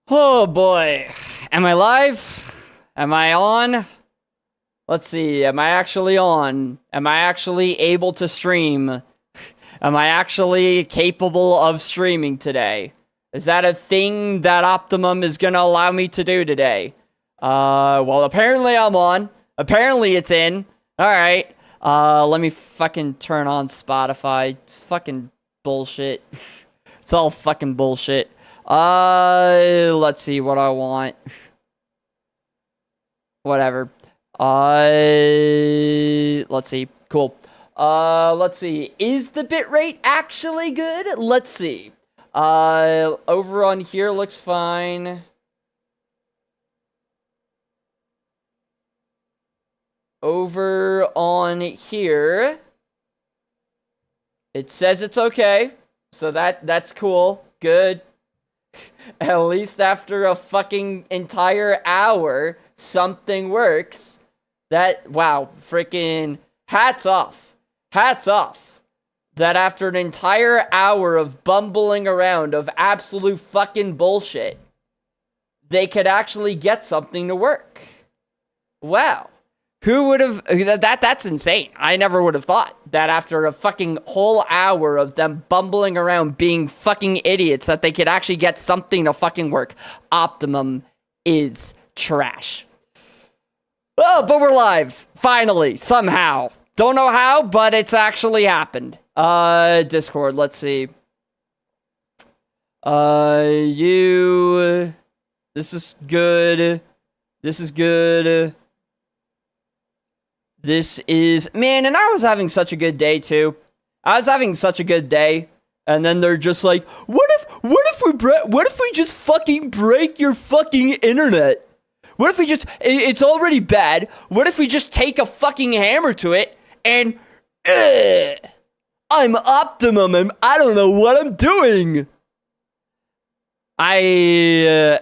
Oh boy. Am I live? Am I on? Let's see. Am I actually on? Am I actually able to stream? Am I actually capable of streaming today? Is that a thing that Optimum is gonna allow me to do today? Well, apparently I'm on. Apparently it's in. Alright. Let me fucking turn on Spotify. It's fucking bullshit. It's all fucking bullshit. Let's see what I want. Whatever. Let's see. Cool. Let's see. Is the bitrate actually good? Let's see. Over on here looks fine. Over on here, it says it's okay. So that's cool. Good. At least after a fucking entire hour, something works. Wow, freaking hats off. Hats off. That after an entire hour of bumbling around of absolute fucking bullshit, they could actually get something to work. Wow. Who would have... That's insane. I never would have thought that after a fucking whole hour of them bumbling around being fucking idiots that they could actually get something to fucking work. Optimum is trash. Oh, but we're live. Finally. Somehow. Don't know how, but it's actually happened. Discord. Let's see. This is good. This is good. This is... Man, and I was having such a good day, too. I was having such a good day. And then they're just like, what if we just fucking break your fucking internet? What if we just... It's already bad. What if we just take a fucking hammer to it and... I'm Optimum and I don't know what I'm doing. I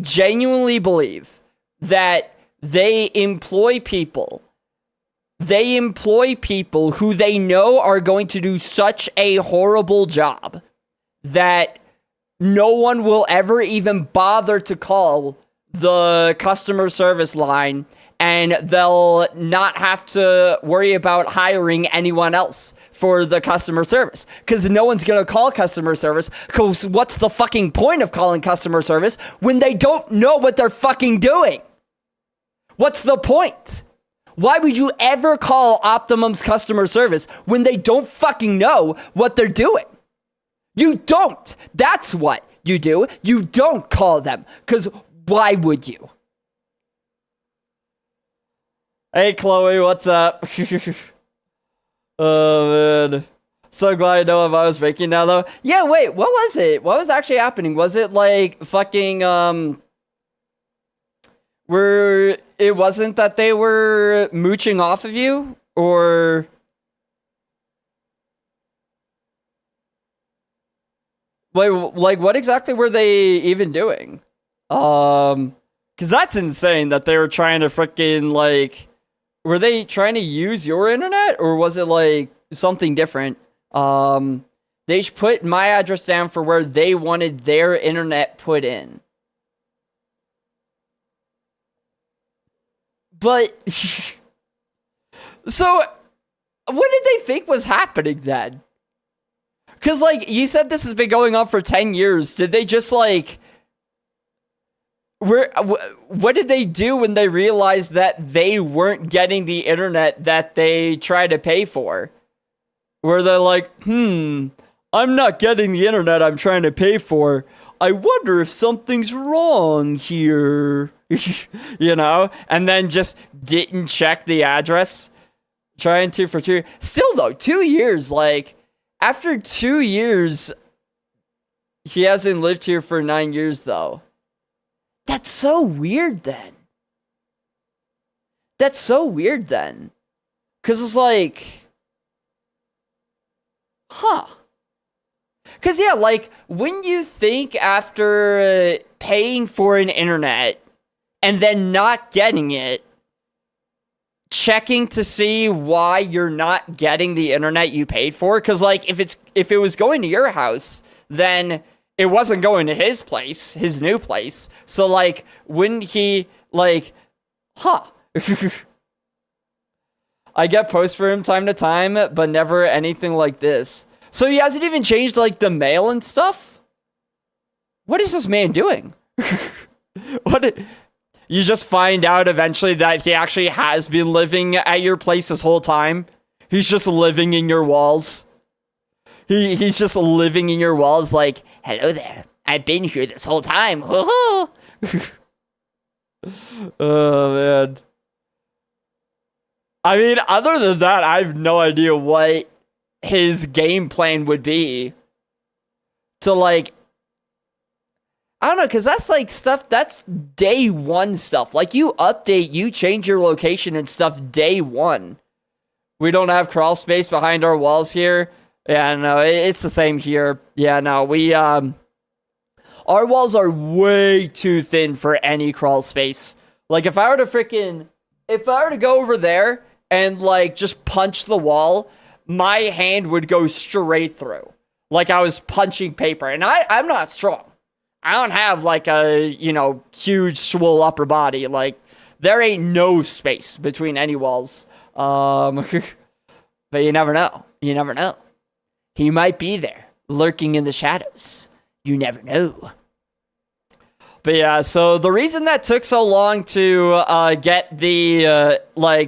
genuinely believe that they employ people who they know are going to do such a horrible job that no one will ever even bother to call the customer service line, and they'll not have to worry about hiring anyone else for the customer service. Because no one's going to call customer service, because what's the fucking point of calling customer service when they don't know what they're fucking doing? What's the point? Why would you ever call Optimum's customer service when they don't fucking know what they're doing? You don't. That's what you do. You don't call them. Because why would you? Hey, Chloe, what's up? Oh, man. So glad I know if I was breaking now, though. Yeah, wait, what was it? What was actually happening? Was it like fucking, it wasn't that they were mooching off of you, or like what exactly were they even doing? Because that's insane that they were trying to freaking like, were they trying to use your internet, or was it like something different? They should put my address down for where they wanted their internet put in. But, so, what did they think was happening then? Because, like, you said this has been going on for 10 years. Did they just, like, what did they do when they realized that they weren't getting the internet that they tried to pay for? Where they're like, I'm not getting the internet I'm trying to pay for. I wonder if something's wrong here. You know? And then just didn't check the address. Trying to for 2. Still, though, 2 years. Like, after 2 years, he hasn't lived here for 9 years, though. That's so weird, then. That's so weird, then. Because it's like... Huh. Because, yeah, like, when you think after paying for an internet and then not getting it, checking to see why you're not getting the internet you paid for, because, like, if it was going to your house, then it wasn't going to his place, his new place. So, like, wouldn't he, like, huh. I get posts for him time to time, but never anything like this. So he hasn't even changed, like, the mail and stuff? What is this man doing? You just find out eventually that he actually has been living at your place this whole time. He's just living in your walls. He's just living in your walls like, hello there, I've been here this whole time. Oh, man. I mean, other than that, I have no idea what his game plan would be. To, like, I don't know, because that's, like, stuff, that's day one stuff. Like, you update, you change your location and stuff day one. We don't have crawl space behind our walls here. Yeah, no, it's the same here. Yeah, no, our walls are way too thin for any crawl space. Like, if I were to go over there and, like, just punch the wall, my hand would go straight through. Like I was punching paper. And I'm not strong. I don't have, like, a, huge swole upper body. Like, there ain't no space between any walls. But you never know. You never know. He might be there, lurking in the shadows. You never know. But yeah, so the reason that took so long to get the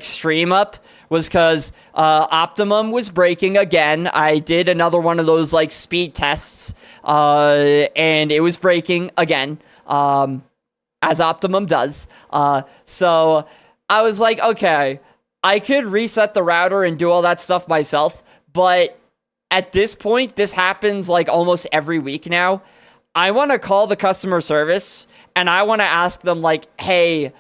stream up was because Optimum was breaking again. I did another one of those like speed tests, and it was breaking again, as Optimum does. So I was like, okay, I could reset the router and do all that stuff myself, but at this point, this happens like almost every week now. I want to call the customer service and I want to ask them like, hey,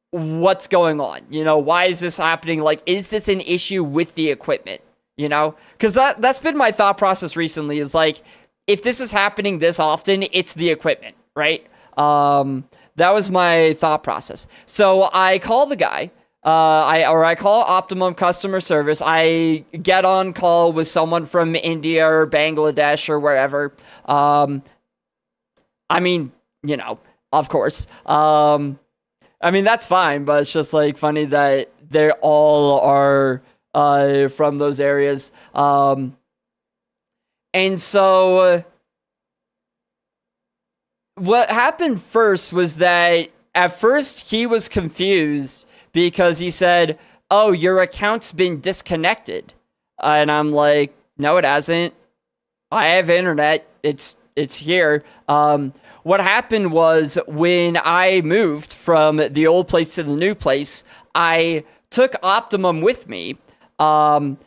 what's going on? Why is this happening? Like, is this an issue with the equipment? Because that's been my thought process recently is like, if this is happening this often, it's the equipment, right? That was my thought process. So I call the guy. I call Optimum customer service. I get on call with someone from India or Bangladesh or wherever. I mean, of course. I mean, that's fine, but it's just like funny that they all are from those areas. And so what happened first was that at first he was confused because he said, oh, your account's been disconnected. And I'm like, no, it hasn't. I have internet. It's here. What happened was when I moved from the old place to the new place, I took Optimum with me. And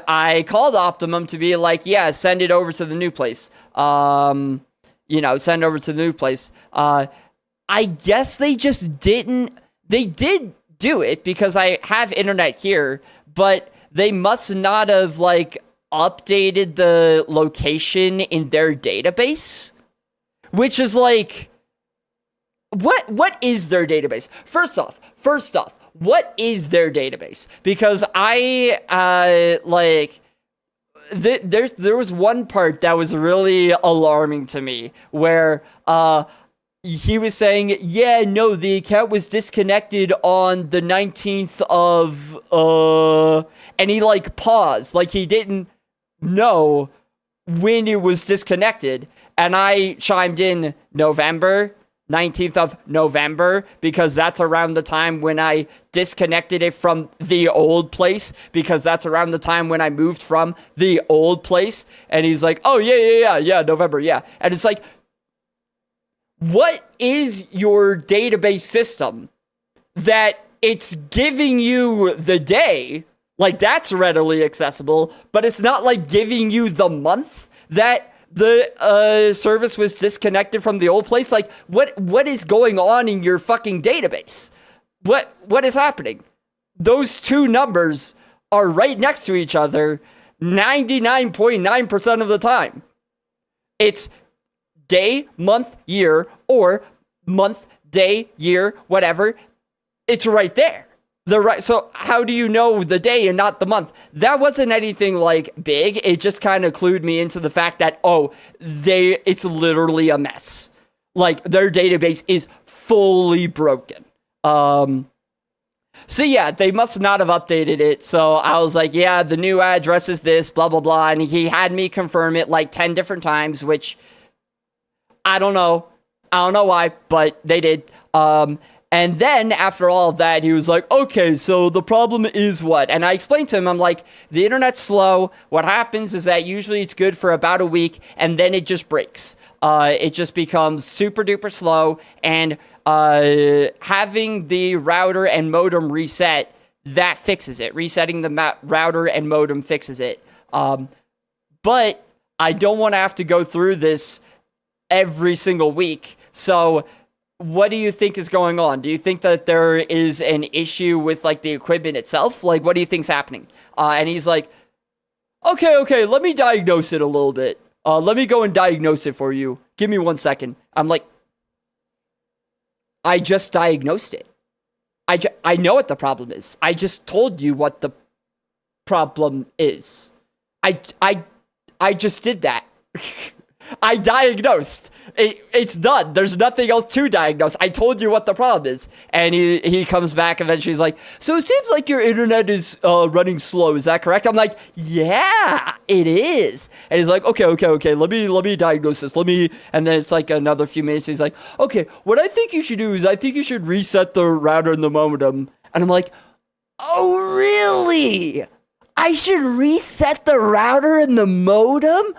I called Optimum to be like, yeah, send it over to the new place. Send it over to the new place. I guess they just didn't. They did do it because I have internet here, but they must not have like updated the location in their database, which is like, what is their database? First off, what is their database? Because there was one part that was really alarming to me where he was saying, yeah, no, the account was disconnected on the 19th of, and he like paused, like he didn't know when it was disconnected. And I chimed in November, 19th of November, because that's around the time when I disconnected it from the old place, because that's around the time when I moved from the old place. And he's like, oh, yeah, November, yeah. And it's like, what is your database system that it's giving you the day? Like, that's readily accessible, but it's not like giving you the month that the service was disconnected from the old place. Like, what is going on in your fucking database? What is happening? Those two numbers are right next to each other 99.9% of the time. It's day, month, year, or month, day, year, whatever. It's right there. So how do you know the day and not the month? That wasn't anything like big. It just kind of clued me into the fact that, it's literally a mess. Like, their database is fully broken. So yeah, they must not have updated it. So I was like, yeah, the new address is this, blah, blah, blah. And he had me confirm it like 10 different times, which I don't know. I don't know why, but they did. And then after all of that, he was like, okay, so the problem is what? And I explained to him, I'm like, the internet's slow. What happens is that usually it's good for about a week and then it just breaks. It just becomes super duper slow, and having the router and modem reset, that fixes it. Resetting the router and modem fixes it. But I don't want to have to go through this every single week. So what do you think is going on? Do you think that there is an issue with like the equipment itself? Like, what do you think's happening? And he's like, okay, let me diagnose it a little bit. Let me go and diagnose it for you. Give me 1 second. I'm like, I just diagnosed it. I know what the problem is. I just told you what the problem is. I just did that. I diagnosed. It's done. There's nothing else to diagnose. I told you what the problem is. And he comes back eventually. He's like, so it seems like your internet is running slow. Is that correct? I'm like, yeah, it is. And he's like, okay. Let me diagnose this. And then it's like another few minutes. He's like, okay, what I think you should do is I think you should reset the router and the modem. And I'm like, oh, really? I should reset the router and the modem?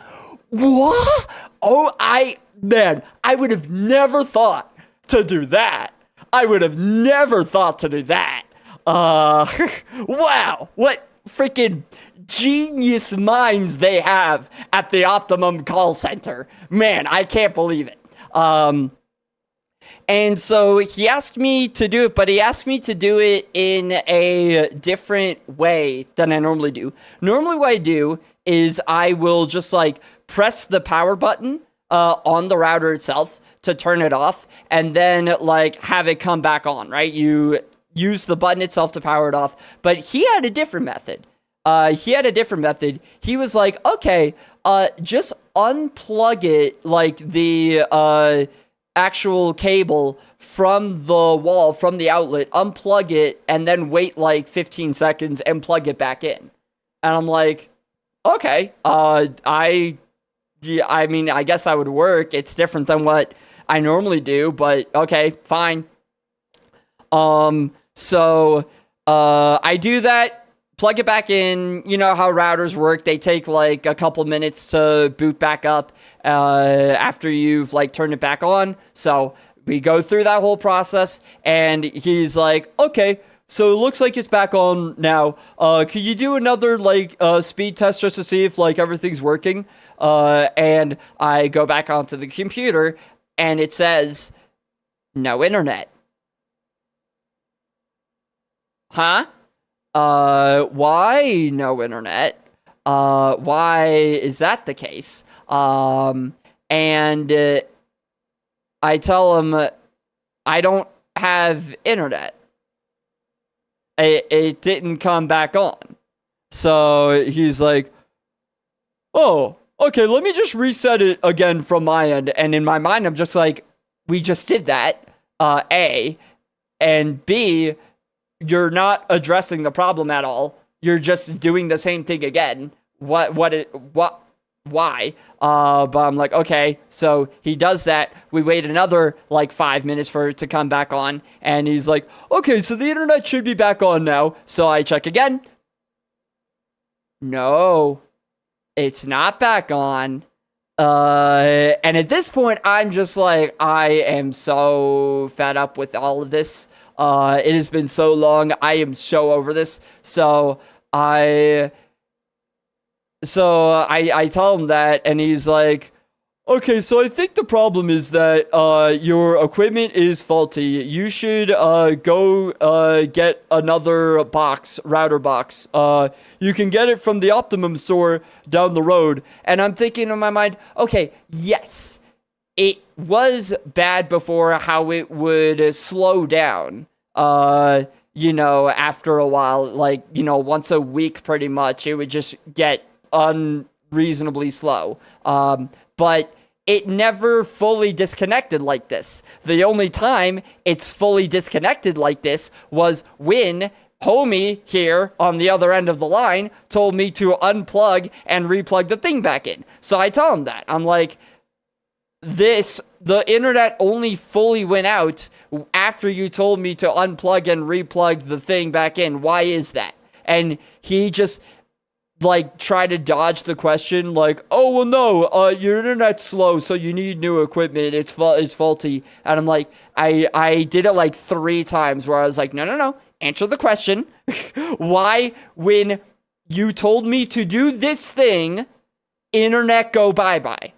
What? Oh, I would have never thought to do that. Wow, what freaking genius minds they have at the Optimum call center. Man, I can't believe it. And so he asked me to do it, but he asked me to do it in a different way than I normally do. Normally what I do is I will just like press the power button on the router itself to turn it off, and then like have it come back on, right? You use the button itself to power it off, but he had a different method. He was like, okay, just unplug it, like the actual cable from the wall, from the outlet, unplug it, and then wait like 15 seconds and plug it back in. And I'm like, okay, I mean, I guess that would work. It's different than what I normally do, but okay, fine. So I do that, plug it back in. You know how routers work. They take like a couple minutes to boot back up after you've like turned it back on. So we go through that whole process, and he's like, okay, so it looks like it's back on now. Can you do another like speed test just to see if like everything's working? And I go back onto the computer, and it says no internet. Huh? Why no internet? Why is that the case? And I tell him I don't have internet. It didn't come back on. So he's like, oh, okay, let me just reset it again from my end. And in my mind, I'm just like, we just did that, A. And B, you're not addressing the problem at all. You're just doing the same thing again. Why? But I'm like, okay, so he does that. We wait another like 5 minutes for it to come back on. And he's like, okay, so the internet should be back on now. So I check again. No, it's not back on. And at this point, I'm just like, I am so fed up with all of this. It has been so long. I am so over this. So I tell him that, and he's like, okay, so I think the problem is that your equipment is faulty. You should go get another router box. You can get it from the Optimum store down the road. And I'm thinking in my mind, okay, yes, it was bad before how it would slow down. you know, after a while, like, you know, once a week pretty much, it would just get unreasonably slow. But it never fully disconnected like this. The only time it's fully disconnected like this was when homie here on the other end of the line told me to unplug and replug the thing back in. So I tell him that. I'm like, the internet only fully went out after you told me to unplug and replug the thing back in. Why is that? And he just, like, try to dodge the question, like, oh, well, no, your internet's slow, so you need new equipment, it's faulty. And I'm like, I did it like 3 times where I was like, no, answer the question. Why, when you told me to do this thing, internet go bye-bye?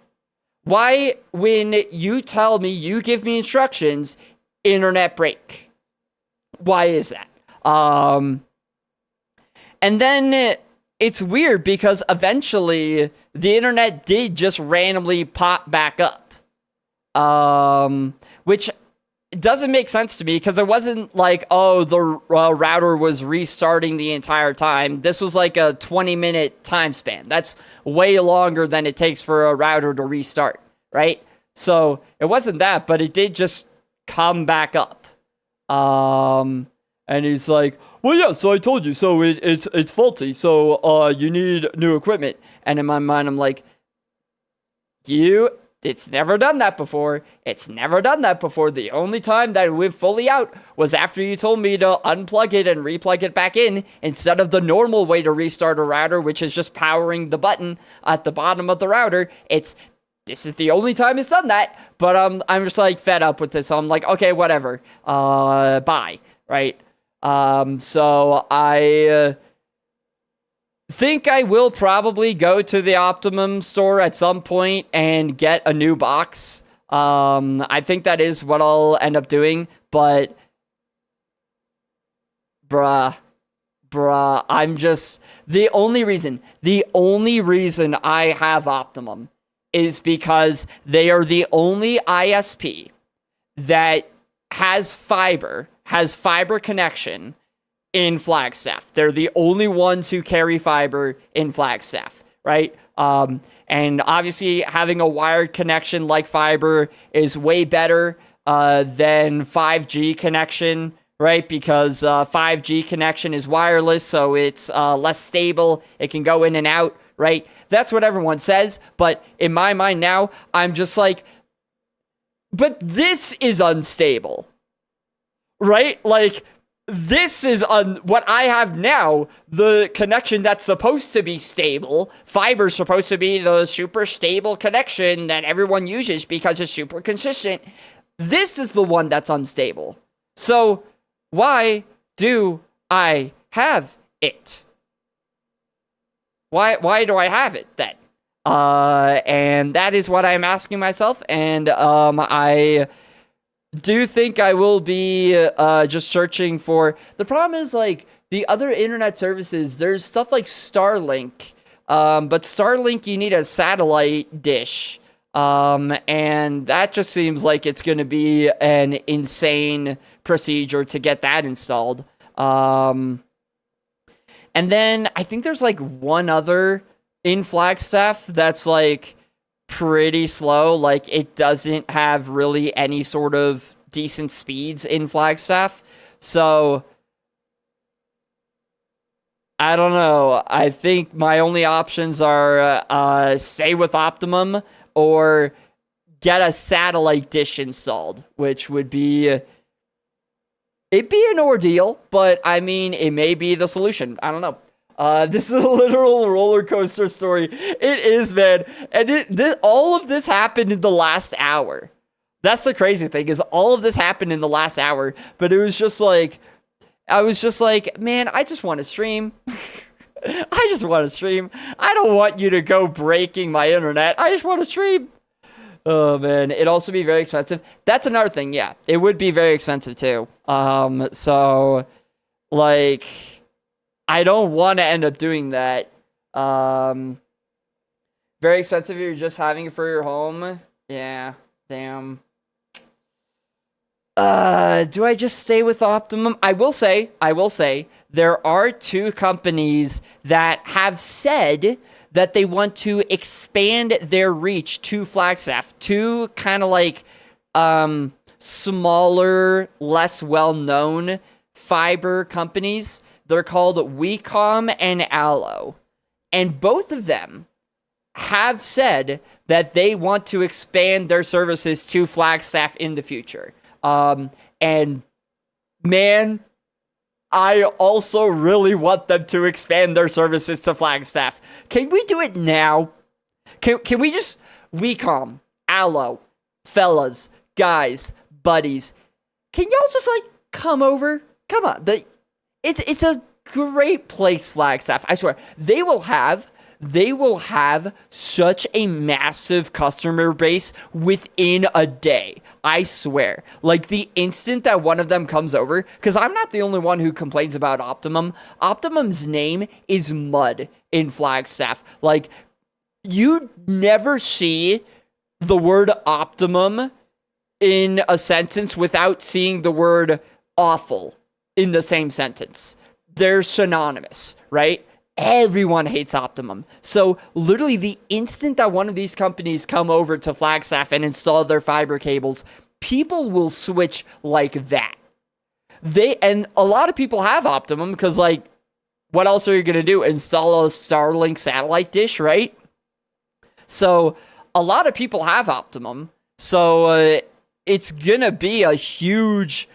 Why, when you tell me, you give me instructions, internet break? Why is that? And then it's weird because eventually the internet did just randomly pop back up. Which doesn't make sense to me because it wasn't like, oh, the router was restarting the entire time. This was like a 20-minute time span. That's way longer than it takes for a router to restart, right? So it wasn't that, but it did just come back up. And he's like, well, yeah, so I told you, so it's faulty, so you need new equipment. And in my mind, I'm like, it's never done that before. It's never done that before. The only time that it went fully out was after you told me to unplug it and replug it back in instead of the normal way to restart a router, which is just powering the button at the bottom of the router. This is the only time it's done that, but I'm just like fed up with this. So I'm like, okay, whatever. Bye, right? So I think I will probably go to the Optimum store at some point and get a new box. I think that is what I'll end up doing, but bruh, I'm just, the only reason I have Optimum is because they are the only ISP that has fiber connection in Flagstaff. They're the only ones who carry fiber in Flagstaff, right? And obviously having a wired connection like fiber is way better than 5G connection, right? Because 5G connection is wireless, so it's less stable. It can go in and out, right? That's what everyone says, but in my mind now, I'm just like, but this is unstable, right? Like, this is what I have now, the connection that's supposed to be stable. Fiber's supposed to be the super stable connection that everyone uses because it's super consistent. This is the one that's unstable. So why do I have it? Why do I have it then? And that is what I'm asking myself, and I do think I will be just searching for. The problem is, like, the other internet services, there's stuff like Starlink, but Starlink, you need a satellite dish, and that just seems like it's going to be an insane procedure to get that installed. And then I think there's like one other in Flagstaff that's like pretty slow. Like, it doesn't have really any sort of decent speeds in Flagstaff. So I don't know. I think my only options are stay with Optimum or get a satellite dish installed, which would be, it'd be an ordeal, but I mean, it may be the solution. I don't know. This is a literal roller coaster story. It is, man. And all of this happened in the last hour. That's the crazy thing, is all of this happened in the last hour. But it was just like, I was just like, man, I just want to stream. I just want to stream. I don't want you to go breaking my internet. I just want to stream. Oh, man. It'd also be very expensive. That's another thing, yeah. It would be very expensive, too. So, like, I don't want to end up doing that. Very expensive if you're just having it for your home. Yeah, damn. Do I just stay with Optimum? I will say, there are two companies that have said that they want to expand their reach to Flagstaff, two kind of like smaller, less well-known fiber companies. They're called WeCom and Allo. And both of them have said that they want to expand their services to Flagstaff in the future. And man, I also really want them to expand their services to Flagstaff. Can we do it now? Can we just, WeCom, Allo, fellas, guys, buddies, can y'all just like come over? Come on. It's a great place, Flagstaff. I swear. They will have such a massive customer base within a day. I swear. Like, the instant that one of them comes over, because I'm not the only one who complains about Optimum. Optimum's name is mud in Flagstaff. Like, you never see the word Optimum in a sentence without seeing the word awful in the same sentence. They're synonymous, right? Everyone hates Optimum. So literally the instant that one of these companies come over to Flagstaff and install their fiber cables, people will switch like that. And a lot of people have Optimum because, like, what else are you going to do? Install a Starlink satellite dish, right? So a lot of people have Optimum. So it's going to be a huge,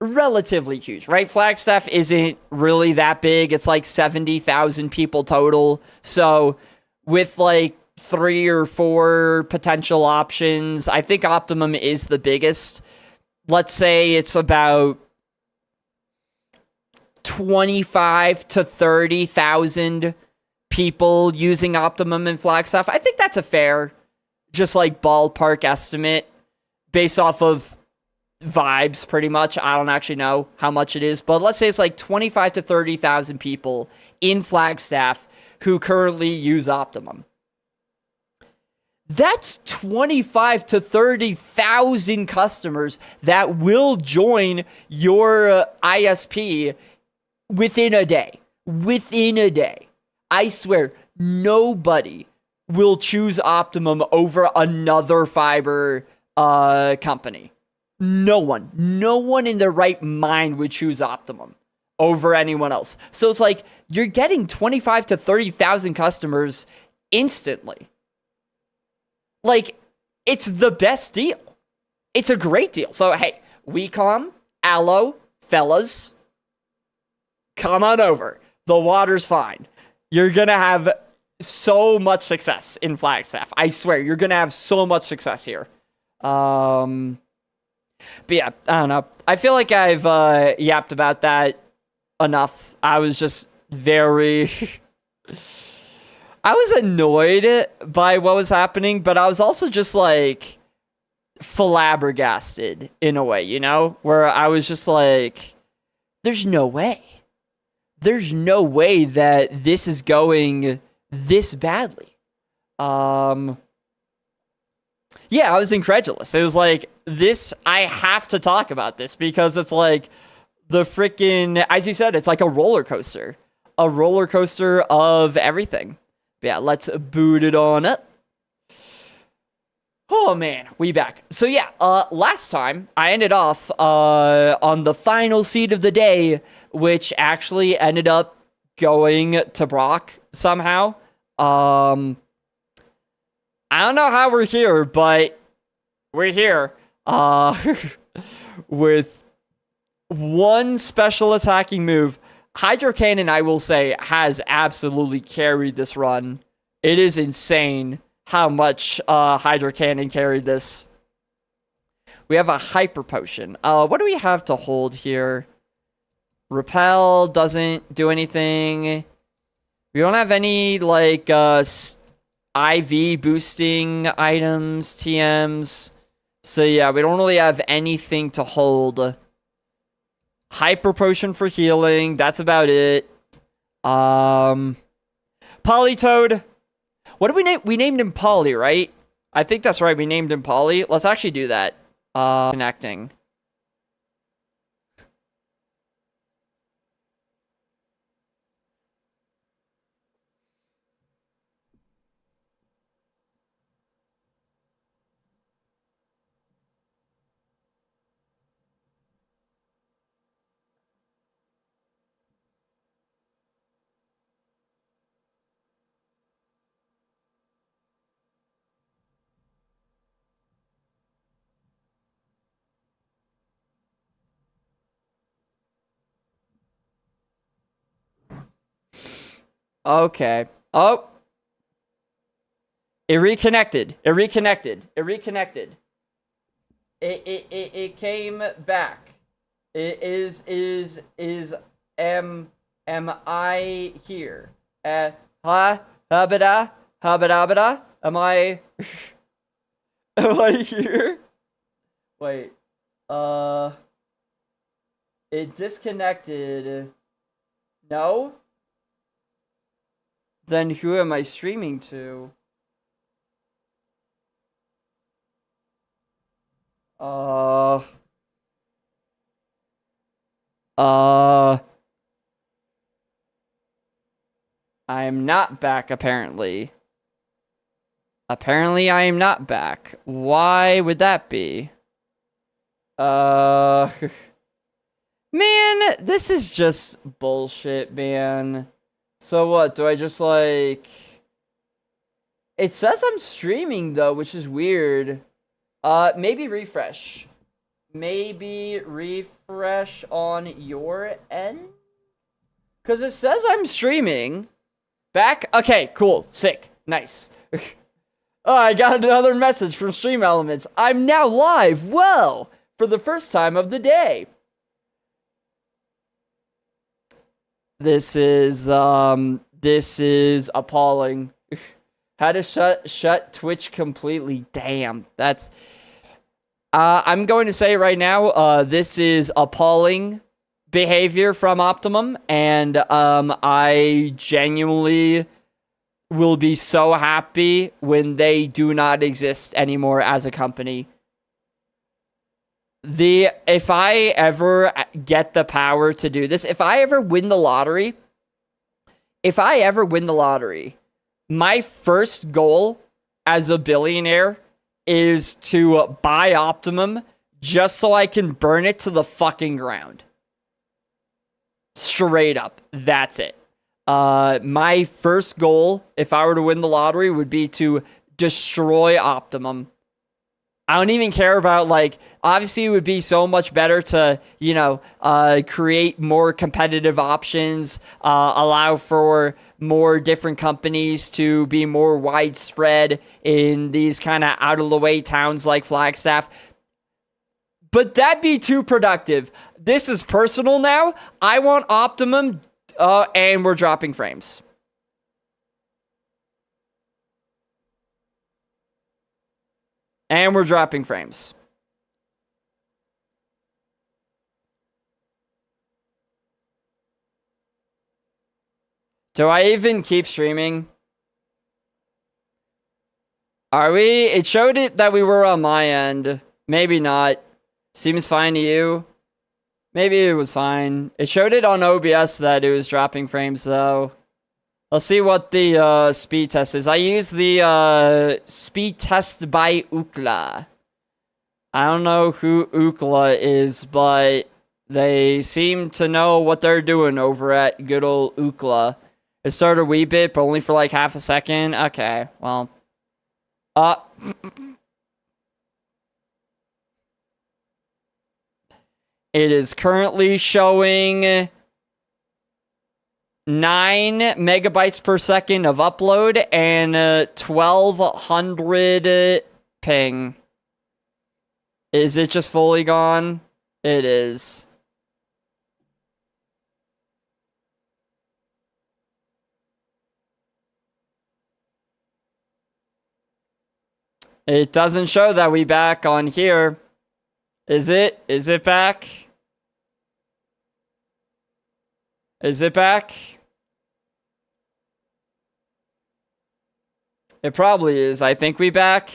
relatively huge, right? Flagstaff isn't really that big. It's like 70,000 people total. So with like 3 or 4 potential options, I think Optimum is the biggest. Let's say it's about 25 to 30,000 people using Optimum in Flagstaff. I think that's a fair, just like ballpark estimate based off of vibes, pretty much. I don't actually know how much it is, but let's say it's like 25 to 30,000 people in Flagstaff who currently use Optimum. That's 25 to 30,000 customers that will join your ISP within a day. Within a day. I swear, nobody will choose Optimum over another fiber company. No one in their right mind would choose Optimum over anyone else. So it's like, you're getting 25 to 30,000 customers instantly. Like, it's the best deal. It's a great deal. So, hey, WeCom, Allo, fellas, come on over. The water's fine. You're going to have so much success in Flagstaff. I swear, you're going to have so much success here. But yeah, I don't know. I feel like I've yapped about that enough. I was just very... I was annoyed by what was happening, but I was also just like flabbergasted in a way, you know? Where I was just like, there's no way. There's no way that this is going this badly. Yeah, I was incredulous. It was like, this, I have to talk about this because it's like the freaking, as you said, it's like a roller coaster of everything. But yeah, let's boot it on up. Oh man, we back. So yeah, last time I ended off on the final seed of the day, which actually ended up going to Brock somehow. I don't know how we're here, but we're here. With one special attacking move. Hydro Cannon, I will say, has absolutely carried this run. It is insane how much Hydro Cannon carried this. We have a Hyper Potion. What do we have to hold here? Repel doesn't do anything. We don't have any, like, IV boosting items, TMs. So yeah, we don't really have anything to hold. Hyper Potion for healing. That's about it. Polytoad. What did we name? We named him Poly, right? I think that's right. We named him Poly. Let's actually do that. Connecting. Okay. Oh. It reconnected. It reconnected. It reconnected. It came back. It am I here? Habada habada. Am I am I here? Wait. It disconnected. No? Then who am I streaming to? I am not back, apparently. Apparently, I am not back. Why would that be? Man, this is just bullshit, man. So what, do I just, like... It says I'm streaming, though, which is weird. Maybe refresh. Maybe refresh on your end? Because it says I'm streaming. Back? Okay, cool. Sick. Nice. Oh, I got another message from Stream Elements. I'm now live. Well, for the first time of the day. This is appalling. How to shut Twitch completely. Damn, that's... I'm going to say right now, this is appalling behavior from Optimum, and I genuinely will be so happy when they do not exist anymore as a company. If I ever get the power to do this, if I ever win the lottery, my first goal as a billionaire is to buy Optimum just so I can burn it to the fucking ground. Straight up. That's it. My first goal, if I were to win the lottery, would be to destroy Optimum. I don't even care about, like, obviously it would be so much better to, you know, create more competitive options, allow for more different companies to be more widespread in these kind of out-of-the-way towns like Flagstaff. But that'd be too productive. This is personal now. I want Optimum, and we're dropping frames. And we're dropping frames. Do I even keep streaming? Are we? It showed it that we were on my end. Maybe not. Seems fine to you. Maybe it was fine. It showed it on OBS that it was dropping frames, though. Let's see what the speed test is. I use the speed test by Ookla. I don't know who Ookla is, but they seem to know what they're doing over at good old Ookla. It started a wee bit, but only for like half a second. Okay, well. It is currently showing 9 megabytes per second of upload and 1200 ping. Is it just fully gone? It is. It doesn't show that we back on here. Is it? Is it back? Is it back? It probably is. I think we back.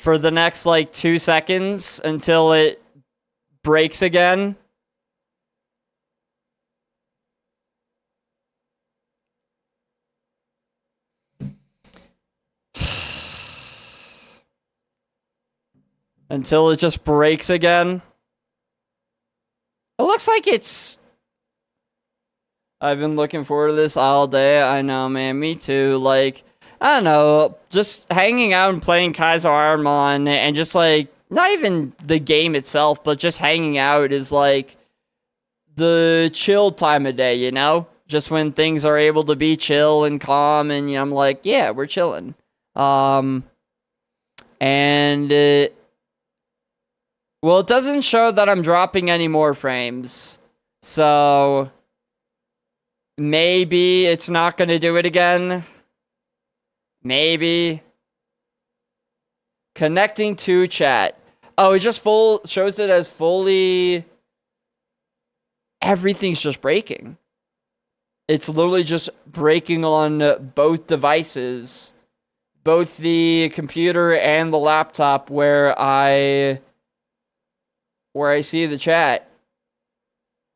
for the next like 2 seconds until it breaks again. Until it just breaks again. It looks like it's... I've been looking forward to this all day. I know, man. Me too. Like, I don't know. Just hanging out and playing Kaizo Ironmon and just like, not even the game itself, but just hanging out is like the chill time of day, you know? Just when things are able to be chill and calm, and I'm like, yeah, we're chilling. And well, it doesn't show that I'm dropping any more frames. So maybe it's not going to do it again. Maybe. Connecting to chat. Oh, it just shows it as fully... Everything's just breaking. It's literally just breaking on both devices. Both the computer and the laptop where I see the chat.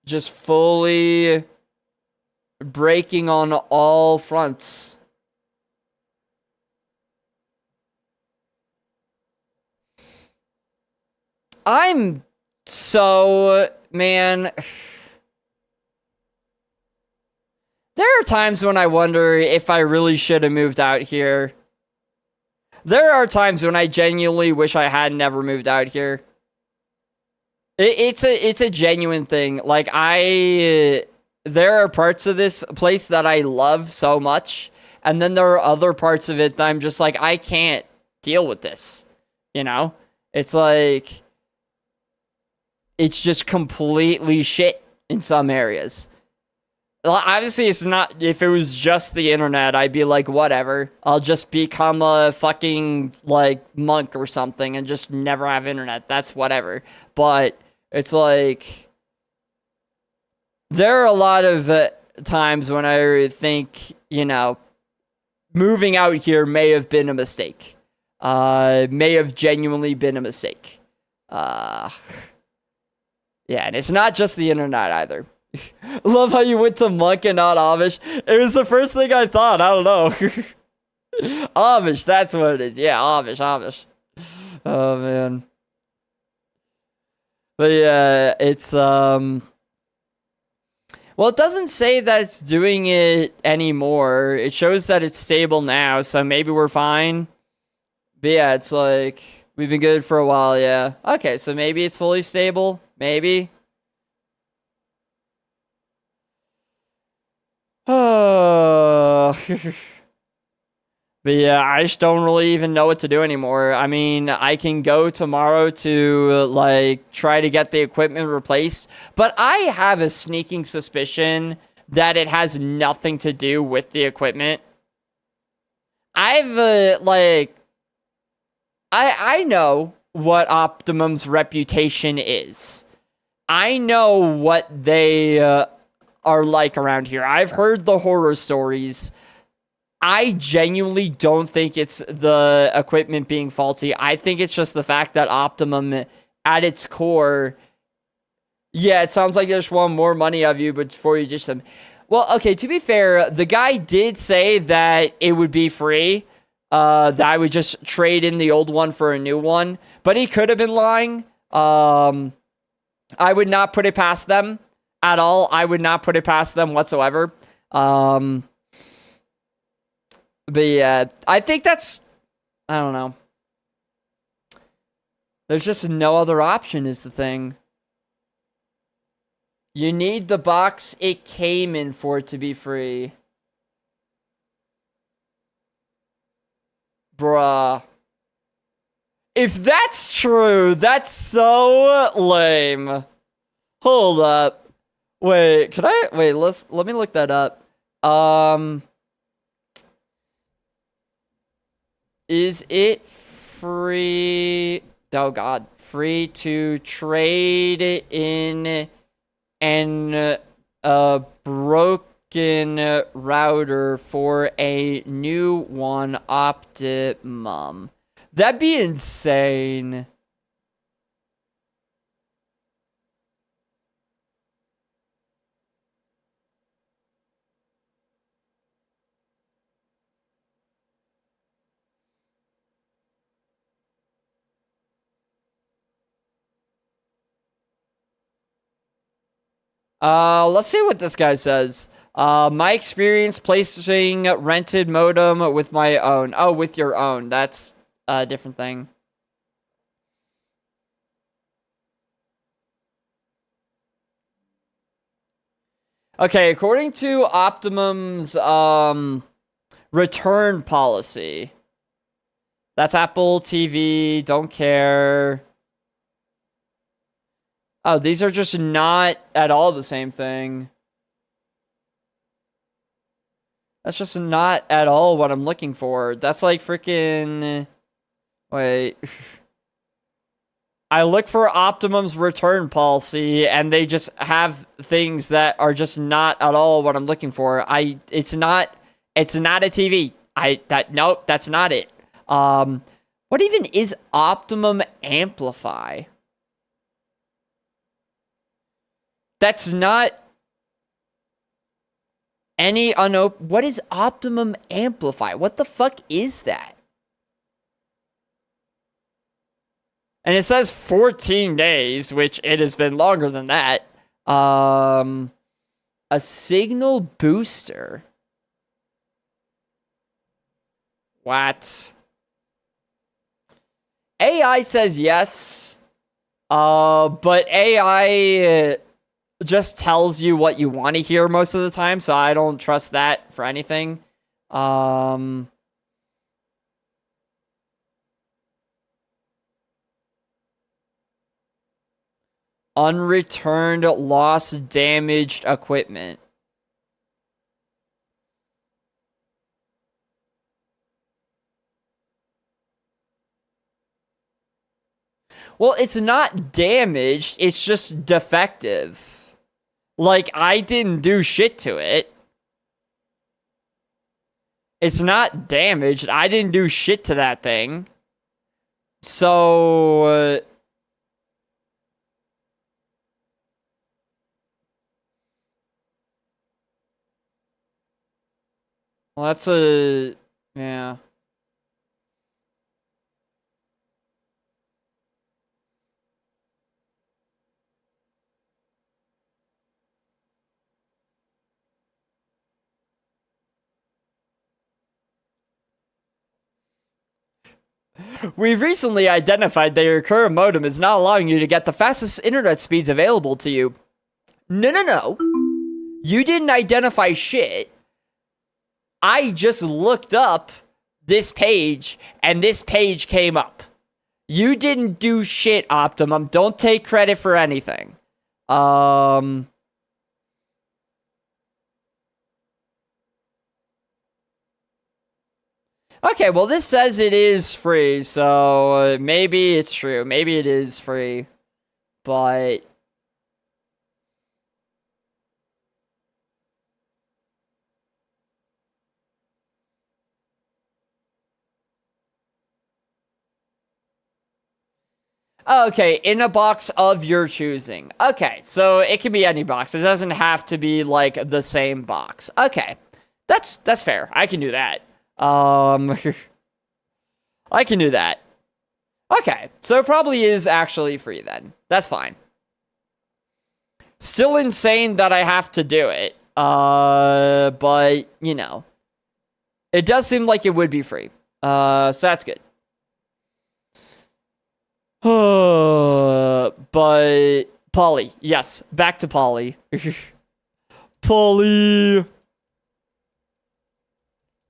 Just fully breaking on all fronts. I'm so... Man... There are times when I wonder if I really should have moved out here. There are times when I genuinely wish I had never moved out here. It's a genuine thing. Like, there are parts of this place that I love so much, and then there are other parts of it that I'm just like, I can't deal with this. You know? It's like... It's just completely shit in some areas. Obviously, it's not... If it was just the internet, I'd be like, whatever. I'll just become a fucking, like, monk or something and just never have internet. That's whatever. But it's like... There are a lot of times when I think, you know, moving out here may have been a mistake. May have genuinely been a mistake. Yeah, and it's not just the internet either. Love how you went to monk and not Amish. It was the first thing I thought. I don't know. Amish, that's what it is. Yeah, Amish. Oh, man. But yeah, it's, well, it doesn't say that it's doing it anymore. It shows that it's stable now, so maybe we're fine. But yeah, it's like, we've been good for a while, yeah. Okay, so maybe it's fully stable. Maybe. Oh. But yeah, I just don't really even know what to do anymore. I mean, I can go tomorrow to, like, try to get the equipment replaced, but I have a sneaking suspicion that it has nothing to do with the equipment. I've, like... I know what Optimum's reputation is. I know what they are like around here. I've heard the horror stories. I genuinely don't think it's the equipment being faulty. I think it's just the fact that Optimum, at its core... Yeah, it sounds like they just want more money of you before you just... them. Well, okay, to be fair, the guy did say that it would be free. That I would just trade in the old one for a new one. But he could have been lying. I would not put it past them at all. I would not put it past them whatsoever. But yeah, I think that's... I don't know. There's just no other option is the thing. You need the box it came in for it to be free. Bruh. If that's true, that's so lame. Hold up. Wait, could I... Wait, let me look that up. Is it free... Oh, God. Free to trade in an broken router for a new one, Optimum. That'd be insane. Let's see what this guy says. My experience placing rented modem with my own. Oh, with your own. That's a different thing. Okay, according to Optimum's return policy. That's Apple TV, don't care. Oh, these are just not at all the same thing. That's just not at all what I'm looking for. That's like freaking... Wait. I look for Optimum's return policy, and they just have things that are just not at all what I'm looking for. It's not a TV. Nope, that's not it. What even is Optimum Amplify? That's not any what is Optimum Amplify? What the fuck is that? And it says 14 days, which it has been longer than that. A signal booster. What? AI says yes. But AI just tells you what you want to hear most of the time, so I don't trust that for anything. Unreturned, lost, damaged equipment. Well, it's not damaged, it's just defective. Like, I didn't do shit to it. It's not damaged, I didn't do shit to that thing. So... well, that's a... yeah. We've recently identified that your current modem is not allowing you to get the fastest internet speeds available to you. No. You didn't identify shit. I just looked up this page, and this page came up. You didn't do shit, Optimum. Don't take credit for anything. Okay, well, this says it is free, so maybe it's true. Maybe it is free, but... okay, in a box of your choosing. Okay, so it can be any box. It doesn't have to be, like, the same box. Okay, that's fair. I can do that. I can do that. Okay, so it probably is actually free then. That's fine. Still insane that I have to do it. But, you know. It does seem like it would be free. So that's good. But Polly, yes, back to Polly. Polly.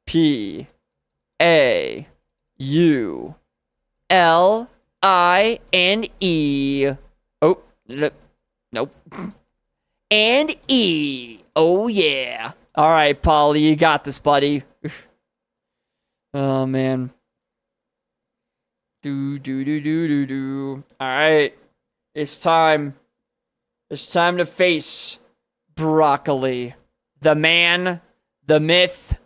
P-A-U-L-I-N-E. Oh, nope. And E. Oh, yeah. All right, Polly, you got this, buddy. Oh, man. Do. All right. It's time. It's time to face Broccoli. The man, the myth,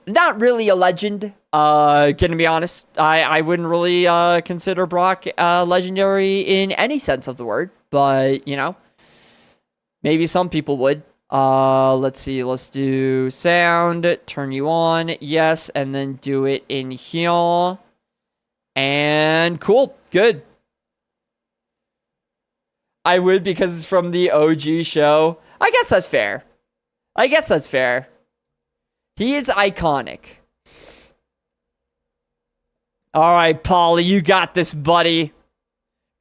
Not really a legend. Gonna be honest, I wouldn't really consider Brock legendary in any sense of the word, but you know, maybe some people would. Let's see. Let's do sound. Turn you on. Yes, and then do it in here. And cool. Good. I would because it's from the OG show. I guess that's fair. He is iconic. All right, Paulie, you got this, buddy.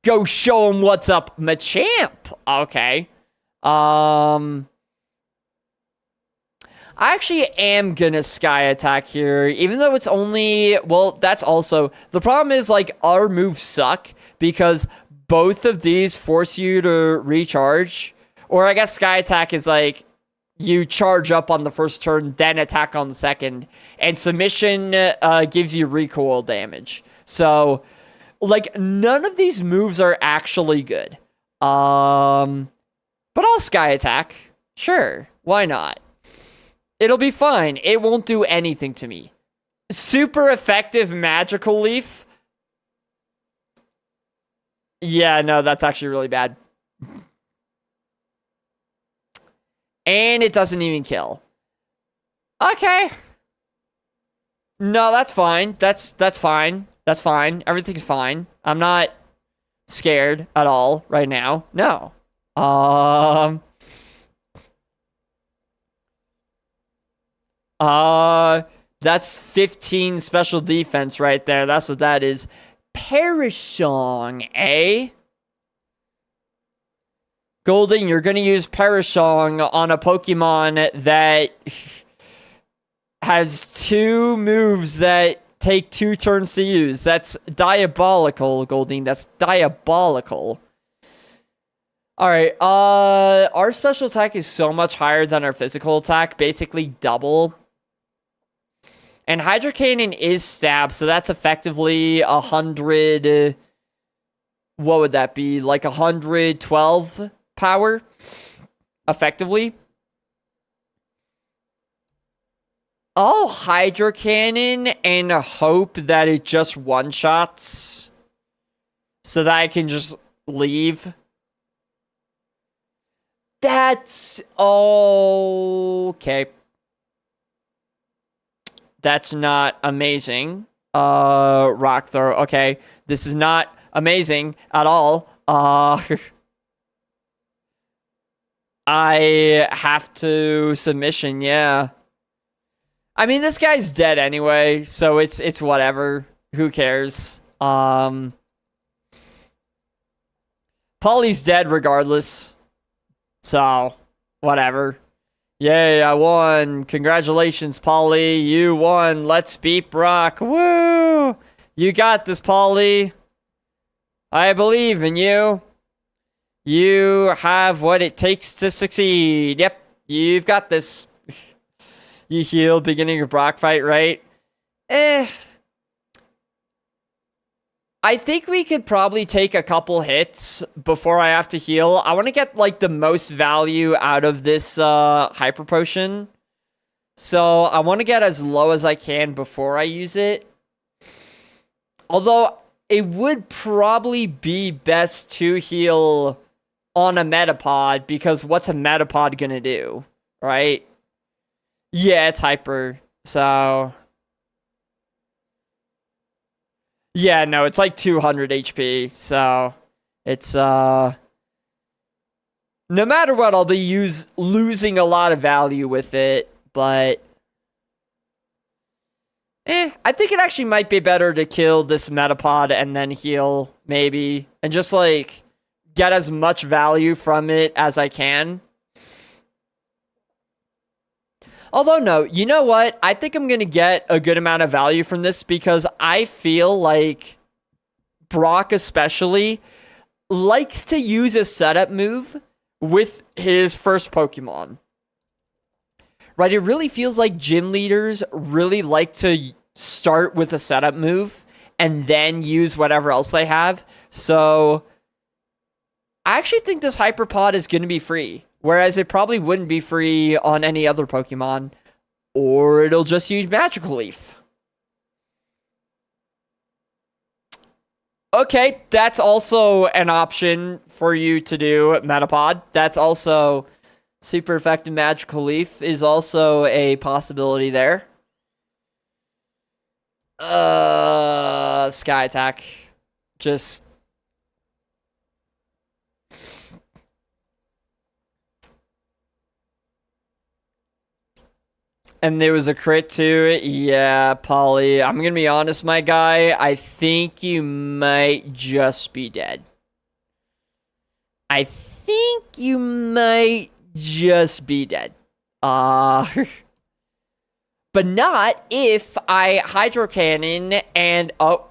Go show him what's up, Machamp. Okay. I actually am gonna Sky Attack here, even though it's only... Well, that's also... The problem is, like, our moves suck, because both of these force you to recharge. Or I guess Sky Attack is, like, you charge up on the first turn, then attack on the second. And Submission gives you recoil damage. So, like, none of these moves are actually good. But I'll Sky Attack. Sure, why not? It'll be fine. It won't do anything to me. Super effective Magical Leaf. Yeah, no, that's actually really bad. And it doesn't even kill. Okay. No, that's fine. That's fine. That's fine. Everything's fine. I'm not scared at all right now. No. That's 15 special defense right there. That's what that is. Perish Song, eh? Golden, you're going to use Perish Song on a Pokemon that has 2 moves that take 2 turns to use. That's diabolical, Goldeen. That's diabolical. Alright, our special attack is so much higher than our physical attack. Basically double. And Hydro Cannon is stab, so that's effectively 100... What would that be? Like 112 power? Effectively. I'll Hydro Cannon and hope that it just one-shots. So that I can just leave. That's... okay. That's not amazing. Rock throw. Okay. This is not amazing at all. I have to submission, yeah. I mean, this guy's dead anyway, so it's whatever. Who cares? Paulie's dead regardless. So, whatever. Yay, I won. Congratulations, Paulie. You won. Let's beat Brock. Woo! You got this, Paulie. I believe in you. You have what it takes to succeed. Yep, you've got this. You heal beginning of Brock fight, right? I think we could probably take a couple hits before I have to heal. I want to get, like, the most value out of this Hyper Potion. So I want to get as low as I can before I use it. Although, it would probably be best to heal on a Metapod, because what's a Metapod gonna do, right? Yeah, it's Hyper, so... Yeah, no, it's like 200 HP, so it's, no matter what, I'll be losing a lot of value with it, but... I think it actually might be better to kill this Metapod and then heal, maybe, and just, like, get as much value from it as I can. Although, no, you know what? I think I'm going to get a good amount of value from this because I feel like Brock especially likes to use a setup move with his first Pokemon. Right? It really feels like gym leaders really like to start with a setup move and then use whatever else they have. So, I actually think this Hyperpod is going to be free. Whereas it probably wouldn't be free on any other Pokemon. Or it'll just use Magical Leaf. Okay, that's also an option for you to do, Metapod. That's also super effective. Magical Leaf is also a possibility there. Sky Attack. Just... And there was a crit to it. Yeah, Polly. I'm gonna be honest, my guy. I think you might just be dead. I think you might just be dead. But not if I Hydro Cannon and... Oh.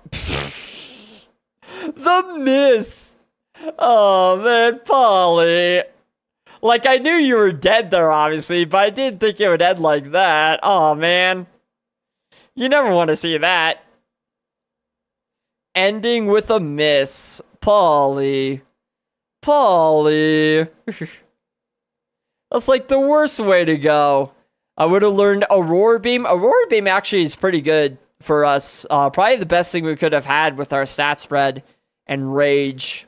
The miss! Oh, man, Polly. Like, I knew you were dead there, obviously, but I didn't think it would end like that. Oh, man. You never want to see that. Ending with a miss. Polly. Polly. That's like the worst way to go. I would have learned Aurora Beam. Aurora Beam actually is pretty good for us. Probably the best thing we could have had with our stat spread and Rage.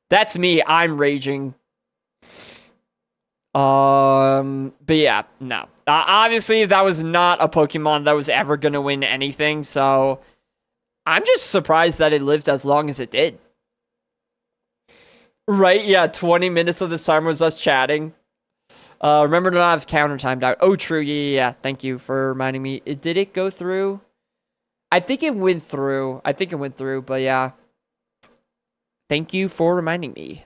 That's me. I'm raging. But yeah, no. Obviously, that was not a Pokemon that was ever gonna win anything, so I'm just surprised that it lived as long as it did. Right, yeah, 20 minutes of this time was us chatting. Remember to not have counter timed out. Oh, true, yeah, thank you for reminding me. Did it go through? I think it went through. But yeah. Thank you for reminding me.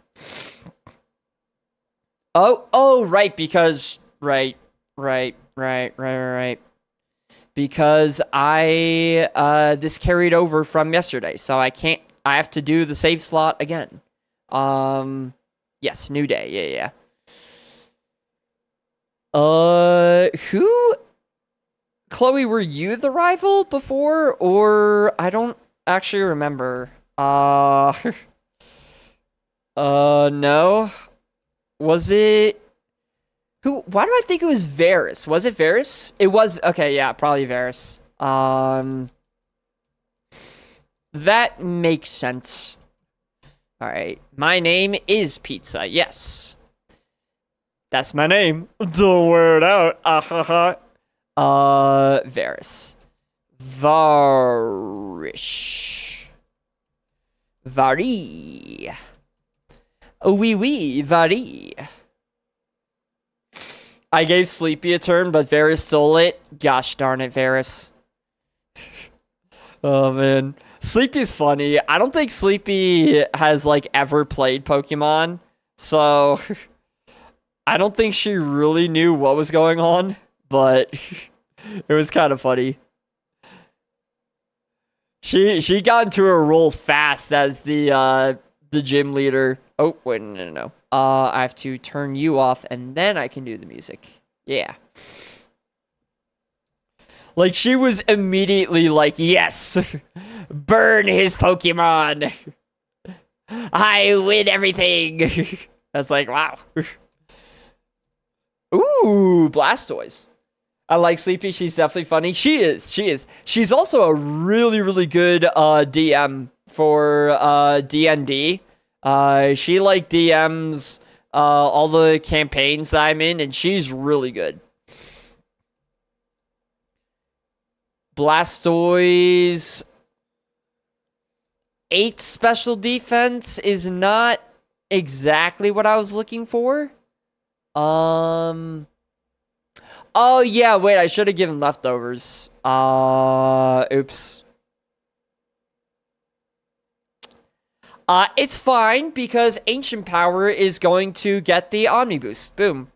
Oh, right, because... Right. Because this carried over from yesterday, so I have to do the save slot again. Yes, new day, yeah. Who... Chloe, were you the rival before, or... I don't actually remember. No. Was it... Who? Why do I think it was Varus? Was it Varus? It was... Okay, yeah, probably Varus. That makes sense. Alright. My name is Pizza. Yes. That's my name. Don't wear it out. Varus. Varish. Vari. Oui, Vari. I gave Sleepy a turn, but Varus stole it. Gosh darn it, Varus. Oh, man. Sleepy's funny. I don't think Sleepy has, like, ever played Pokemon. So, I don't think she really knew what was going on. But, it was kind of funny. She got into a role fast as the gym leader. Oh, wait, no. I have to turn you off, and then I can do the music. Yeah. Like, she was immediately like, yes! Burn his Pokemon! I win everything! That's like, wow. Ooh, Blastoise. I like Sleepy. She's definitely funny. She is. She's also a really, really good DM for D&D. She like DMs all the campaigns I'm in, and she's really good. Blastoise 8 special defense is not exactly what I was looking for. Oh yeah, wait, I should have given leftovers. Oops. It's fine because Ancient Power is going to get the Omni Boost. Boom.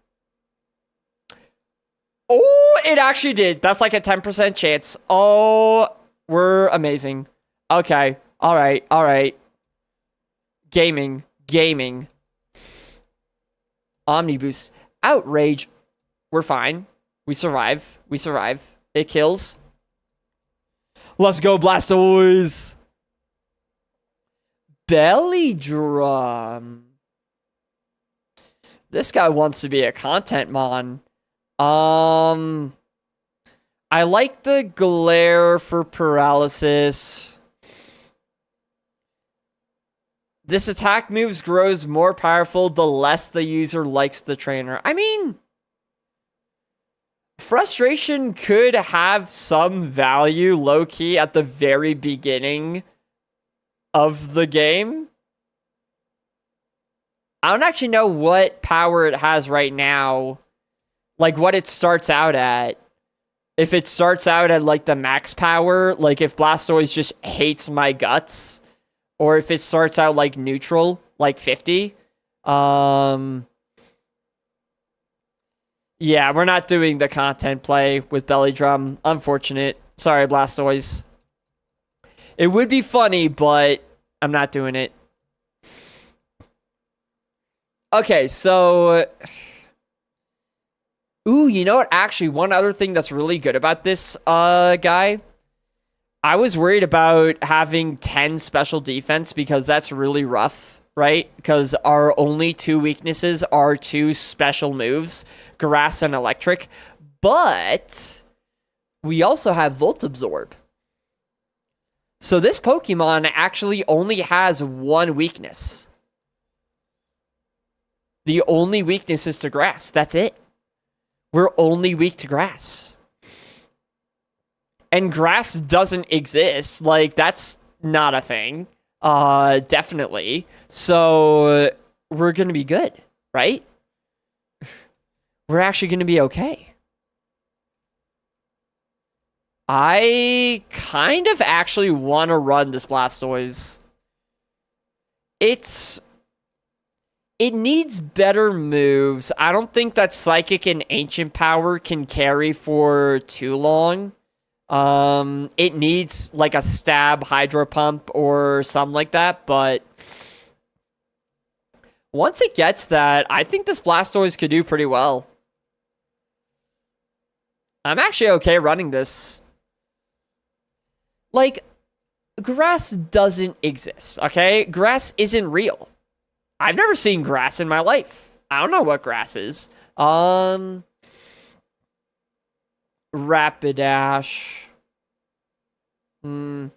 Oh, it actually did. That's like a 10% chance. Oh, we're amazing. Okay. All right. Gaming. Omni Boost. Outrage. We're fine. We survive. It kills. Let's go, Blastoise. Belly Drum. This guy wants to be a content mon. I like the glare for paralysis. This attack moves grows more powerful the less the user likes the trainer. I mean, frustration could have some value low-key at the very beginning of the game. I don't actually know what power it has right now. Like, what it starts out at. If it starts out at, like, the max power, like, if Blastoise just hates my guts, or if it starts out, like, neutral, like 50. Yeah, we're not doing the content play with Belly Drum. Unfortunate. Sorry, Blastoise. It would be funny, but I'm not doing it. Okay, so... Ooh, you know what? Actually, one other thing that's really good about this guy, I was worried about having 10 special defense because that's really rough, right? Because our only two weaknesses are two special moves, Grass and Electric. But we also have Volt Absorb. So this Pokemon actually only has one weakness. The only weakness is to Grass. That's it. We're only weak to Grass. And Grass doesn't exist. Like, that's not a thing. Definitely. So, we're gonna be good, right? We're actually gonna be okay. I kind of actually want to run this Blastoise. It needs better moves. I don't think that Psychic and Ancient Power can carry for too long. It needs like a Stab, Hydro Pump, or something like that, but once it gets that, I think this Blastoise could do pretty well. I'm actually okay running this. Like, Grass doesn't exist, okay? Grass isn't real. I've never seen Grass in my life. I don't know what Grass is. Rapidash. You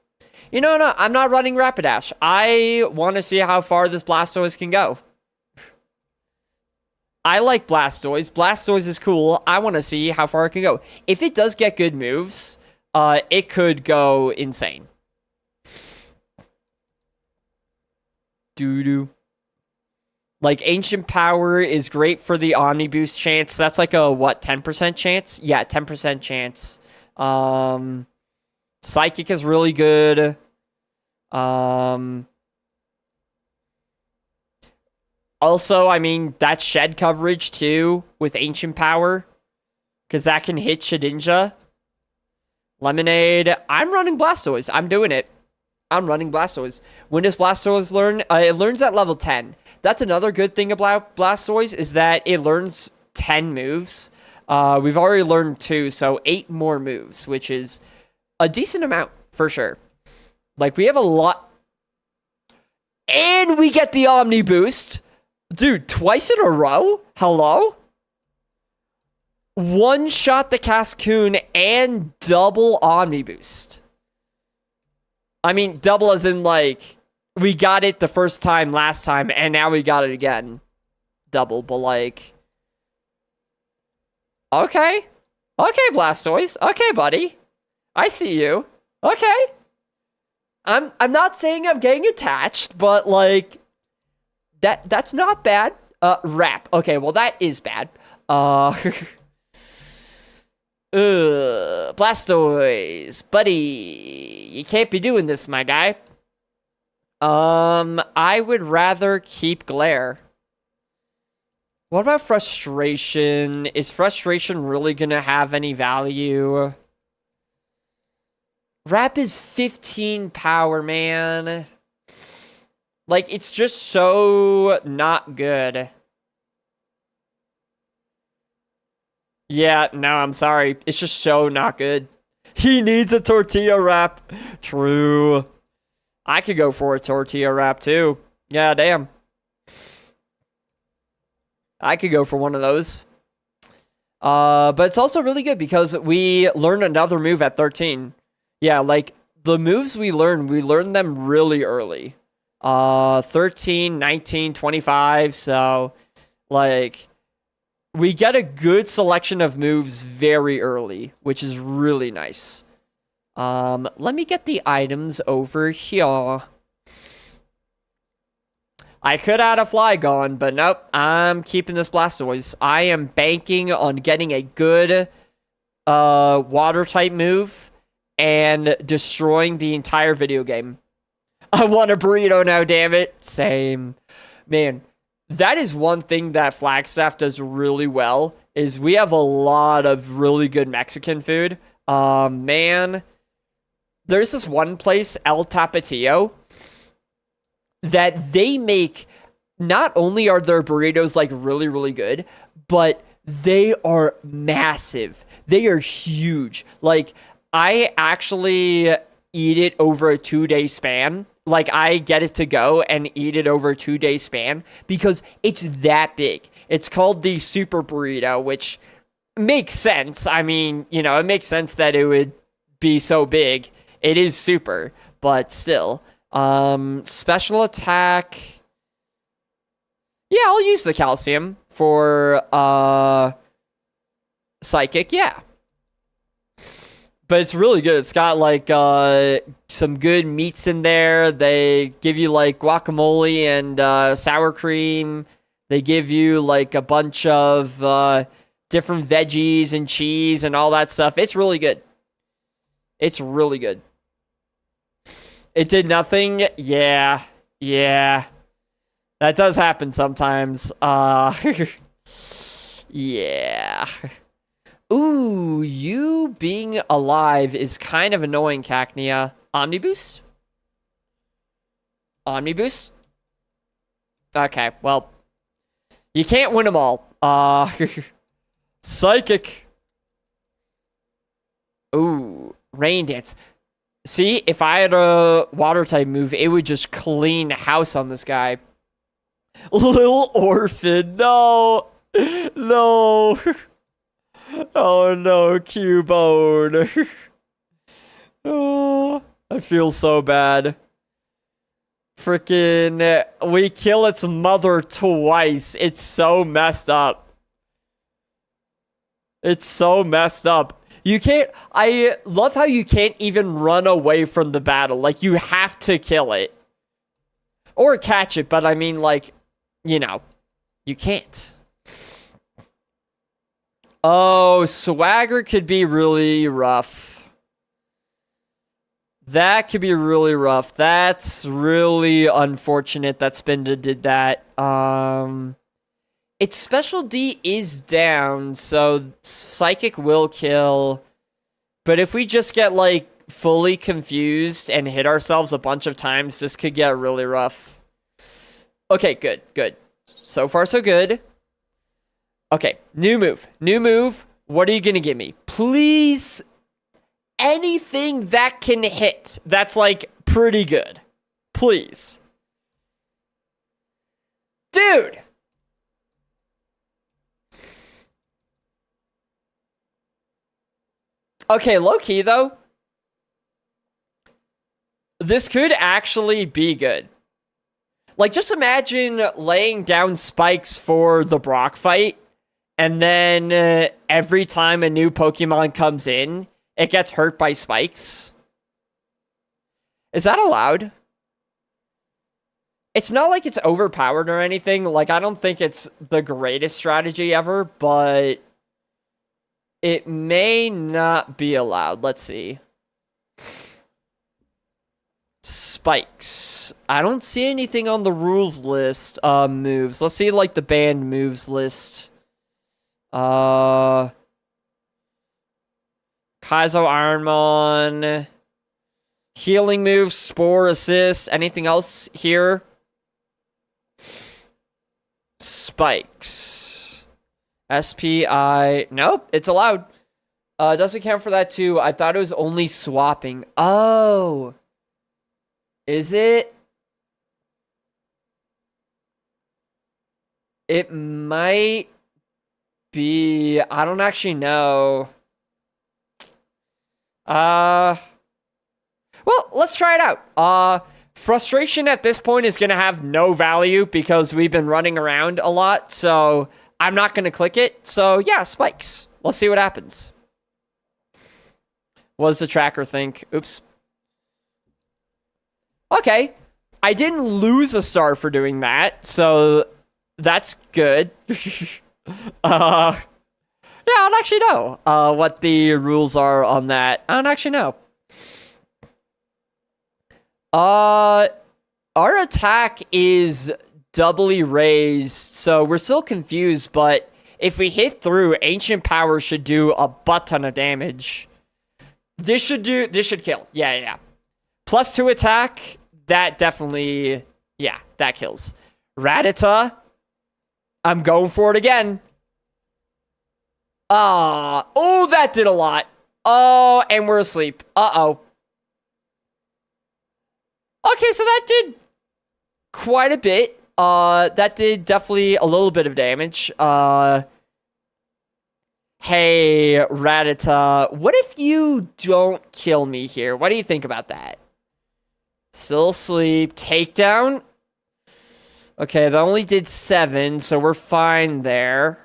know, no, I'm not running Rapidash. I want to see how far this Blastoise can go. I like Blastoise. Blastoise is cool. I want to see how far it can go. If it does get good moves, it could go insane. Doo-doo. Like, Ancient Power is great for the Omni Boost chance. That's like a, what, 10% chance? Yeah, 10% chance. Psychic is really good. Also, I mean, that's Shed coverage, too, with Ancient Power. Because that can hit Shedinja. Lemonade. I'm running Blastoise. I'm doing it. I'm running Blastoise. When does Blastoise learn? It learns at level 10. That's another good thing about Blastoise, is that it learns 10 moves. We've already learned 2, so 8 more moves, which is a decent amount, for sure. Like, we have a lot. And we get the Omni Boost. Dude, twice in a row? Hello? One shot the Cascoon and double Omni Boost. I mean, double as in, like, we got it the first time last time, and now we got it again. Double, but, like... Okay. Okay, Blastoise. Okay, buddy. I see you. Okay. I'm not saying I'm getting attached, but, like... That's not bad. Rap. Okay, well, that is bad. Blastoise. Buddy. You can't be doing this, my guy. I would rather keep Glare. What about Frustration? Is Frustration really gonna have any value? Rap is 15 power, man. Like, it's just so not good. Yeah, no, I'm sorry. It's just so not good. He needs a tortilla wrap. True. I could go for a tortilla wrap, too. Yeah, damn. I could go for one of those. But it's also really good because we learn another move at 13. Yeah, like the moves we learn them really early. 13, 19, 25. So like we get a good selection of moves very early, which is really nice. Let me get the items over here. I could add a Flygon, but nope. I'm keeping this Blastoise. I am banking on getting a good water type move and destroying the entire video game. I want a burrito now, damn it. Same. Man, that is one thing that Flagstaff does really well, is we have a lot of really good Mexican food. Man, there's this one place, El Tapatio, that they make, not only are their burritos like really, really good, but they are massive. They are huge. Like, I actually eat it over a 2-day span. Like, I get it to go and eat it over a 2-day span because it's that big. It's called the Super Burrito, which makes sense. I mean, you know, it makes sense that it would be so big. It is super, but still. Special attack. Yeah, I'll use the calcium for psychic, yeah. But it's really good. It's got like some good meats in there. They give you like guacamole and sour cream. They give you like a bunch of different veggies and cheese and all that stuff. It's really good. It's really good. It did nothing? Yeah. Yeah. That does happen sometimes. Yeah. Ooh, you being alive is kind of annoying, Cacnea. Omniboost? Omniboost? Okay, well. You can't win them all. Psychic. Ooh, Rain Dance. See, if I had a water type move, it would just clean house on this guy. Little Orphan, no. No. Oh no, Cubone. Oh, I feel so bad. Freaking, we kill its mother twice. It's so messed up. It's so messed up. You can't, I love how you can't even run away from the battle. Like, you have to kill it. Or catch it, but I mean, like, you know, you can't. Oh, Swagger could be really rough. That could be really rough. That's really unfortunate that Spinda did that. Its special D is down, so Psychic will kill. But if we just get, like, fully confused and hit ourselves a bunch of times, this could get really rough. Okay, good, good. So far, so good. Okay, new move. New move. What are you gonna give me? Please, anything that can hit that's, like, pretty good. Please. Dude! Okay, low-key, though. This could actually be good. Like, just imagine laying down spikes for the Brock fight, and then every time a new Pokemon comes in, it gets hurt by spikes. Is that allowed? It's not like it's overpowered or anything. Like, I don't think it's the greatest strategy ever, but it may not be allowed. Let's see. Spikes. I don't see anything on the rules list. Moves. Let's see, like, the banned moves list. Kaizo Ironmon. Healing moves, Spore, Assist. Anything else here? Spikes. SPI. Nope, it's allowed. Doesn't count for that too. I thought it was only swapping. Oh. Is it? It might be? I don't actually know. Well, let's try it out. Frustration at this point is going to have no value because we've been running around a lot, so I'm not going to click it. So, yeah, spikes. Let's see what happens. What does the tracker think? Oops. Okay. I didn't lose a star for doing that, so that's good. Yeah, I don't actually know what the rules are on that. I don't actually know. Our attack is doubly raised, so we're still confused, but if we hit through, Ancient Power should do a butt ton of damage. This should kill. Yeah. +2 attack, that definitely, yeah, that kills. Rattata, I'm going for it again. Oh, that did a lot. Oh, and we're asleep. Uh-oh. Okay, so that did quite a bit. That did definitely a little bit of damage. Hey, Rattata, what if you don't kill me here? What do you think about that? Still asleep. Takedown. Okay, that only did 7, so we're fine there.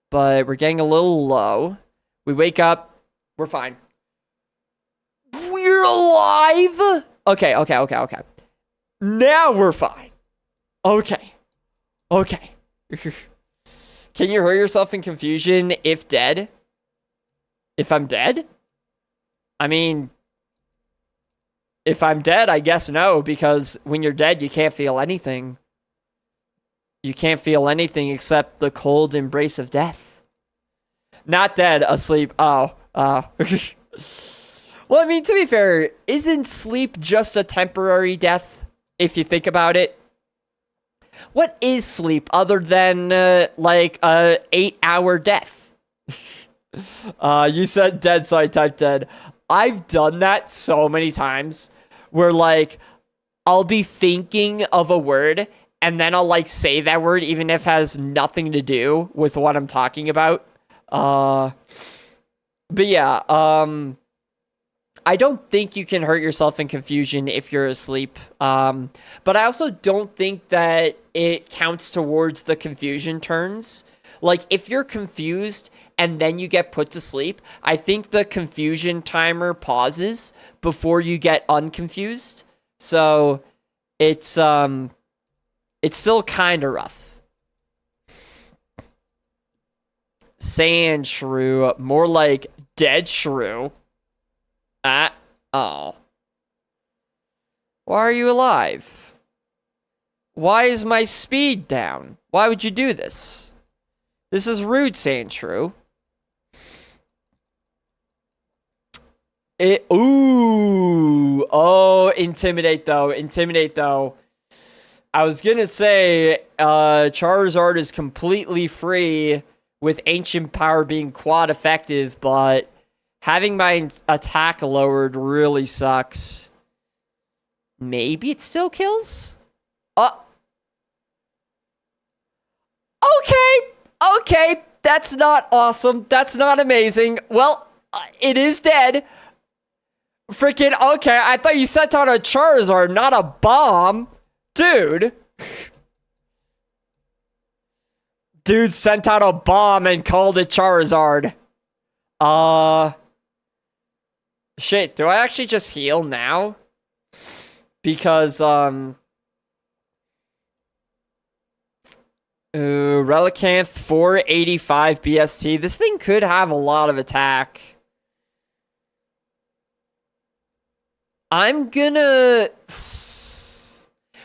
But we're getting a little low. We wake up. We're fine. We're alive? Okay. Now we're fine. Okay. Can you hurt yourself in confusion if dead? If I'm dead? I mean, if I'm dead, I guess no, because when you're dead, you can't feel anything. You can't feel anything except the cold embrace of death. Not dead, asleep. Oh. Well, I mean, to be fair, isn't sleep just a temporary death, if you think about it? What is sleep other than, like, a 8-hour death? You said dead, so I typed dead. I've done that so many times, where, like, I'll be thinking of a word, and then I'll, like, say that word, even if it has nothing to do with what I'm talking about. But yeah, I don't think you can hurt yourself in confusion if you're asleep. But I also don't think that it counts towards the confusion turns. Like, if you're confused and then you get put to sleep, I think the confusion timer pauses before you get unconfused. So it's still kind of rough. Sand shrew, more like dead shrew. Oh. Why are you alive? Why is my speed down? Why would you do this? This is rude, Sand shrew. Ooh. Oh, intimidate though. I was gonna say, Charizard is completely free with Ancient Power being quad effective, but having my attack lowered really sucks. Maybe it still kills? Okay, that's not awesome. That's not amazing. Well, it is dead. Freaking, okay, I thought you sent out a Charizard, not a bomb. Dude. Dude sent out a bomb and called it Charizard. Shit, do I actually just heal now? Because, Relicanth 485 BST. This thing could have a lot of attack. I'm gonna...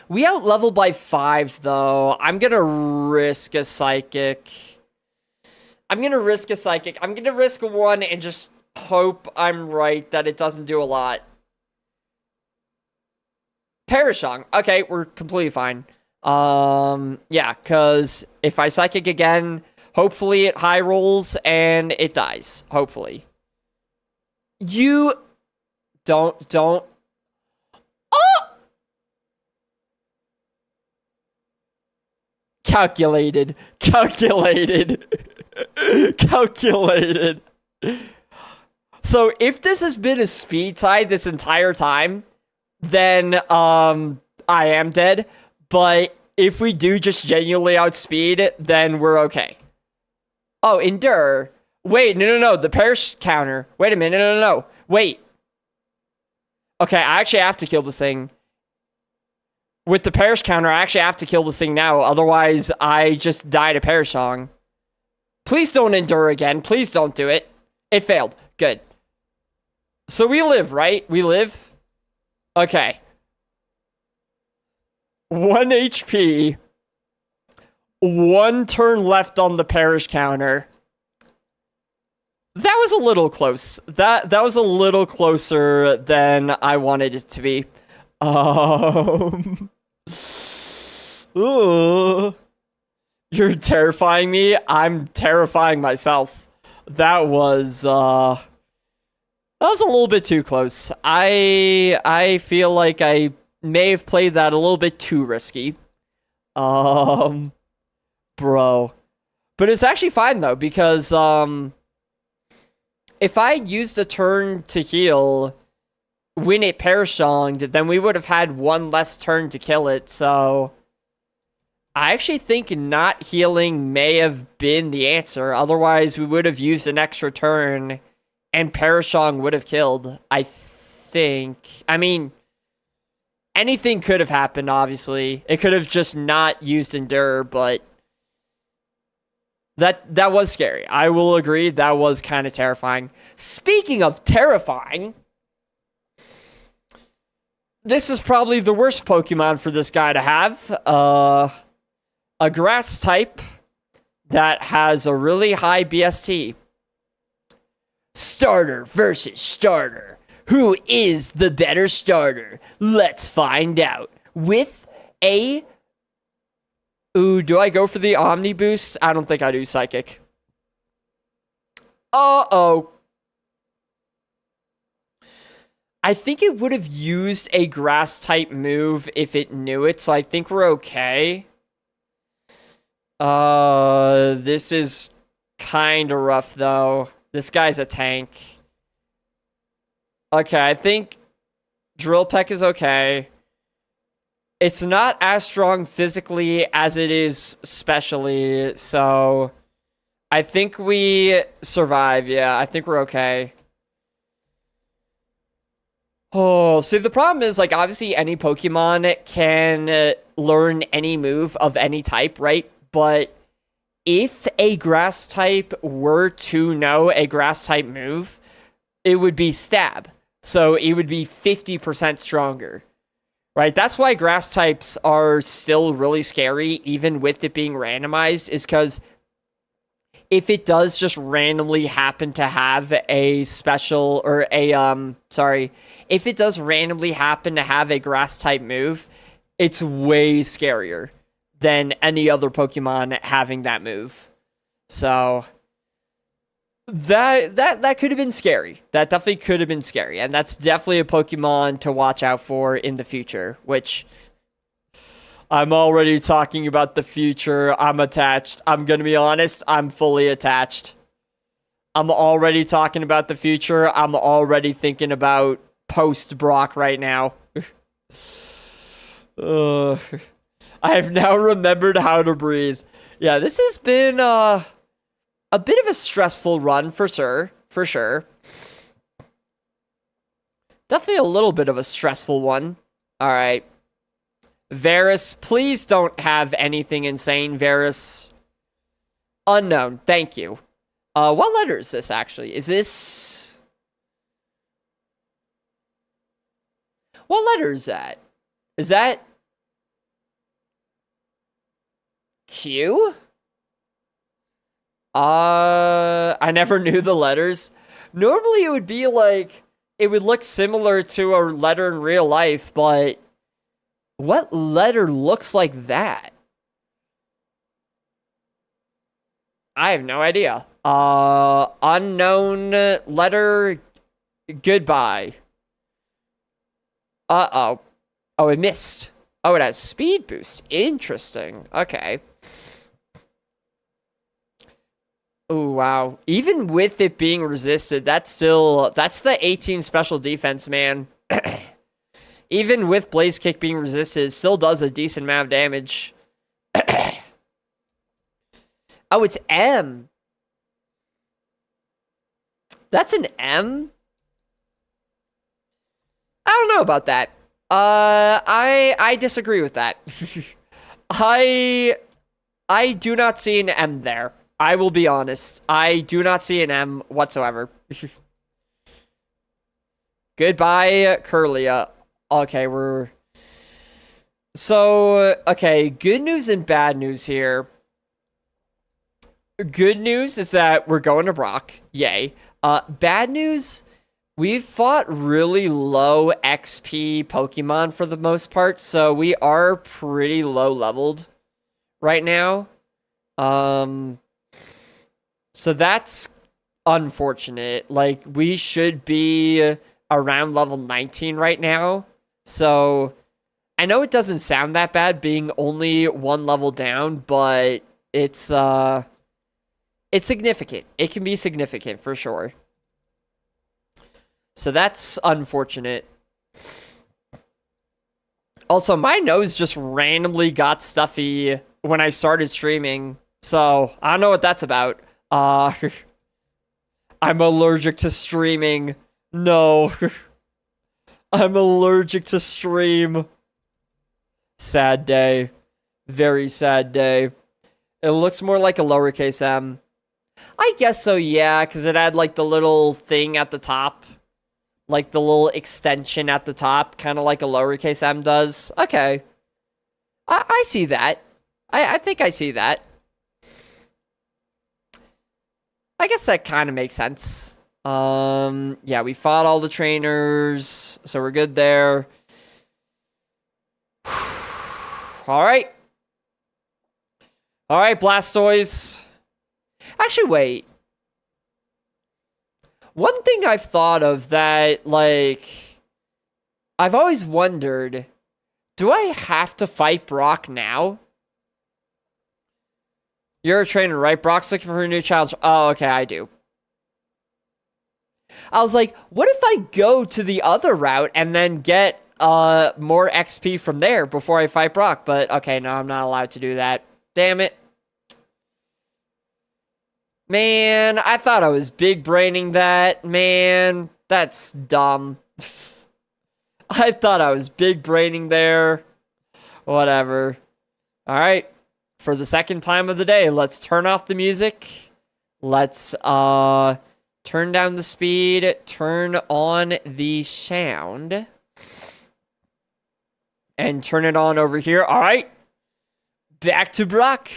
We out-level by 5, though. I'm gonna risk a Psychic. I'm gonna risk 1 and just hope I'm right that it doesn't do a lot. Parashong. Okay, we're completely fine. Yeah, because if I Psychic again, hopefully it high rolls and it dies. Hopefully. You... Don't... Oh! Calculated. Calculated. So if this has been a speed tie this entire time, then I am dead. But if we do just genuinely outspeed it, then we're okay. Oh, endure. Wait, no. The perish counter. Wait a minute. No. Wait. Okay, I actually have to kill this thing. With the perish counter, I actually have to kill this thing now. Otherwise, I just die to perishing. Please don't endure again. Please don't do it. It failed. Good. So we live, right? We live? Okay. 1 HP. 1 turn left on the perish counter. That was a little close. That was a little closer than I wanted it to be. Ooh. You're terrifying me. I'm terrifying myself. That was a little bit too close. I feel like I may have played that a little bit too risky. Bro. But it's actually fine though, because if I used a turn to heal when it perishonged, then we would have had 1 less turn to kill it, so I actually think not healing may have been the answer. Otherwise, we would have used an extra turn and perishong would have killed, I think. I mean, anything could have happened, obviously. It could have just not used endure, but that was scary. I will agree, that was kind of terrifying. Speaking of terrifying, this is probably the worst Pokemon for this guy to have. A grass type that has a really high BST. Starter versus starter. Who is the better starter? Let's find out. With a... Ooh, do I go for the Omni Boost? I don't think I do Psychic. Uh-oh. I think it would have used a grass type move if it knew it, so I think we're okay. This is kind of rough though. This guy's a tank. Okay, I think Drill Peck is okay. It's not as strong physically as it is specially, so I think we survive. Yeah, I think we're okay. Oh, see, the problem is, like, obviously any Pokemon can learn any move of any type, right? But if a grass type were to know a grass type move, it would be Stab. So it would be 50% stronger, right? That's why grass types are still really scary, even with it being randomized, is because if it does just randomly happen to have a special, or if it does randomly happen to have a grass type move, it's way scarier than any other Pokemon having that move. So that could have been scary. That definitely could have been scary. And that's definitely a Pokemon to watch out for in the future, which I'm already talking about the future. I'm attached. I'm going to be honest. I'm fully attached. I'm already talking about the future. I'm already thinking about post-Brock right now. I've now remembered how to breathe. Yeah, this has been a bit of a stressful run for sure. For sure. Definitely a little bit of a stressful one. All right. Varus, please don't have anything insane, Varus. Unknown, thank you. What letter is this, actually? Is this... What letter is that? Is that... Q? I never knew the letters. Normally it would be like... It would look similar to a letter in real life, but... What letter looks like that? I have no idea. Unknown letter. Goodbye. Uh-oh. Oh, it missed. Oh, it has speed boost. Interesting. Okay. Oh, wow. Even with it being resisted, that's the 18 special defense, man. Even with Blaze Kick being resisted, it still does a decent amount of damage. Oh, it's M. That's an M? I don't know about that. I disagree with that. I do not see an M there. I will be honest. I do not see an M whatsoever. Goodbye, Curlia. Okay, okay, good news and bad news here. Good news is that we're going to Brock. Yay. Bad news, we've fought really low XP Pokemon for the most part, so we are pretty low leveled right now. So that's unfortunate. Like, we should be around level 19 right now. So I know it doesn't sound that bad being only one level down, but it's significant. It can be significant for sure. So that's unfortunate. Also, my nose just randomly got stuffy when I started streaming. So I don't know what that's about. I'm allergic to streaming. No. I'm allergic to stream. Sad day. Very sad day. It looks more like a lowercase m. I guess so, yeah, because it had like the little thing at the top. Like the little extension at the top, kind of like a lowercase m does. Okay. I see that. I think I see that. I guess that kind of makes sense. Yeah, we fought all the trainers, so we're good there. All right. All right, Blastoise. Actually, wait. One thing I've thought of that, like, I've always wondered, do I have to fight Brock now? You're a trainer, right? Brock's looking for a new challenge. Oh, okay, I do. I was like, what if I go to the other route and then get more XP from there before I fight Brock? But, okay, no, I'm not allowed to do that. Damn it. Man, I thought I was big braining that. Man, that's dumb. I thought I was big braining there. Whatever. Alright. For the second time of the day, let's turn off the music. Let's turn down the speed. Turn on the sound. And turn it on over here. Alright. Back to Brock.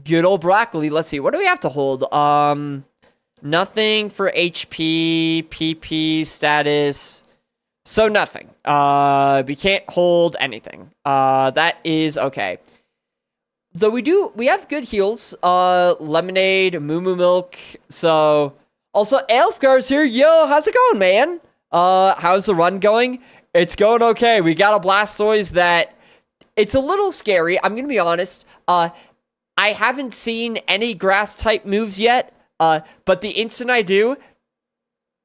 Good old broccoli. Let's see. What do we have to hold? Nothing for HP, PP, status. So nothing. We can't hold anything. That is okay. Though we have good heals. Lemonade, Moo Moo Milk. So, also, Elfgar's here. Yo, how's it going, man? How's the run going? It's going okay. We got a Blastoise that, it's a little scary. I'm gonna be honest. I haven't seen any grass-type moves yet, but the instant I do,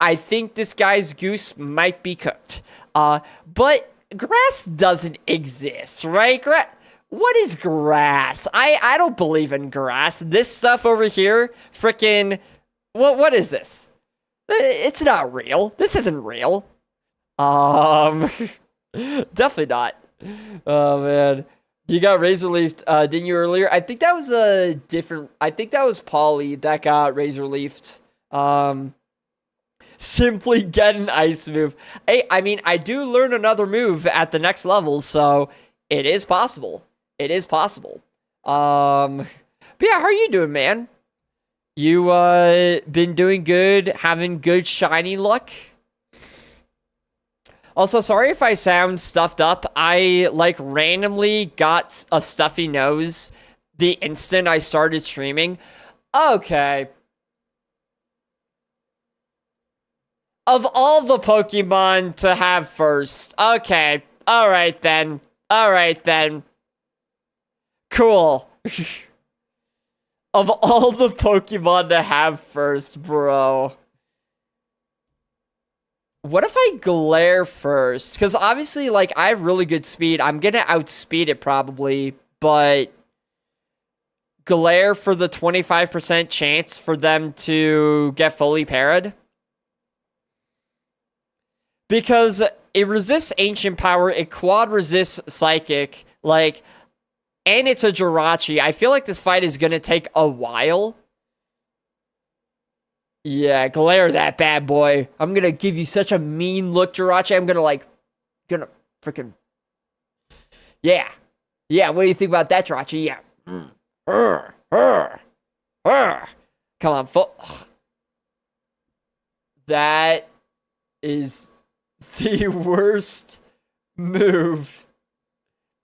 I think this guy's goose might be cooked. But grass doesn't exist, right? What is grass? I don't believe in grass. This stuff over here, frickin', what is this? It's not real. This isn't real. Definitely not. Oh, man. You got Razor Leafed, didn't you, earlier? I think that was I think that was Polly that got Razor Leafed. Simply get an ice move. Hey, I mean, I do learn another move at the next level, so it is possible. It is possible. But yeah, how are you doing, man? You, been doing good, having good shiny luck? Also, sorry if I sound stuffed up. I, like, randomly got a stuffy nose the instant I started streaming. Okay. Of all the Pokemon to have first. Okay. Alright then. Alright then. Cool. Of all the Pokemon to have first, bro. What if I glare first? Because obviously, like, I have really good speed. I'm gonna outspeed it probably, but glare for the 25% chance for them to get fully parried. Because it resists Ancient Power, it quad resists Psychic, like, and it's a Jirachi. I feel like this fight is gonna take a while. Yeah, glare that bad boy. I'm gonna give you such a mean look, Jirachi. I'm gonna freaking... Yeah. Yeah, what do you think about that, Jirachi? Yeah. Come on, full... That is the worst move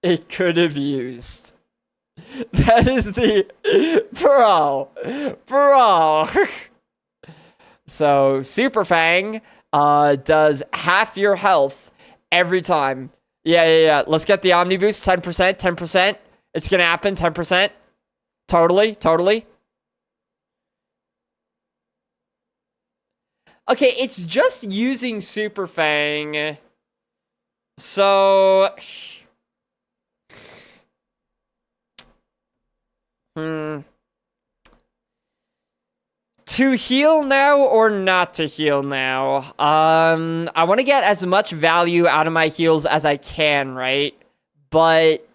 it could have used. That is the... Bro. So, Super Fang does half your health every time. Yeah. Let's get the Omni Boost, 10%, 10%. It's gonna happen, 10%. Totally. Okay, it's just using Super Fang. So... To heal now or not to heal now? I want to get as much value out of my heals as I can, right? But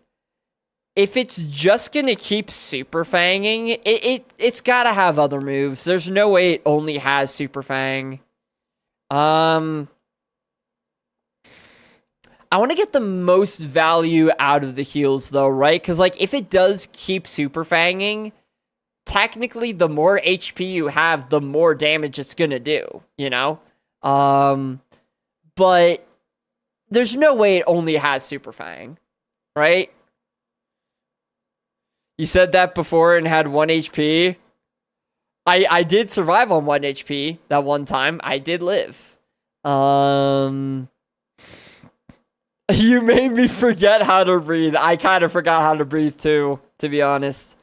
if it's just gonna keep Super Fanging, it's gotta have other moves. There's no way it only has Super Fang. I want to get the most value out of the heals, though, right? Because, like, if it does keep Super Fanging, technically, the more HP you have, the more damage it's gonna do, you know? But there's no way it only has Super Fang, right? You said that before and had 1 HP. I did survive on 1 HP that one time. I did live. You made me forget how to breathe. I kind of forgot how to breathe too, to be honest.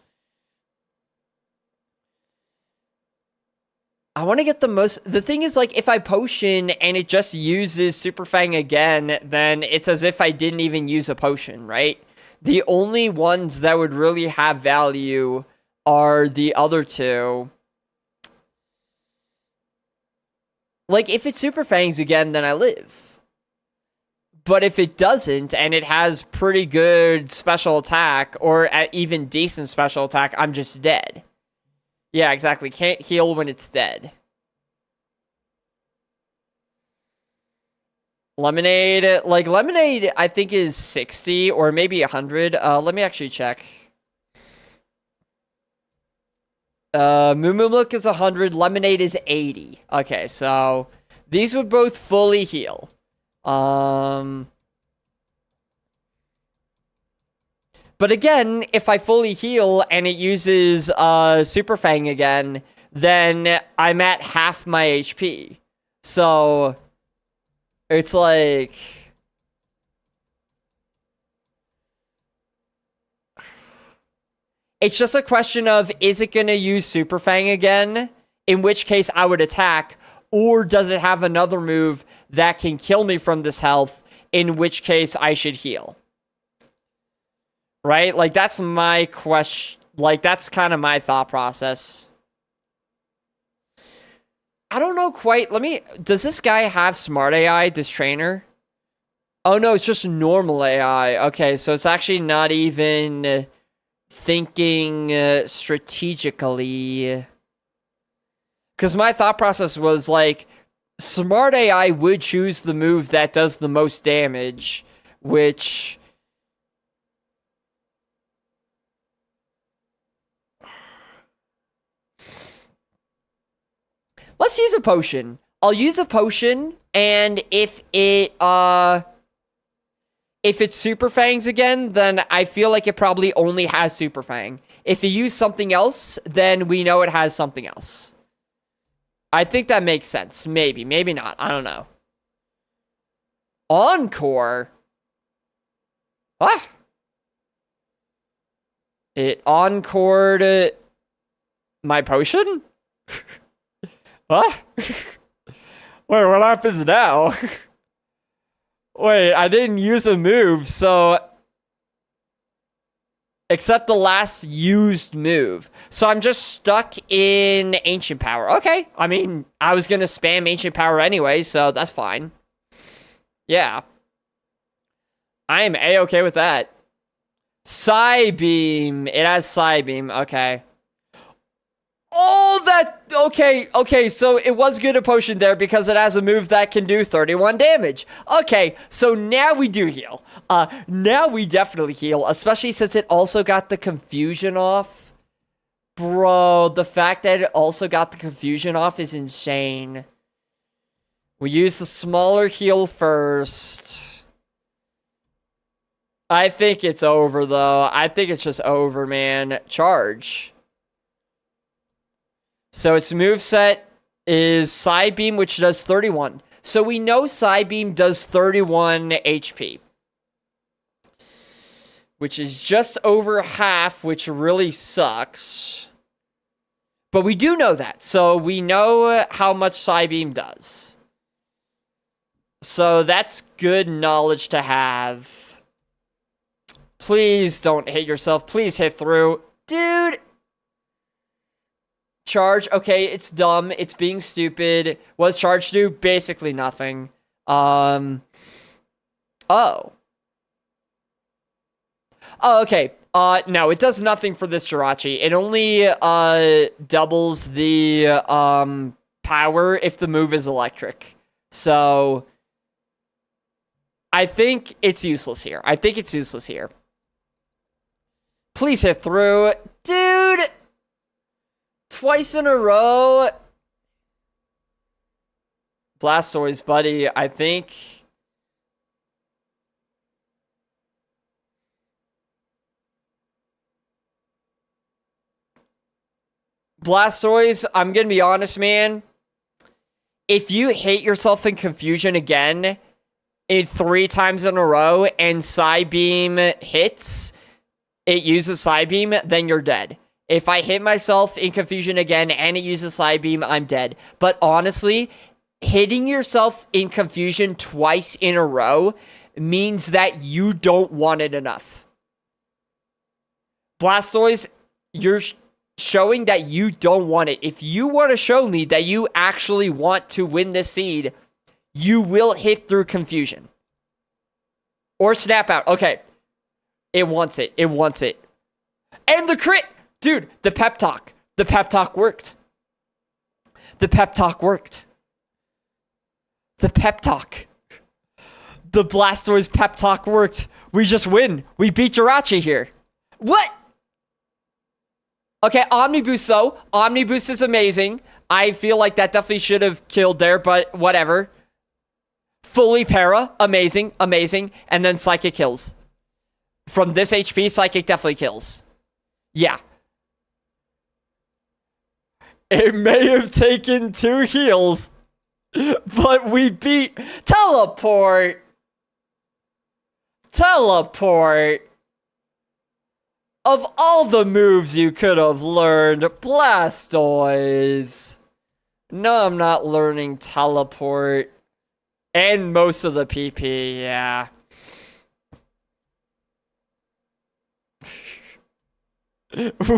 I want to get the most... The thing is, like, if I potion and it just uses Super Fang again, then it's as if I didn't even use a potion, right? The only ones that would really have value are the other two. Like, if it Super Fangs again, then I live. But if it doesn't, and it has pretty good special attack, or even decent special attack, I'm just dead. Yeah, exactly. Can't heal when it's dead. Lemonade, like, Lemonade, I think is 60 or maybe 100. Let me actually check. Look is 100. Lemonade is 80. Okay, so these would both fully heal. But again, if I fully heal and it uses Super Fang again, then I'm at half my HP. So it's like... It's just a question of, is it going to use Super Fang again? In which case I would attack. Or does it have another move that can kill me from this health? In which case I should heal. Right? Like, that's my question. Like, that's kind of my thought process. I don't know quite. Does this guy have smart AI, this trainer? Oh, no, it's just normal AI. Okay, so it's actually not even thinking strategically. Because my thought process was, like, smart AI would choose the move that does the most damage, which... Let's use a potion. I'll use a potion, and if it's Super Fangs again, then I feel like it probably only has Super Fang. If you use something else, then we know it has something else. I think that makes sense. Maybe, maybe not. I don't know. Encore? Ah! It encored... My potion? What? Wait, what happens now? Wait, I didn't use a move, so... Except the last used move. So I'm just stuck in Ancient Power. Okay, I mean, I was gonna spam Ancient Power anyway, so that's fine. Yeah. I am A-okay with that. Psybeam. It has Psybeam. Okay. Oh, that... Okay, so it was good a potion there because it has a move that can do 31 damage. Okay, so now we do heal. Now we definitely heal, especially since it also got the confusion off. Bro, the fact that it also got the confusion off is insane. We use the smaller heal first. I think it's over, though. I think it's just over, man. Charge. So its moveset is Psybeam, which does 31. So we know Psybeam does 31 HP. Which is just over half, which really sucks. But we do know that. So we know how much Psybeam does. So that's good knowledge to have. Please don't hit yourself. Please hit through. Dude! Charge, okay, it's dumb. It's being stupid. What does charge do? Basically nothing. Oh. Oh, okay. No, it does nothing for this Jirachi. It only, doubles the, power if the move is electric. So, I think it's useless here. Please hit through. Dude! Twice in a row. Blastoise, buddy, I think. Blastoise, I'm gonna be honest, man. If you hit yourself in confusion again, 3 times in a row, and Psybeam hits, it uses Psybeam, then you're dead. If I hit myself in confusion again and it uses Psybeam, I'm dead. But honestly, hitting yourself in confusion twice in a row means that you don't want it enough. Blastoise, you're showing that you don't want it. If you want to show me that you actually want to win this seed, you will hit through confusion. Or snap out. Okay. It wants it. And the crit! Dude, the pep talk. The pep talk worked. The Blastoise pep talk worked. We just win. We beat Jirachi here. What? Okay, Omniboost though. Omniboost is amazing. I feel like that definitely should have killed there, but whatever. Fully para. Amazing. And then Psychic kills. From this HP, Psychic definitely kills. Yeah. It may have taken 2 heals, but we beat... Teleport! Of all the moves you could have learned, Blastoise. No, I'm not learning Teleport. And most of the PP, yeah.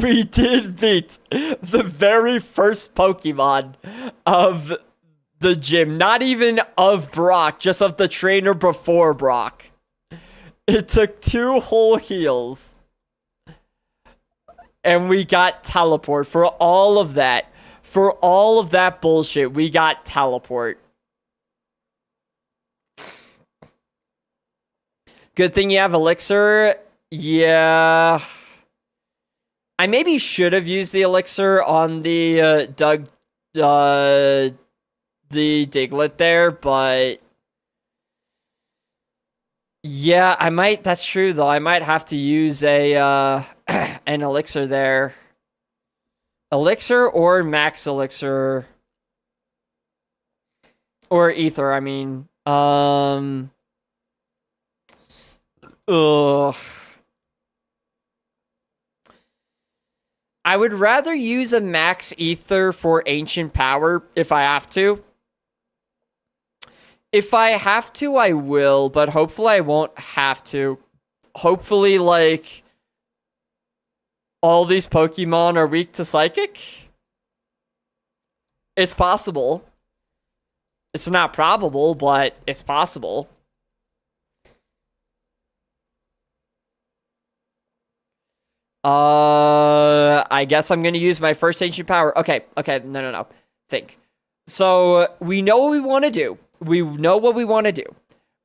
We did beat the very first Pokemon of the gym. Not even of Brock, just of the trainer before Brock. It took 2 whole heals. And we got Teleport for all of that. For all of that bullshit, we got Teleport. Good thing you have Elixir. Yeah... I maybe should have used the Elixir on the the Diglett there, but yeah, I might. That's true though. I might have to use a an Elixir there. Elixir or Max Elixir or Ether. I mean, ugh. I would rather use a max ether for ancient power if I have to. If I have to, I will, but hopefully I won't have to. Hopefully, like, all these Pokemon are weak to Psychic? It's possible. It's not probable, but it's possible. I guess I'm gonna use my first ancient power. Okay, no. Think. So, we know what we want to do. We know what we want to do.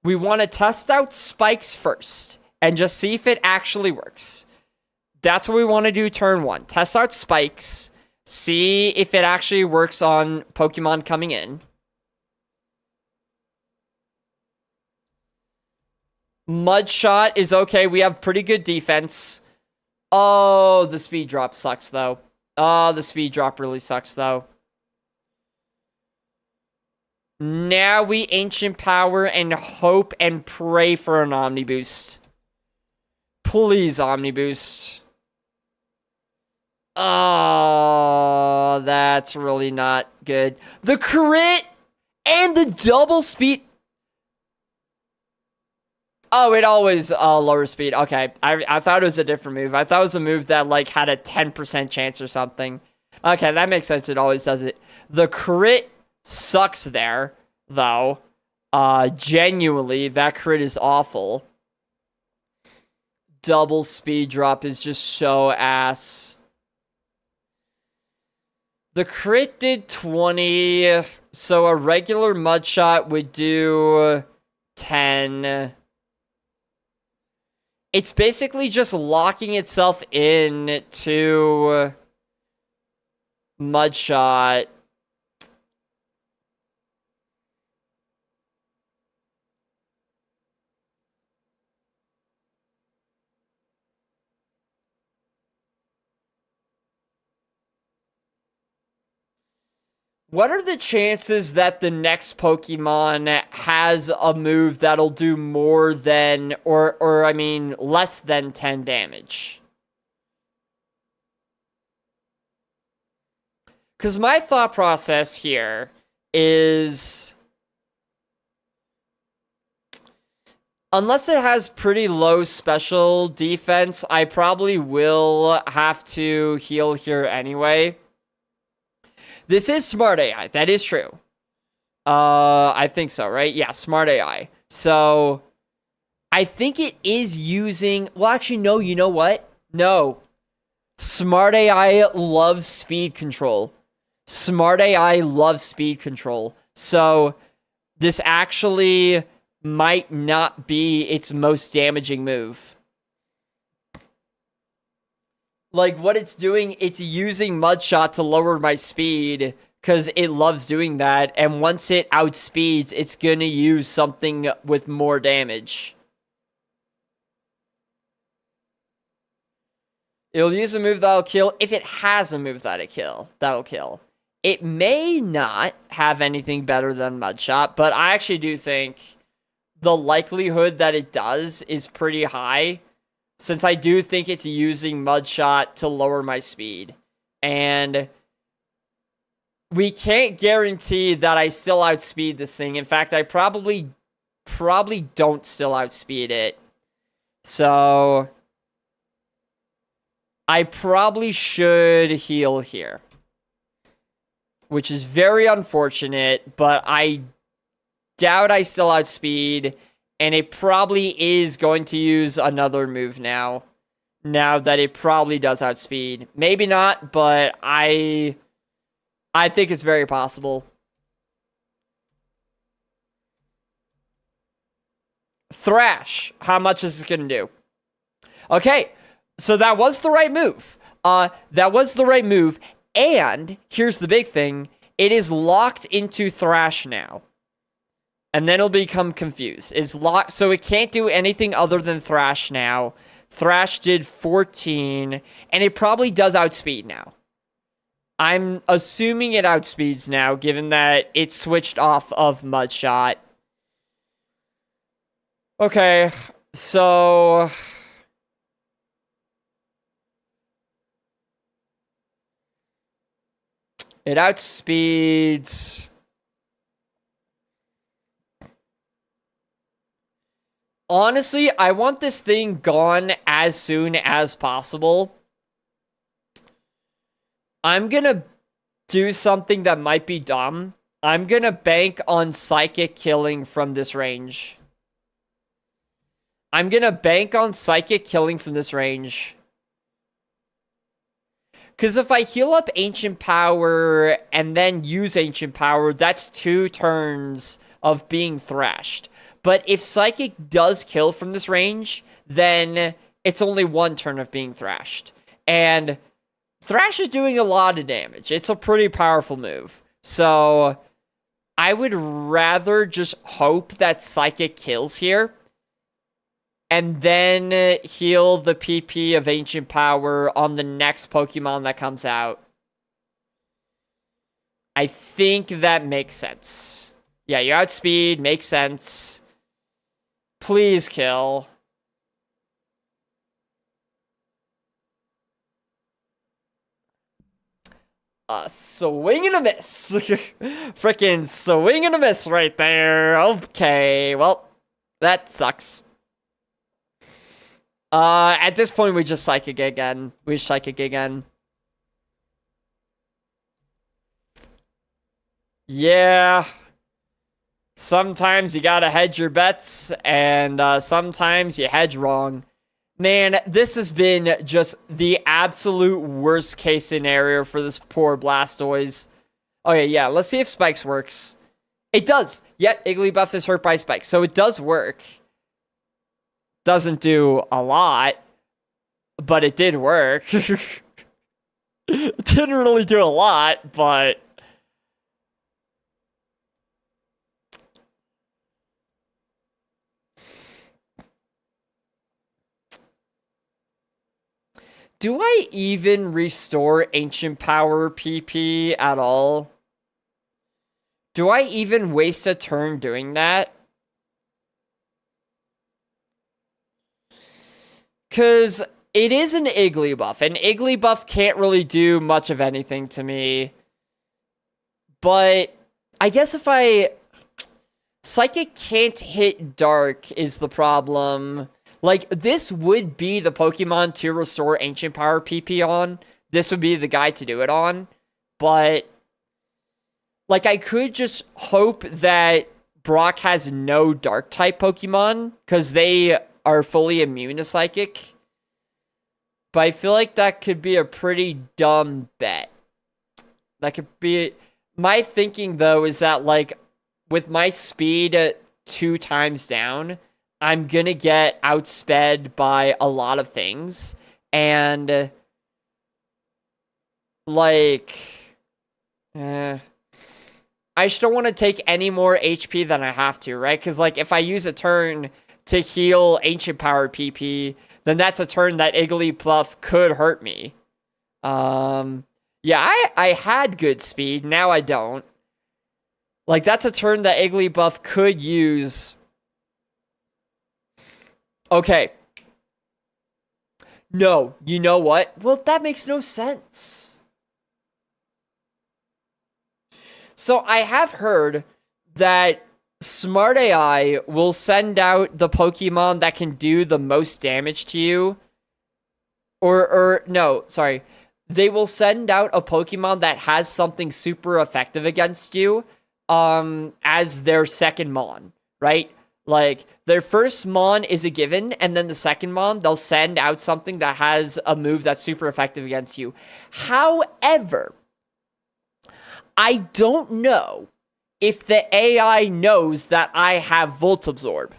We want to test out spikes first, and just see if it actually works. That's what we want to do turn 1. Test out spikes, see if it actually works on Pokemon coming in. Mud Shot is okay. We have pretty good defense. Oh, the speed drop sucks, though. Oh, the speed drop really sucks, though. Now we Ancient Power and hope and pray for an Omni Boost. Please, Omni Boost. Oh, that's really not good. The crit and the double speed. Oh, it always lower speed. Okay, I thought it was a different move. I thought it was a move that like had a 10% chance or something. Okay, that makes sense. It always does it. The crit sucks there, though. Genuinely, that crit is awful. Double speed drop is just so ass. The crit did 20, so a regular Mud Shot would do 10. It's basically just locking itself in to Mud Shot. What are the chances that the next Pokemon has a move that'll do more than, or I mean, less than 10 damage? Because my thought process here is, unless it has pretty low special defense, I probably will have to heal here anyway. This is Smart AI. That is true. I think so, right? Yeah, Smart AI. So, I think it is using... Well, actually, no, you know what? No. Smart AI loves speed control. Smart AI loves speed control. So, this actually might not be its most damaging move. Like, what it's doing, it's using Mud Shot to lower my speed, because it loves doing that, and once it outspeeds, it's gonna use something with more damage. It'll use a move that'll kill, if it has a move that'll kill. It may not have anything better than Mud Shot, but I actually do think the likelihood that it does is pretty high, since I do think it's using Mud Shot to lower my speed. And we can't guarantee that I still outspeed this thing. In fact, I probably don't still outspeed it. So I probably should heal here, which is very unfortunate, but I doubt I still outspeed. And it probably is going to use another move now. Now that it probably does outspeed. Maybe not, but I think it's very possible. Thrash. How much is this going to do? Okay, so that was the right move. That was the right move. And here's the big thing. It is locked into Thrash now. And then it'll become confused. Is locked, so it can't do anything other than Thrash now. Thrash did 14, and it probably does outspeed now. I'm assuming it outspeeds now, given that it switched off of Mud Shot. Okay, so It outspeeds. Honestly, I want this thing gone as soon as possible. I'm gonna do something that might be dumb. I'm gonna bank on Psychic killing from this range. I'm gonna bank on Psychic killing from this range. Because if I heal up Ancient Power and then use Ancient Power, that's 2 turns of being thrashed. But if Psychic does kill from this range, then it's only 1 turn of being thrashed. And Thrash is doing a lot of damage. It's a pretty powerful move. So I would rather just hope that Psychic kills here. And then heal the PP of Ancient Power on the next Pokemon that comes out. I think that makes sense. Yeah, you outspeed, makes sense. Please kill. Swing and a miss. Freaking swing and a miss right there. Okay, well, that sucks. At this point, we just Psychic again. We Psychic again. Yeah. Sometimes you gotta hedge your bets, and sometimes you hedge wrong. Man, this has been just the absolute worst case scenario for this poor Blastoise. Okay, yeah, let's see if Spikes works. It does. Yet, Igglybuff is hurt by Spikes, so it does work. Doesn't do a lot, but it did work. It didn't really do a lot, but... Do I even restore Ancient Power PP at all? Do I even waste a turn doing that? Because it is an Igglybuff, and Igglybuff can't really do much of anything to me. But I guess if I... Psychic can't hit Dark is the problem. Like, this would be the Pokemon to restore Ancient Power PP on. This would be the guy to do it on. But, like, I could just hope that Brock has no Dark-type Pokemon, because they are fully immune to Psychic. But I feel like that could be a pretty dumb bet. That could be... My thinking, though, is that, like, with my speed 2 times down... I'm gonna get outsped by a lot of things, and, like, I just don't want to take any more HP than I have to, right? Because, like, if I use a turn to heal Ancient Power PP, then that's a turn that Igglybuff could hurt me. Yeah, I had good speed, now I don't. Like, that's a turn that Igglybuff could use... Okay. No, you know what? Well, that makes no sense. So I have heard that Smart AI will send out the Pokemon that can do the most damage to you. No, sorry. They will send out a Pokemon that has something super effective against you, as their second Mon, right? Like, their first Mon is a given, and then the second Mon, they'll send out something that has a move that's super effective against you. However, I don't know if the AI knows that I have Volt Absorb.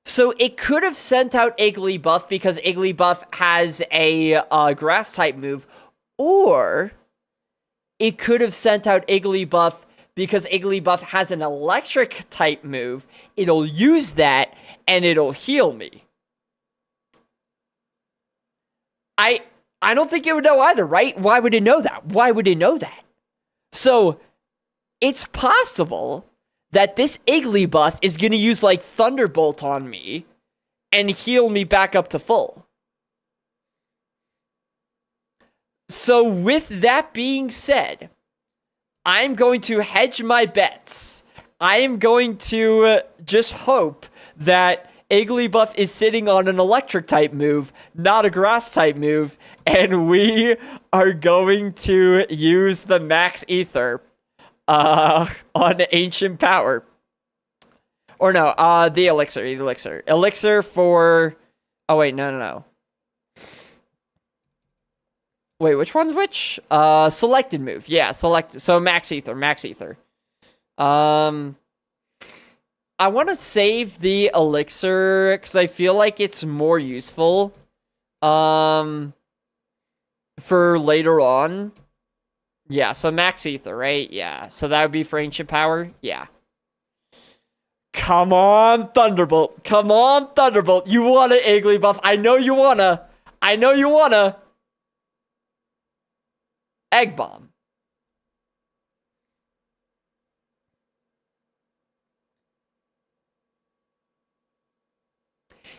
So it could have sent out Igglybuff because Igglybuff has a Grass-type move, or it could have sent out Igglybuff because Igglybuff has an electric-type move. It'll use that, and it'll heal me. I don't think it would know either, right? Why would it know that? Why would it know that? So, it's possible that this Igglybuff is going to use, like, Thunderbolt on me and heal me back up to full. So with that being said, I'm going to hedge my bets. I am going to just hope that Igglybuff is sitting on an electric type move, not a grass type move, and we are going to use the max ether on Ancient Power. Or no, the elixir. Elixir for... Oh, wait, no. Wait, which one's which? Selected move. Yeah, select. So max ether. I want to save the elixir because I feel like it's more useful. For later on. Yeah, so max ether, right? Yeah. So that would be for Ancient Power. Yeah. Come on, Thunderbolt. You want it, Igglybuff. I know you wanna. Egg Bomb.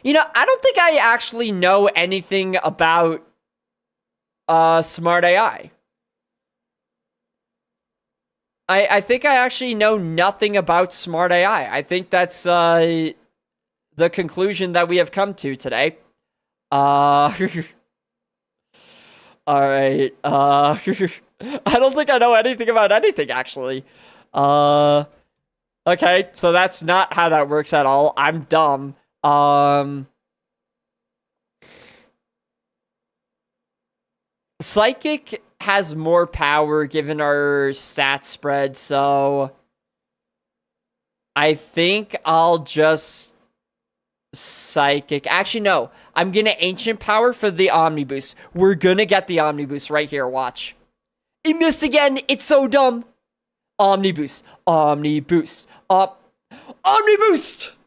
You know, I don't think I actually know anything about Smart AI. I think I actually know nothing about Smart AI. I think that's the conclusion that we have come to today. Alright, I don't think I know anything about anything, actually. Okay, so that's not how that works at all. I'm dumb. Psychic has more power given our stat spread, so I think I'll just Psychic. Actually, no. I'm gonna Ancient Power for the Omni Boost. We're gonna get the Omni Boost right here. Watch. He missed again. It's so dumb. Omni Boost. Omni Boost. Omni Boost!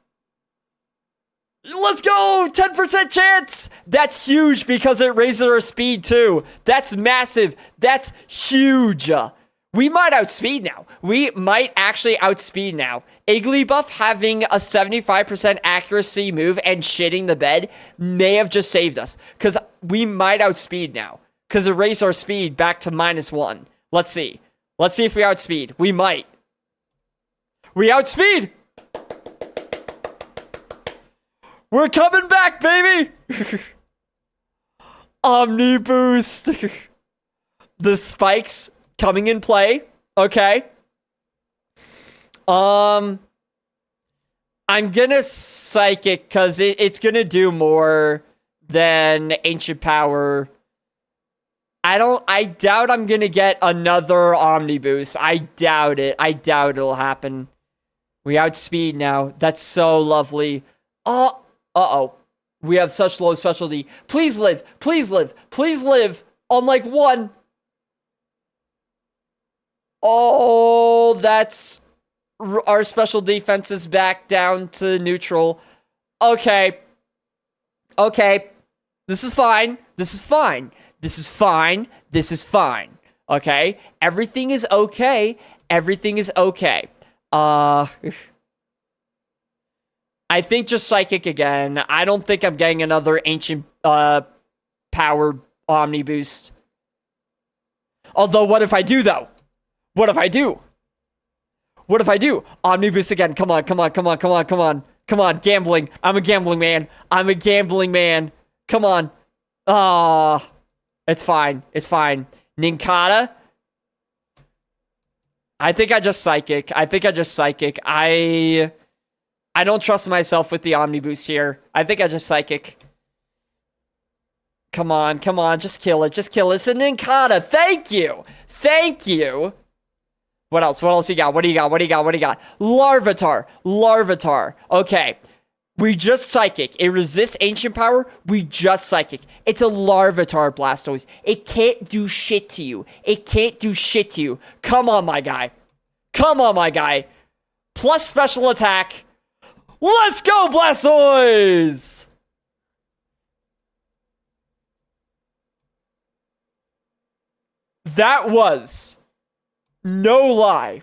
Let's go! 10% chance! That's huge because it raises our speed too. That's massive. That's huge. We might outspeed now. We might actually outspeed now. Igglybuff having a 75% accuracy move and shitting the bed may have just saved us. Because we might outspeed now. Because it raised our speed back to -1. Let's see. Let's see if we outspeed. We might. We outspeed! We're coming back, baby! Omni Boost. The spikes coming in play. Okay. I'm gonna Psychic because it's gonna do more than Ancient Power. I doubt I'm gonna get another Omni Boost. I doubt it. I doubt it'll happen. We outspeed now. That's so lovely. Uh-oh. We have such low specialty. Please live. Please live. Please live on like 1. Oh, that's... Our special defense is back down to neutral. Okay. Okay. This is fine. This is fine. This is fine. This is fine. Okay? Everything is okay. Everything is okay. I think just Psychic again. I don't think I'm getting another Ancient Power Omni Boost. Although, what if I do, though? What if I do? What if I do? Omni Boost again. Come on, come on, come on, come on, come on. Come on, gambling. I'm a gambling man. I'm a gambling man. Come on. It's fine. It's fine. Nincada. I think I just Psychic. I don't trust myself with the Omni Boost here. I think I just Psychic. Come on, come on. Just kill it. Just kill it. It's a Nincada. Thank you. Thank you. What else? What else you got? What do you got? What do you got? What do you got? Larvitar. Larvitar. Okay. We just Psychic. It resists Ancient Power. We just Psychic. It's a Larvitar, Blastoise. It can't do shit to you. It can't do shit to you. Come on, my guy. Come on, my guy. Plus special attack. Let's go, Blastoise! That was, no lie,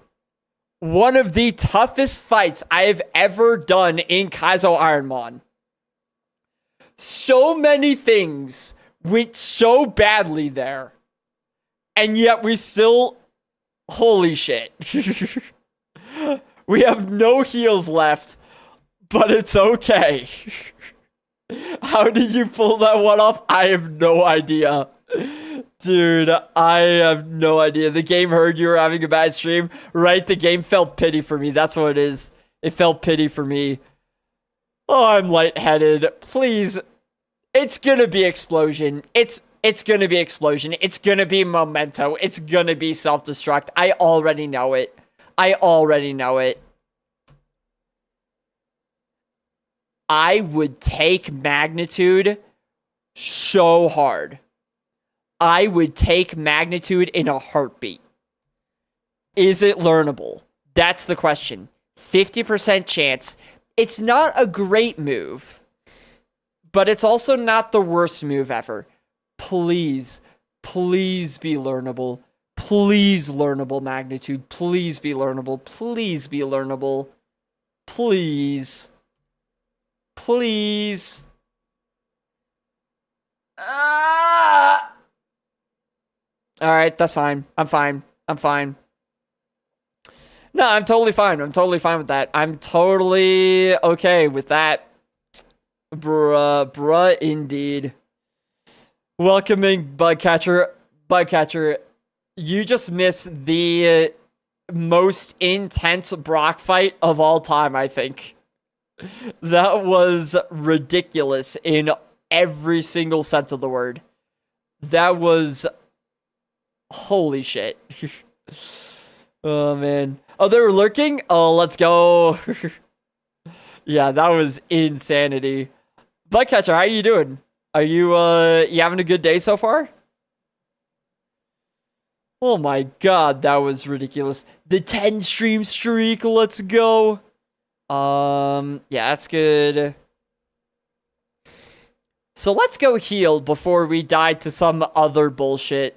one of the toughest fights I have ever done in Kaizo Ironmon. So many things went so badly there. And yet we still... Holy shit. We have no heals left, but it's okay. How did you pull that one off? I have no idea. Dude, I have no idea. The game heard you were having a bad stream, right? The game felt pity for me. That's what it is. It felt pity for me. Oh, I'm lightheaded. Please. It's gonna be explosion. It's gonna be explosion. It's gonna be memento. It's gonna be self-destruct. I already know it. I already know it. I would take magnitude so hard. I would take magnitude in a heartbeat. Is it learnable? That's the question. 50% chance. It's not a great move, but it's also not the worst move ever. Please, please be learnable. Please learnable magnitude. Please be learnable. Please be learnable. Please. Please. Alright, that's fine. I'm fine. I'm fine. No, I'm totally fine. I'm totally fine with that. I'm totally okay with that. Bruh, indeed. Welcoming Bugcatcher. Bugcatcher, you just missed the most intense Brock fight of all time, I think. That was ridiculous in every single sense of the word. That was... Holy shit. Oh, man. Oh, they were lurking? Oh, let's go. Yeah, that was insanity. Bugcatcher, how are you doing? Are you having a good day so far? Oh my god, that was ridiculous. The 10 stream streak, let's go. Yeah, that's good. So let's go heal before we die to some other bullshit.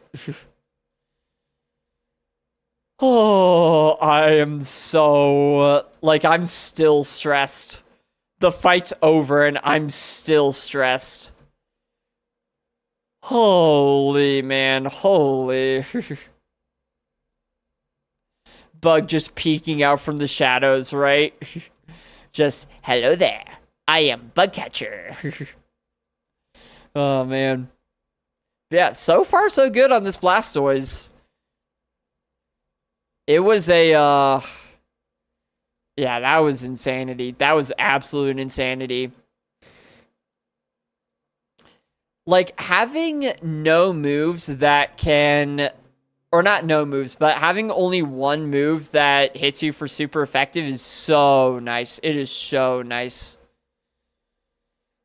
Oh, I am so... I'm still stressed. The fight's over and I'm still stressed. Holy, man. Holy. Bug just peeking out from the shadows, right? Just, hello there. I am Bugcatcher. Oh, man. Yeah, so far so good on this Blastoise. It was a, yeah, that was insanity. That was absolute insanity. Like, having no moves that can... Or not no moves, but having only one move that hits you for super effective is so nice. It is so nice.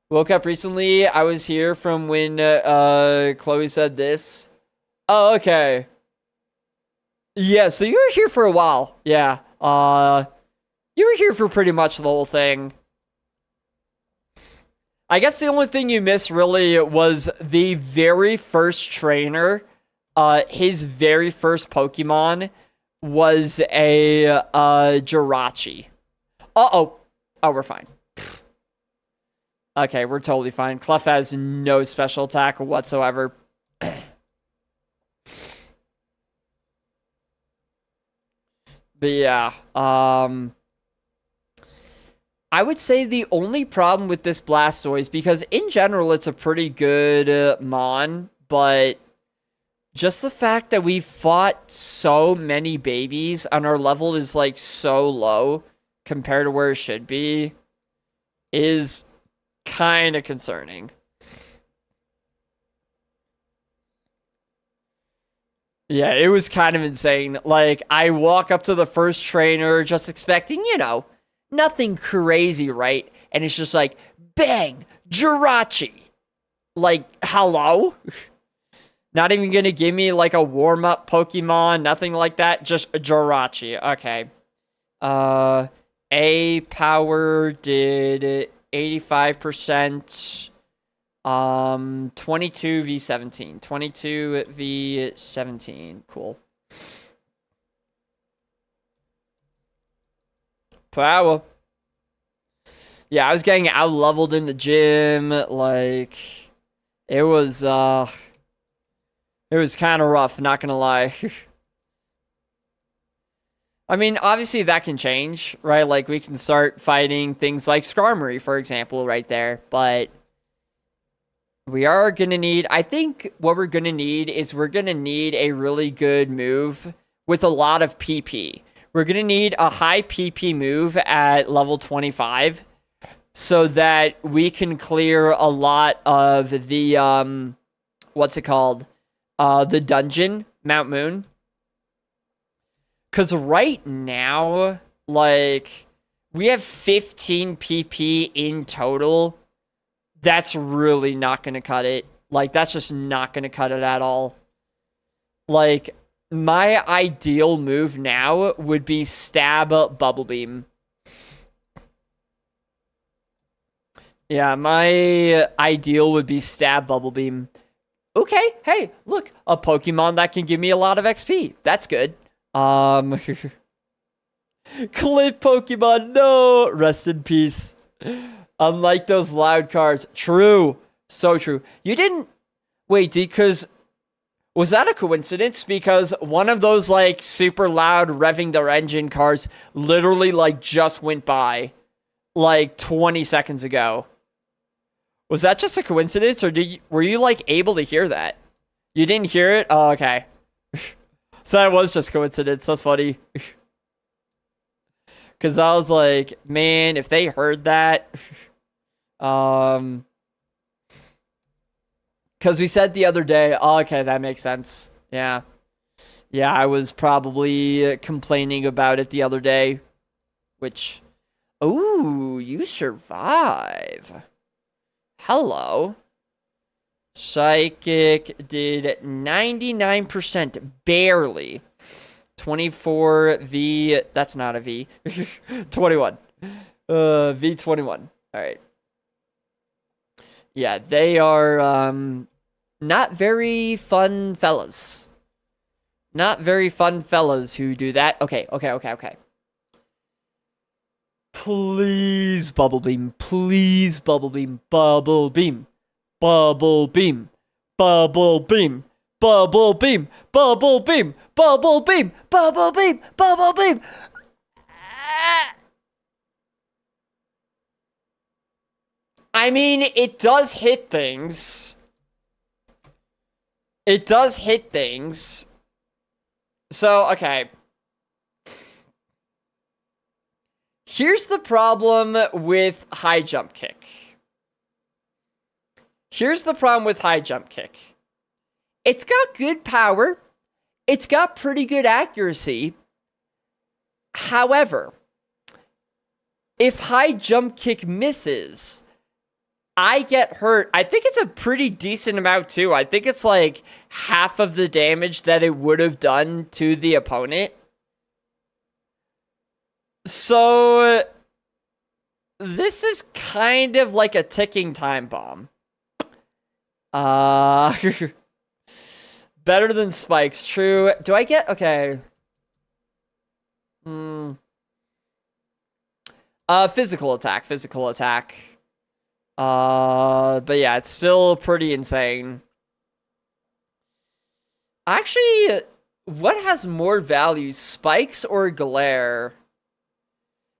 Woke up recently. I was here from when Chloe said this. Oh, okay. Yeah, so you were here for a while. Yeah. You were here for pretty much the whole thing. I guess the only thing you missed really was the very first trainer. His very first Pokemon was a Jirachi. Uh-oh. Oh, we're fine. Okay, we're totally fine. Clef has no special attack whatsoever. But yeah, I would say the only problem with this Blastoise, because in general it's a pretty good Mon, but just the fact that we fought so many babies and our level is like so low compared to where it should be is kind of concerning. Yeah, it was kind of insane. Like, I walk up to the first trainer just expecting, you know, nothing crazy, right? And it's just like, bang, Jirachi. Like, hello? Not even gonna give me, like, a warm-up Pokemon, nothing like that. Just Jirachi. Okay. A power did 85%. 22 v 17. 22 v 17. Cool. Power. Yeah, I was getting out-leveled in the gym. Like, it was, It was kind of rough, not gonna lie. I mean, obviously that can change, right? Like, we can start fighting things like Skarmory, for example, right there. But we are going to need... I think what we're going to need is we're going to need a really good move with a lot of PP. We're going to need a high PP move at level 25 so that we can clear a lot of the... what's it called? The dungeon, Mount Moon. Because right now, like, we have 15 PP in total. That's really not going to cut it. Like, that's just not going to cut it at all. Like, my ideal move now would be stab Bubble Beam. Yeah, my ideal would be stab Bubble Beam. Okay, hey, look, a Pokemon that can give me a lot of XP. That's good. Clip Pokemon, no! Rest in peace. Unlike those loud cards. True. So true. You didn't... Wait, because... Was that a coincidence? Because one of those, like, super loud revving their engine cars literally, like, just went by, like, 20 seconds ago. Was that just a coincidence, or were you, like, able to hear that? You didn't hear it? Oh, okay. So that was just coincidence. That's funny. Because I was like, man, if they heard that... Because we said the other day... Oh, okay, that makes sense. Yeah. Yeah, I was probably complaining about it the other day. Which... Ooh, you survive. Hello. Psychic did 99%, barely. 24 V, that's not a V. 21. V21. All right. Yeah, they are not very fun fellas. Not very fun fellas who do that. Okay. Please, Bubble Beam. Please, Bubble Beam. Bubble Beam. Bubble Beam. Bubble Beam. Bubble Beam. Bubble Beam. Bubble Beam. Bubble Beam. Bubble Beam. I mean, it does hit things. It does hit things. So, okay. Here's the problem with high jump kick. Here's the problem with high jump kick. It's got good power. It's got pretty good accuracy. However, if high jump kick misses, I get hurt. I think it's a pretty decent amount too. I think it's like half of the damage that it would have done to the opponent. So, this is kind of like a ticking time bomb. Better than spikes, true. Do I get... Okay. Physical attack. But yeah, it's still pretty insane. Actually, what has more value, spikes or glare?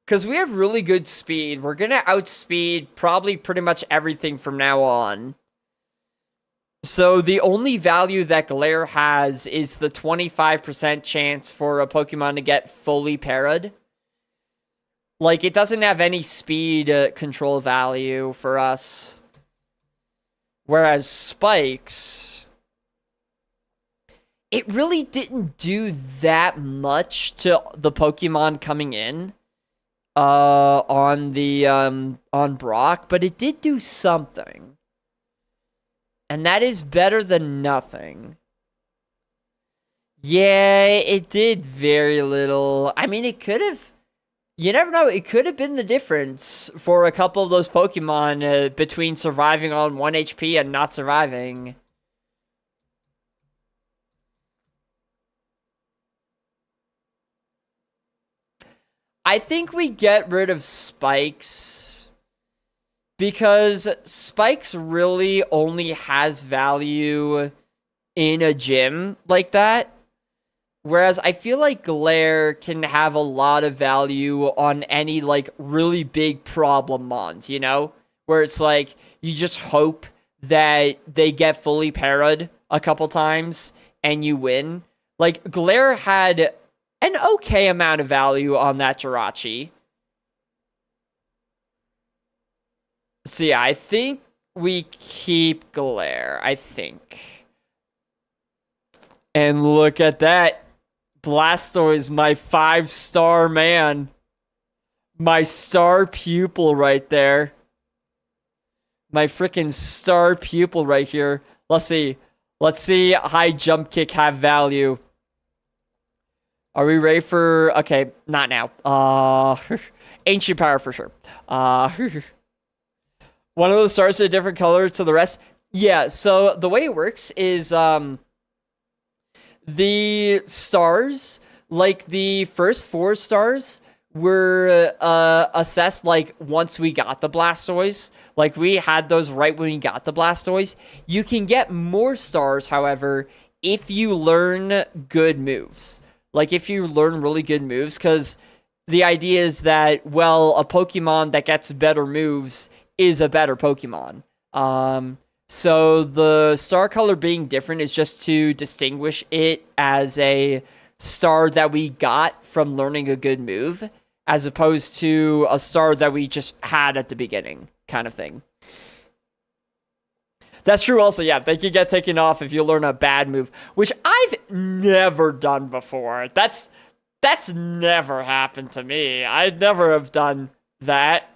Because we have really good speed. We're going to outspeed probably pretty much everything from now on. So the only value that glare has is the 25% chance for a Pokemon to get fully parried. Like, it doesn't have any speed control value for us. Whereas spikes, it really didn't do that much to the Pokemon coming in on Brock, but it did do something. And that is better than nothing. Yeah, it did very little. I mean, it could have... You never know, it could have been the difference for a couple of those Pokemon between surviving on 1 HP and not surviving. I think we get rid of spikes because spikes really only has value in a gym like that. Whereas I feel like Glare can have a lot of value on any like really big problem mons, you know? Where it's like you just hope that they get fully parried a couple times and you win. Like Glare had an okay amount of value on that Jirachi. So yeah, I think we keep Glare, I think. And look at that. Blastoise, my 5-star man. My star pupil right there. My freaking star pupil right here. Let's see. Let's see high jump kick have value. Are we ready for... Okay, not now. Ancient power for sure. One of those stars is a different color to the rest. Yeah, so the way it works is... the stars, like the first 4 stars, were assessed like once we got the Blastoise. Like we had those right when we got the Blastoise. You can get more stars, however, if you learn good moves. Like if you learn really good moves, because the idea is that, well, a Pokemon that gets better moves is a better Pokemon. So the star color being different is just to distinguish it as a star that we got from learning a good move, as opposed to a star that we just had at the beginning, kind of thing. That's true also, yeah, they can get taken off if you learn a bad move, which I've never done before. That's never happened to me. I'd never have done that.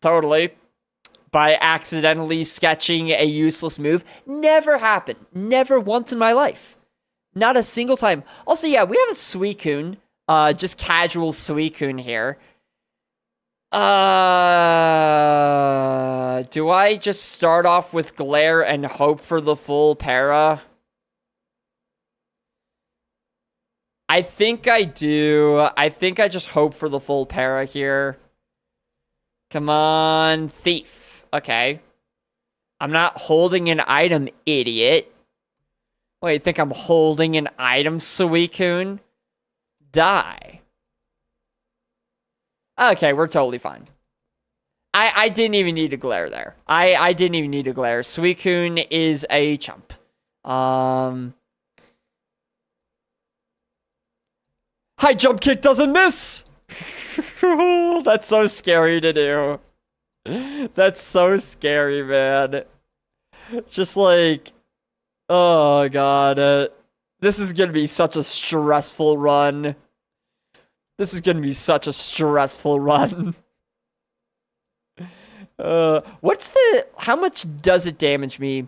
Totally. By accidentally sketching a useless move. Never happened. Never once in my life. Not a single time. Also, yeah, we have a Suicune. Just casual Suicune here. Do I just start off with Glare and hope for the full para? I think I do. I think I just hope for the full para here. Come on, Thief. Okay. I'm not holding an item, idiot. Wait, you think I'm holding an item, Suicune? Die. Okay, we're totally fine. I didn't even need a Glare there. I didn't even need a Glare. Suicune is a chump. High jump kick doesn't miss! That's so scary to do. That's so scary, man. Just like... Oh, God. This is gonna be such a stressful run. This is gonna be such a stressful run. What's the... How much does it damage me?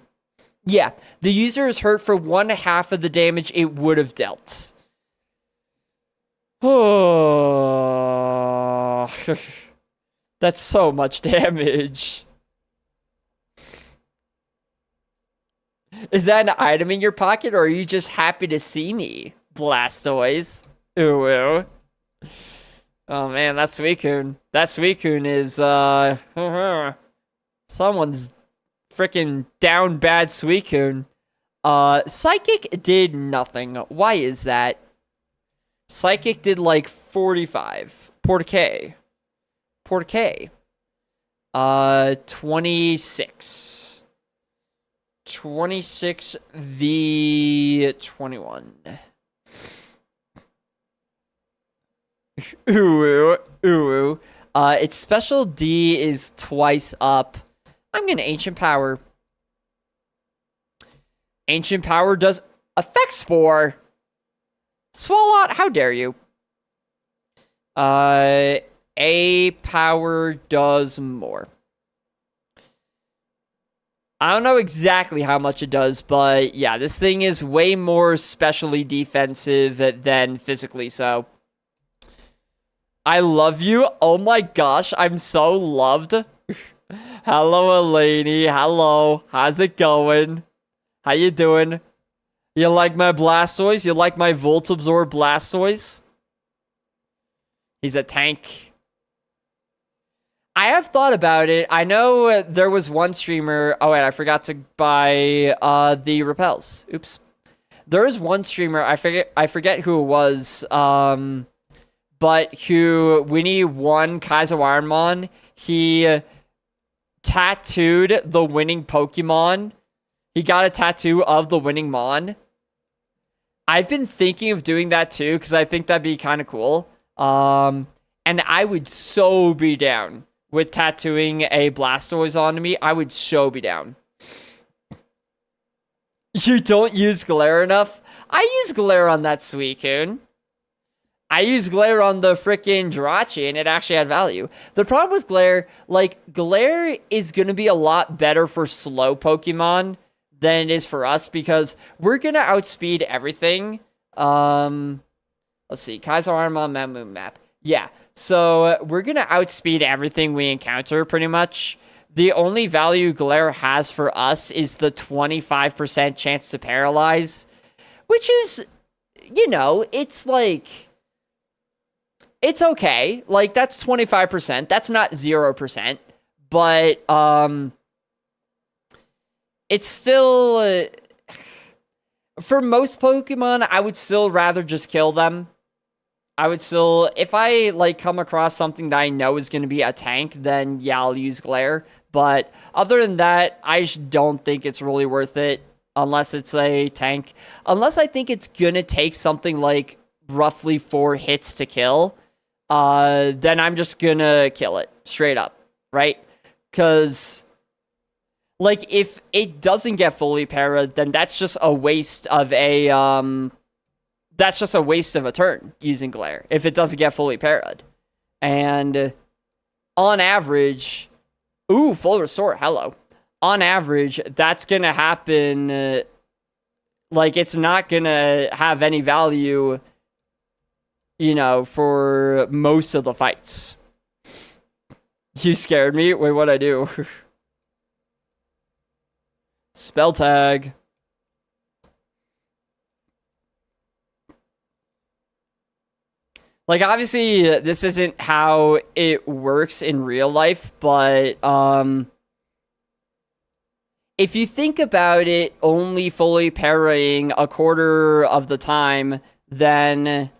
Yeah, the user is hurt for 1/2 of the damage it would have dealt. Oh... That's so much damage. Is that an item in your pocket, or are you just happy to see me, Blastoise? Ooh, ooh. Oh man, that Suicune. That Suicune is, someone's freaking down bad Suicune. Psychic did nothing. Why is that? Psychic did like 45. Portakay. 26. 26 v 21. Ooh. Its special D is twice up. I'm gonna Ancient Power. Ancient Power does Effect Spore. Swalot, how dare you? A power does more. I don't know exactly how much it does, but yeah, this thing is way more specially defensive than physically, so. I love you. Oh my gosh, I'm so loved. Hello, Eleni. Hello. How's it going? How you doing? You like my Blastoise? You like my Volt Absorb Blastoise? He's a tank. I have thought about it. I know there was one streamer. Oh wait, I forgot to buy the repels. Oops. There was one streamer. I forget who it was. But who when he won Kaizo Ironmon, he tattooed the winning Pokemon. He got a tattoo of the winning Mon. I've been thinking of doing that too because I think that'd be kind of cool. And I would so be down with tattooing a Blastoise onto me. I would so be down. You don't use glare enough? I use glare on that Suicune. I use glare on the freaking Jirachi, and it actually had value. The problem with glare, like, glare is going to be a lot better for slow Pokemon than it is for us, because we're going to outspeed everything. Let's see, Kaizo Ironmon Mamoon map. Yeah, so we're going to outspeed everything we encounter, pretty much. The only value glare has for us is the 25% chance to paralyze, which is, you know, it's like... It's okay. Like, that's 25%. That's not 0%. But, it's still... for most Pokemon, I would still rather just kill them. I would still... If I, like, come across something that I know is going to be a tank, then, yeah, I'll use Glare. But, other than that, I just don't think it's really worth it. Unless it's a tank. Unless I think it's going to take something like roughly 4 hits to kill. Then I'm just gonna kill it straight up, right? Because, like, if it doesn't get fully para, then that's just a waste of a turn using glare if it doesn't get fully para'd. And on average, ooh, full restore, hello. On average, that's gonna happen. Like, it's not gonna have any value, you know, for most of the fights. You scared me? Wait, what'd I do? Spell tag. Like, obviously, this isn't how it works in real life, but, if you think about it, only fully parrying a quarter of the time, then...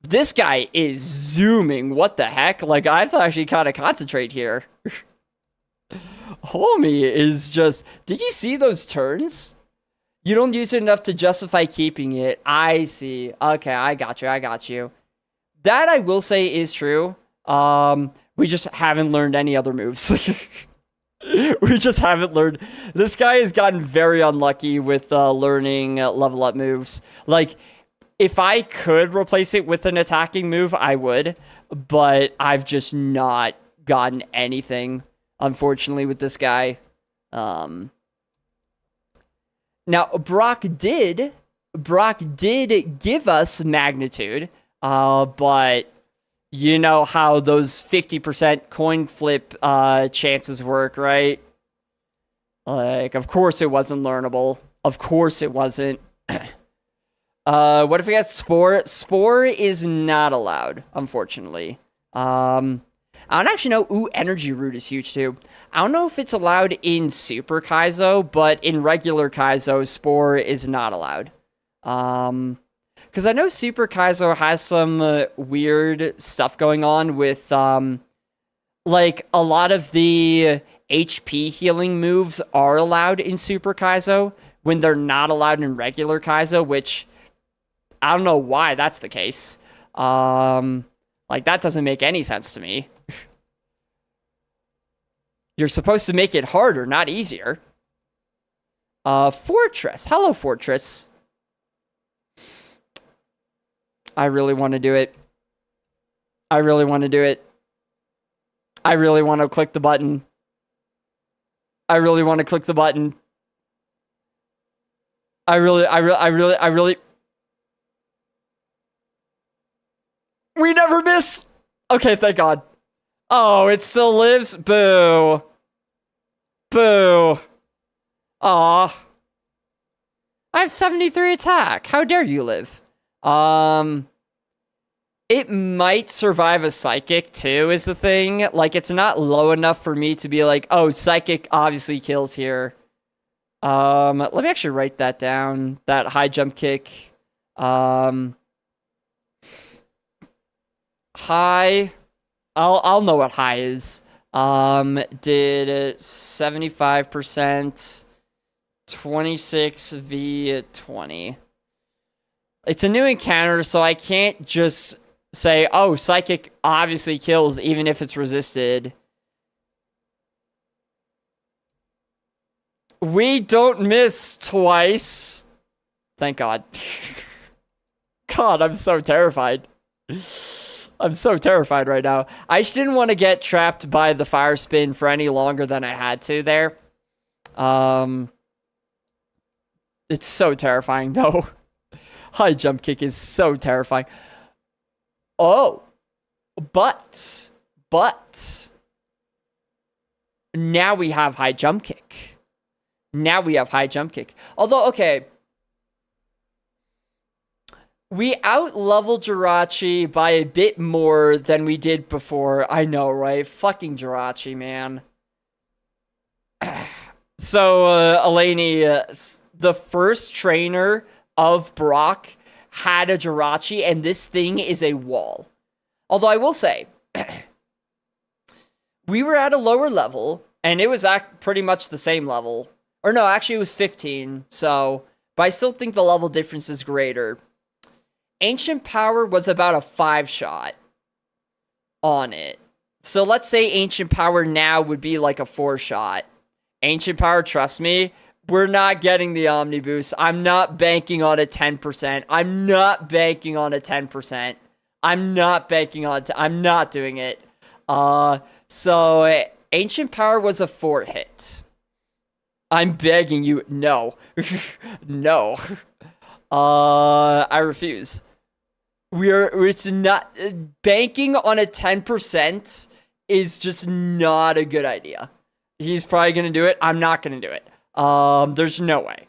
This guy is zooming. What the heck? Like, I have to actually kind of concentrate here. Homie is just... Did you see those turns? You don't use it enough to justify keeping it. I see. Okay, I got you. That, I will say, is true. We just haven't learned any other moves. We just haven't learned... This guy has gotten very unlucky with learning level up moves. Like... If I could replace it with an attacking move, I would. But I've just not gotten anything, unfortunately, with this guy. Now, Brock did give us magnitude. But you know how those 50% coin flip chances work, right? Like, of course it wasn't learnable. Of course it wasn't. What if we got Spore? Spore is not allowed, unfortunately. I don't actually know. Ooh, Energy Root is huge, too. I don't know if it's allowed in Super Kaizo, but in regular Kaizo, Spore is not allowed. Because I know Super Kaizo has some weird stuff going on with, like, a lot of the HP healing moves are allowed in Super Kaizo when they're not allowed in regular Kaizo, which... I don't know why that's the case. Like, that doesn't make any sense to me. You're supposed to make it harder, not easier. Fortress. Hello, Fortress. I really want to do it. I really want to do it. I really want to click the button. I really want to click the button. I really... We never miss! Okay, thank God. Oh, it still lives? Boo. Boo. Aw. I have 73 attack. How dare you live? It might survive a Psychic, too, is the thing. Like, it's not low enough for me to be like, oh, Psychic obviously kills here. Let me actually write that down. That high jump kick. High. I'll know what high is. Did 75%, 26v20. It's a new encounter, so I can't just say, oh, Psychic obviously kills even if it's resisted. We don't miss twice. Thank God. God, I'm so terrified. I'm so terrified right now. I just didn't want to get trapped by the fire spin for any longer than I had to there. It's so terrifying, though. High jump kick is so terrifying. Oh. But. Now we have high jump kick. Now we have high jump kick. Although, okay. We out-leveled Jirachi by a bit more than we did before. I know, right? Fucking Jirachi, man. So, Eleni, the first trainer of Brock had a Jirachi, and this thing is a wall. Although I will say, we were at a lower level, and it was pretty much the same level. Or no, actually it was 15, so... But I still think the level difference is greater. Ancient Power was about a 5-shot on it. So let's say Ancient Power now would be like a 4-shot. Ancient Power, trust me, we're not getting the Omni Boost. I'm not banking on a 10%. I'm not banking on a 10%. I'm not banking on it. I'm not doing it. So Ancient Power was a 4-hit. I'm begging you, no. No. I refuse. It's not, banking on a 10% is just not a good idea. He's probably gonna do it. I'm not gonna do it. There's no way.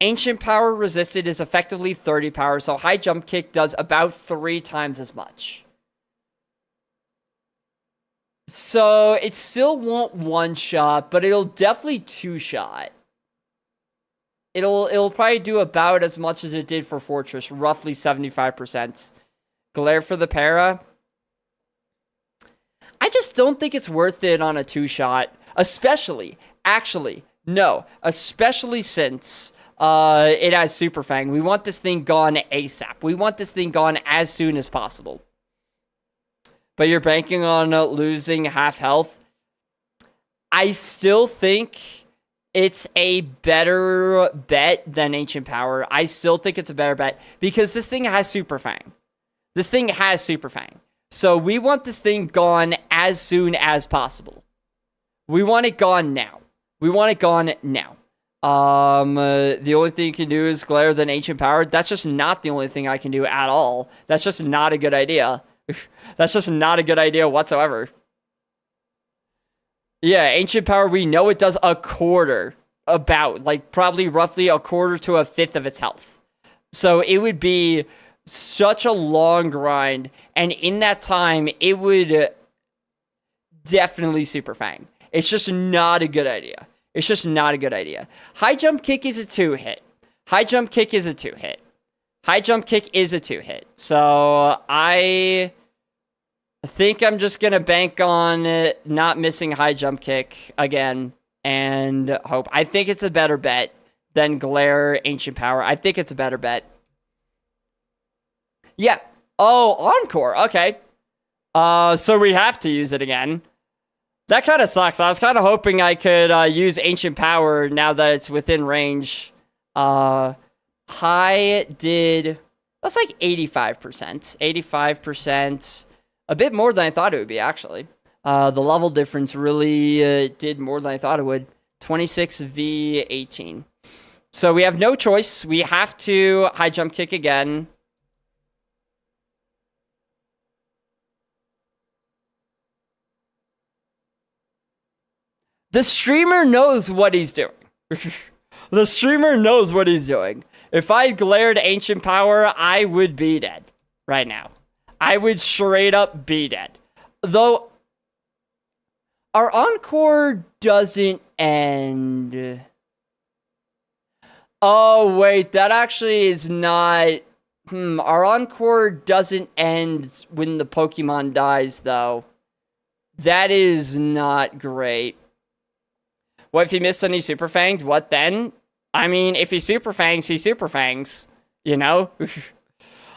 Ancient Power resisted is effectively 30 power, so high jump kick does about 3 times as much. So it still won't 1-shot, but it'll definitely 2-shot. It'll probably do about as much as it did for Fortress, roughly 75%. Glare for the para. I just don't think it's worth it on a 2-shot, especially since it has Super Fang. We want this thing gone ASAP. We want this thing gone as soon as possible. But you're banking on losing half health. I still think it's a better bet than Ancient Power. I still think it's a better bet because this thing has Super Fang. This thing has Super Fang. So we want this thing gone as soon as possible. We want it gone now. We want it gone now. The only thing you can do is glare than Ancient Power. That's just not the only thing I can do at all. That's just not a good idea. That's just not a good idea whatsoever. Yeah, Ancient Power, we know it does a quarter, probably roughly a quarter to a fifth of its health. So it would be such a long grind, and in that time, it would definitely Super Fang. It's just not a good idea. It's just not a good idea. High Jump Kick is a 2-hit. High Jump Kick is a 2-hit. High Jump Kick is a 2-hit. So I think I'm just going to bank on not missing High Jump Kick again and hope. I think it's a better bet than Glare Ancient Power. I think it's a better bet. Yeah. Oh, Encore. Okay. So we have to use it again. That kind of sucks. I was kind of hoping I could use Ancient Power now that it's within range. High did... That's like 85%. 85%. A bit more than I thought it would be, actually. The level difference really did more than I thought it would. 26v18. So we have no choice. We have to High Jump Kick again. The streamer knows what he's doing. The streamer knows what he's doing. If I glared Ancient Power, I would be dead right now. I would straight up be dead. Though, our encore doesn't end. Oh, wait, that actually is not... our encore doesn't end when the Pokemon dies, though. That is not great. What if he missed any Super Fanged? What then? I mean, if he Super Fangs, he Super Fangs. You know?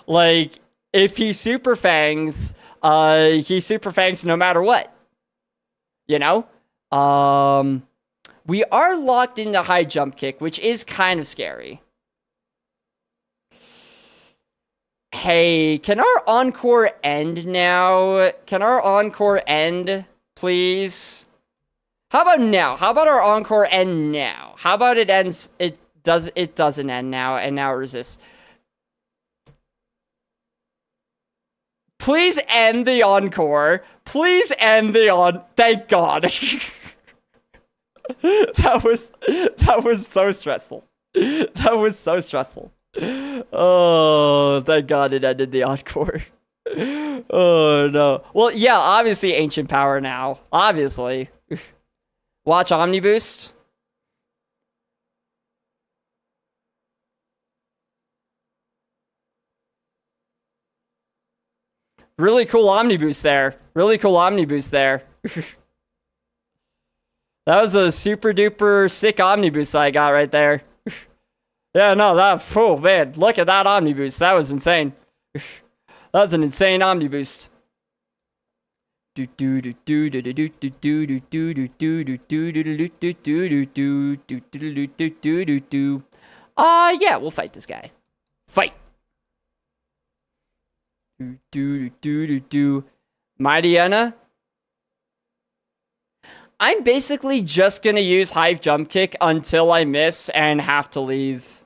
Like, if he Super Fangs, he Super Fangs no matter what. You know? We are locked into high jump kick, which is kind of scary. Hey, can our encore end now? Can our encore end, please? How about now? How about our encore end now? How about it ends? It doesn't end now, and now it resists. Please end the encore. Please end the Thank God. That was so stressful. That was so stressful. Oh, thank God it ended the encore. Oh no. Well, yeah, obviously ancient power now. Obviously. Watch Omni Boost. Really cool Omni Boost there. Really cool Omni Boost there. That was a super duper sick Omni Boost I got right there. Yeah, no, oh man, look at that Omni Boost. That was insane. That was an insane Omni Boost. Yeah, we'll fight this guy. Fight. Mightyena. I'm basically just gonna use high jump kick until I miss and have to leave.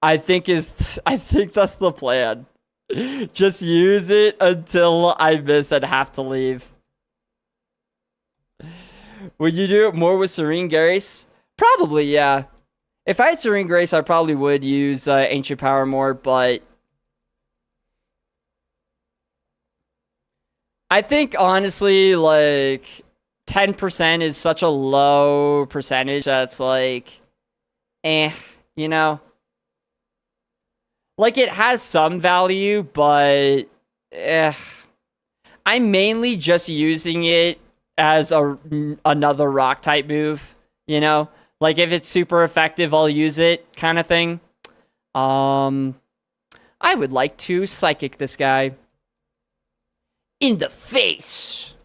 I think that's the plan. Just use it until I miss and have to leave. Would you do it more with Serene Grace? Probably, yeah. If I had Serene Grace, I probably would use Ancient Power more, but I think honestly, like 10% is such a low percentage that's like, you know? Like, it has some value, but I'm mainly just using it as another rock type move, you know? Like, if it's super effective, I'll use it, kind of thing. I would like to psychic this guy. In the face!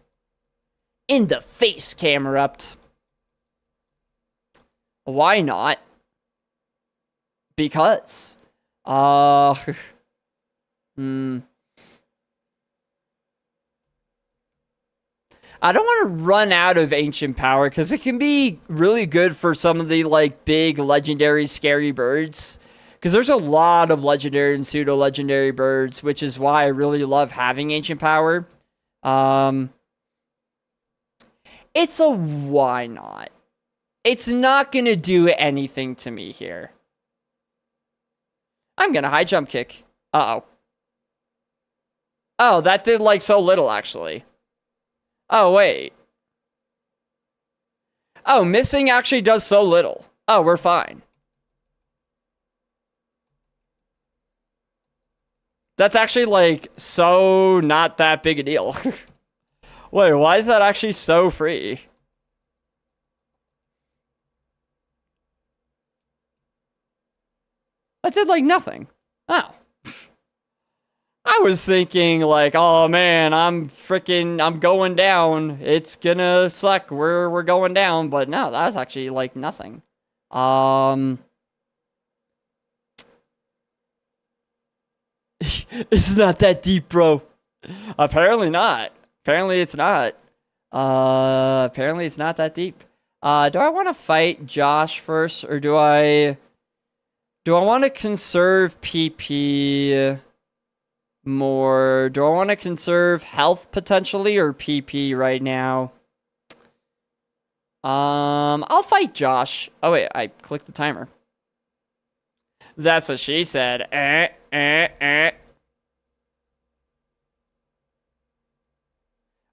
In the face, Camerupt. Why not? Because. I don't want to run out of ancient power because it can be really good for some of the like big legendary scary birds. Because there's a lot of legendary and pseudo legendary birds, which is why I really love having ancient power. It's a why not. It's not gonna do anything to me here. I'm gonna high jump kick. Uh-oh. Oh, that did like so little actually. Oh, wait. Oh, missing actually does so little. Oh, we're fine. That's actually like so not that big a deal. Wait, why is that actually so free? That did like nothing. Oh. I was thinking like, oh man, I'm going down. It's gonna suck. We're going down, but no, that was actually like nothing. It's not that deep, bro. Apparently not. Apparently it's not. Apparently it's not that deep. Do I want to fight Josh first, or do I want to conserve PP more? Do I want to conserve health potentially, or PP right now? I'll fight Josh. Oh wait, I clicked the timer. That's what she said.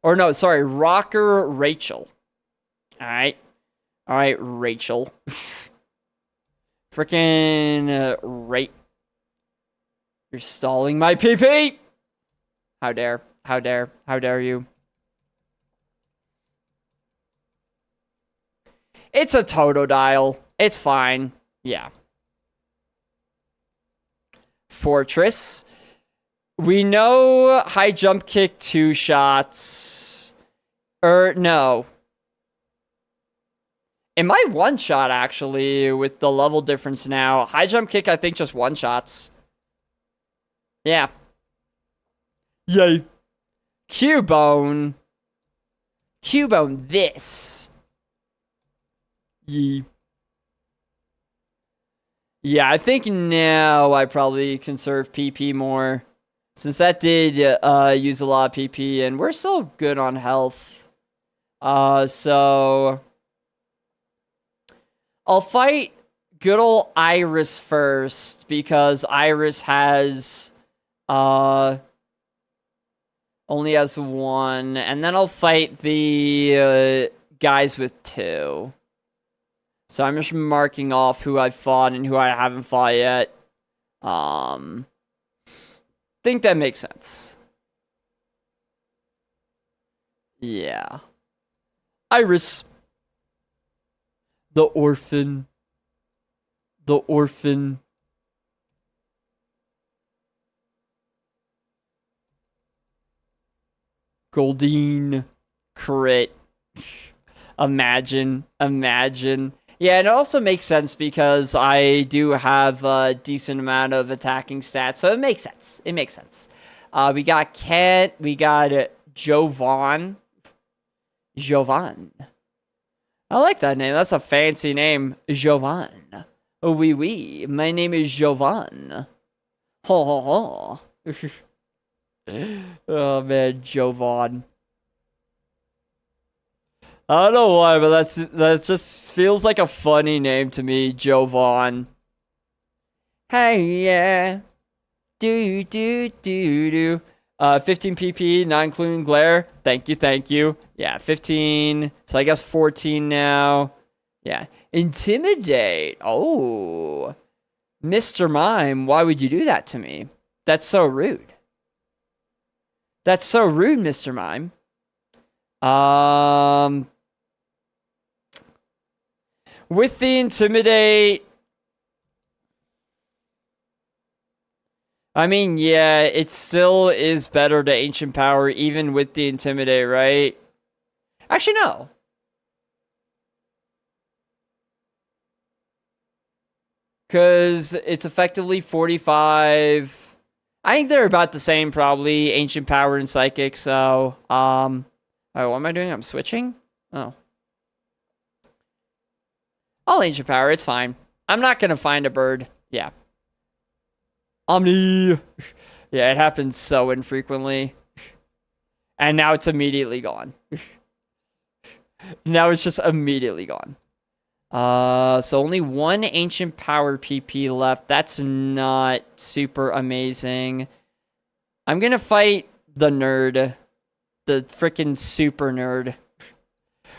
Or no, sorry, Rocker Rachel. Alright. Alright, Rachel. Freaking right. You're stalling my PP! How dare. How dare. How dare you. It's a Totodile. It's fine. Yeah. Fortress. We know high jump kick 2 shots. No. It might 1 shot actually with the level difference now. High jump kick, I think just 1 shots. Yeah. Yay. Cubone. Cubone this. Yee. Yeah, I think now I probably conserve PP more. Since that did use a lot of PP, and we're still good on health. So I'll fight good old Iris first, because Iris has only has 1, and then I'll fight the guys with 2. So I'm just marking off who I've fought and who I haven't fought yet. Think that makes sense. Yeah. Iris. The orphan. The orphan. Goldeen. Crit. Imagine. Yeah, and it also makes sense because I do have a decent amount of attacking stats, so it makes sense. It makes sense. We got Kent, we got Jovan. Jovan. I like that name. That's a fancy name. Jovan. Oh, oui. My name is Jovan. Ho, ho, ho. Oh, man, Jovan. I don't know why, but that just feels like a funny name to me, Jovan. Hey, yeah. Do. 15 PP, not including glare. Thank you. Yeah, 15. So I guess 14 now. Yeah. Intimidate. Oh. Mr. Mime, why would you do that to me? That's so rude. That's so rude, Mr. Mime. With the Intimidate, I mean, yeah, it still is better to Ancient Power even with the Intimidate, right? Actually, no. Because it's effectively 45. I think they're about the same, probably, Ancient Power and Psychic, so, alright, what am I doing? I'm switching? Oh. I'll Ancient Power, it's fine. I'm not gonna find a bird. Yeah. Omni! Yeah, it happens so infrequently. And now it's immediately gone. Now it's just immediately gone. So only 1 Ancient Power PP left. That's not super amazing. I'm gonna fight the nerd. The freaking super nerd.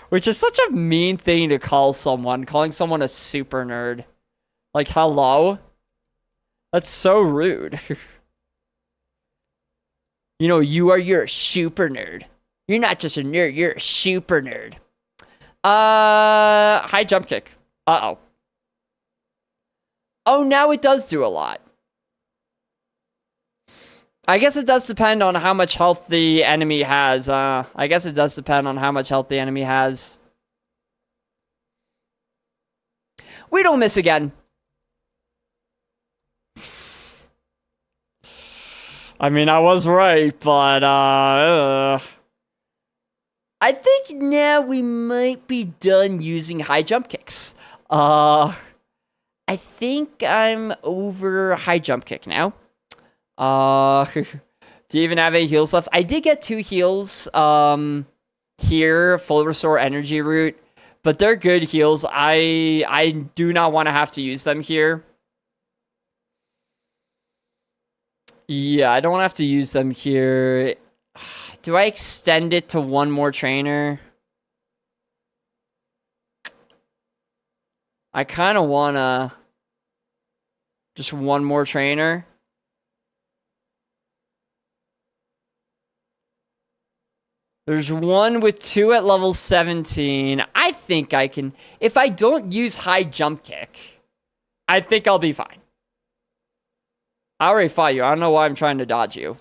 Which is such a mean thing to call someone. Calling someone a super nerd. Like, hello? That's so rude. You know, you're a super nerd. You're not just a nerd, you're a super nerd. High jump kick. Uh-oh. Oh, now it does do a lot. I guess it does depend on how much health the enemy has. I guess it does depend on how much health the enemy has. We don't miss again. I mean, I was right, but, I think now we might be done using high jump kicks. I think I'm over high jump kick now. Do you even have any heals left? I did get 2 heals, here, full restore energy root, but they're good heals. I do not want to have to use them here. Yeah, I don't have to use them here. Do I extend it to one more trainer? I kind of want to... Just one more trainer. There's one with 2 at level 17. I think I can... If I don't use high jump kick, I think I'll be fine. I already fought you. I don't know why I'm trying to dodge you.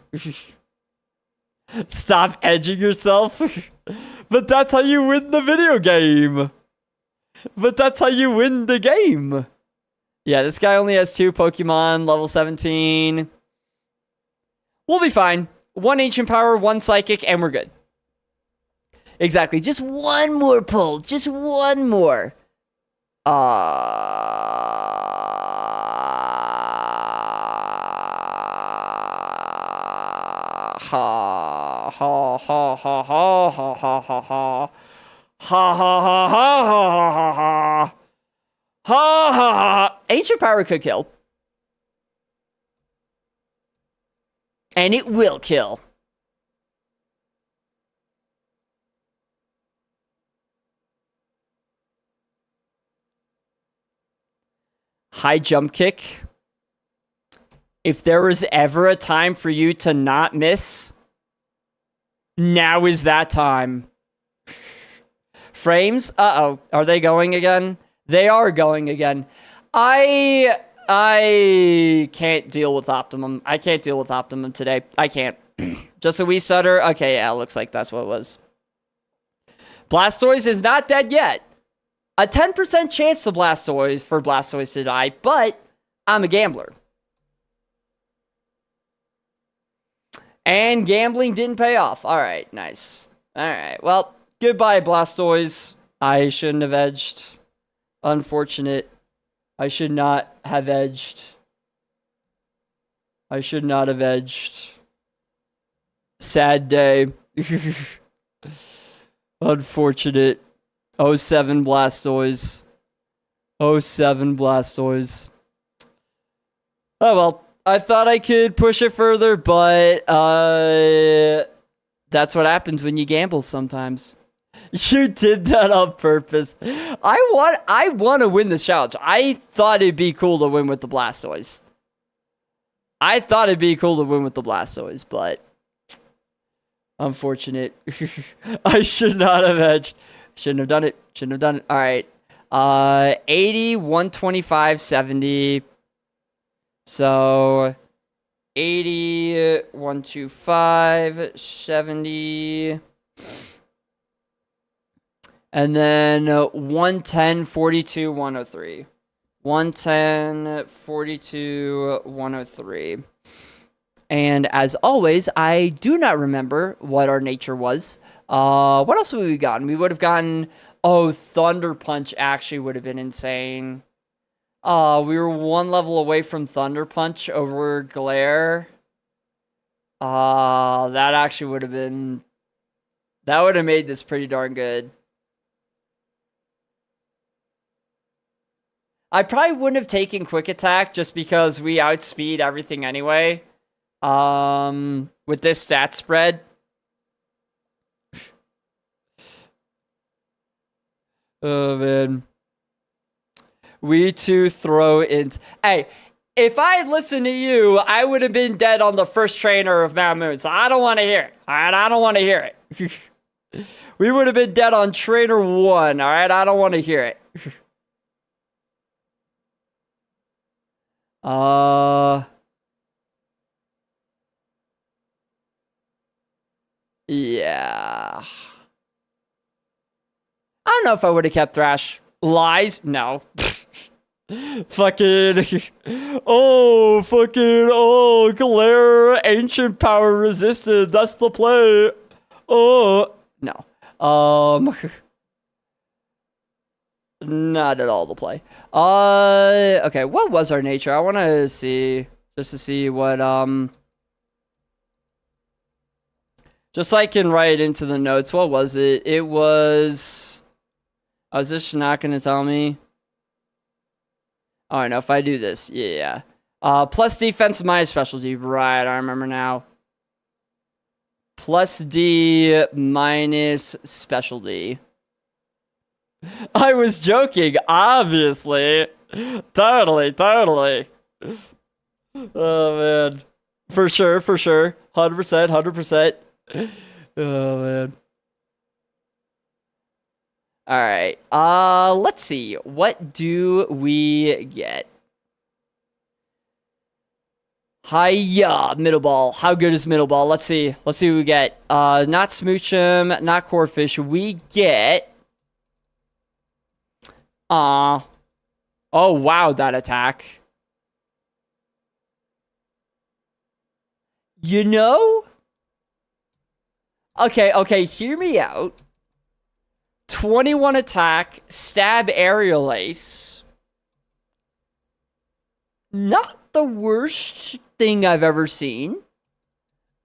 Stop edging yourself. But that's how you win the video game. But that's how you win the game. Yeah, this guy only has 2 Pokemon, level 17. We'll be fine. 1 Ancient Power, 1 Psychic, and we're good. Exactly. Just one more pull. Just one more. Ha ha ha ha ha ha ha ha ha. Ha ha ha ha ha ha ha. Ha ha ha. Ancient Power could kill. And it will kill. High jump kick. If there was ever a time for you to not miss, now is that time. Frames? Uh-oh. Are they going again? They are going again. I can't deal with Optimum. I can't deal with Optimum today. I can't. Just a wee stutter? Okay, yeah, looks like that's what it was. Blastoise is not dead yet. A 10% chance to Blastoise to die, but I'm a gambler. And gambling didn't pay off. All right, nice. All right, well, goodbye, Blastoise. I shouldn't have edged. Unfortunate. I should not have edged. I should not have edged. Sad day. Unfortunate. 07 Blastoise. 07 Blastoise. Oh well, I thought I could push it further, but that's what happens when you gamble sometimes. You did that on purpose. I want to win this challenge. I thought it'd be cool to win with the Blastoise. But unfortunate. I should not have edged. Shouldn't have done it. All right. 80, 125, 70. So 80, 125, 70. And then 110, 42, 103. 110, 42, 103. And as always, I do not remember what our nature was. What else would we gotten? We would have gotten... Oh, Thunder Punch actually would have been insane. We were 1 level away from Thunder Punch over Glare. That actually would have been... That would have made this pretty darn good. I probably wouldn't have taken Quick Attack just because we outspeed everything anyway. With this stat spread. Oh, man. We two throw in... Hey, if I had listened to you, I would have been dead on the first trainer of Mount Moon, so I don't want to hear it. Alright, I don't want to hear it. We would have been dead on trainer 1, alright? I don't want to hear it. Yeah. I don't know if I would have kept Thrash. Lies? No. Oh, Glare, Ancient Power resisted. That's the play. Oh, no. Not at all the play. Okay, what was our nature? I want to see, just to see what, just so I can write it into the notes. What was it? It was... Oh, is this not going to tell me? Oh, I know if I do this. Yeah. Plus defense, minus specialty. Right, I remember now. Plus D minus special D. I was joking, obviously. Totally. Oh, man. For sure. 100%. Oh, man. Alright, let's see. What do we get? Hiya, middle ball. How good is middle ball? Let's see. Let's see what we get. Not Smoochum, not Corefish. We get... oh, wow, that attack. You know? Okay, hear me out. 21 attack, stab aerial ace. Not the worst thing I've ever seen.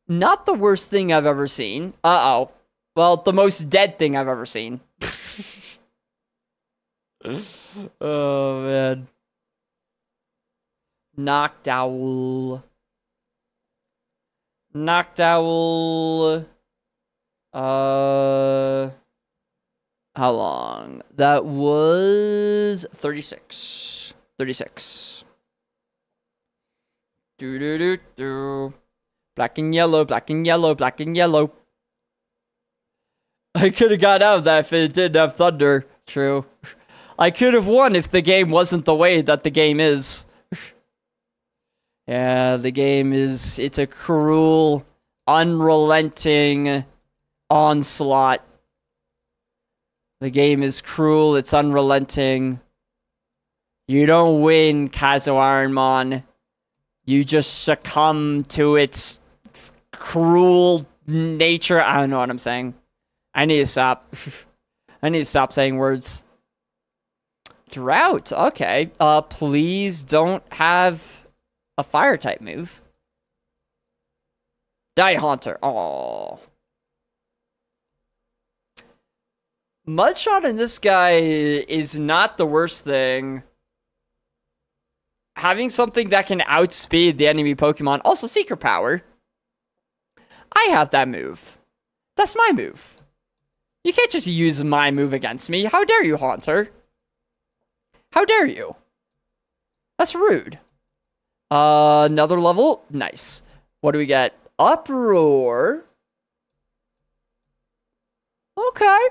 Not the worst thing I've ever seen. Uh-oh. Well, the most dead thing I've ever seen. Oh, man. Noctowl. How long? That was 36. Do. Black and yellow. I could have got out of that if it didn't have thunder. True. I could have won if the game wasn't the way that the game is. Yeah, the game is... It's a cruel, unrelenting onslaught. The game is cruel, it's unrelenting. You don't win, Kaizo Ironmon. You just succumb to its cruel nature. I don't know what I'm saying. I need to stop. I need to stop saying words. Drought, okay. Please don't have a fire type move. Die Haunter, oh. Mudshot in this guy is not the worst thing. Having something that can outspeed the enemy Pokemon. Also, Secret Power. I have that move. That's my move. You can't just use my move against me. How dare you, Haunter? How dare you? That's rude. Another level? Nice. What do we get? Uproar. Okay.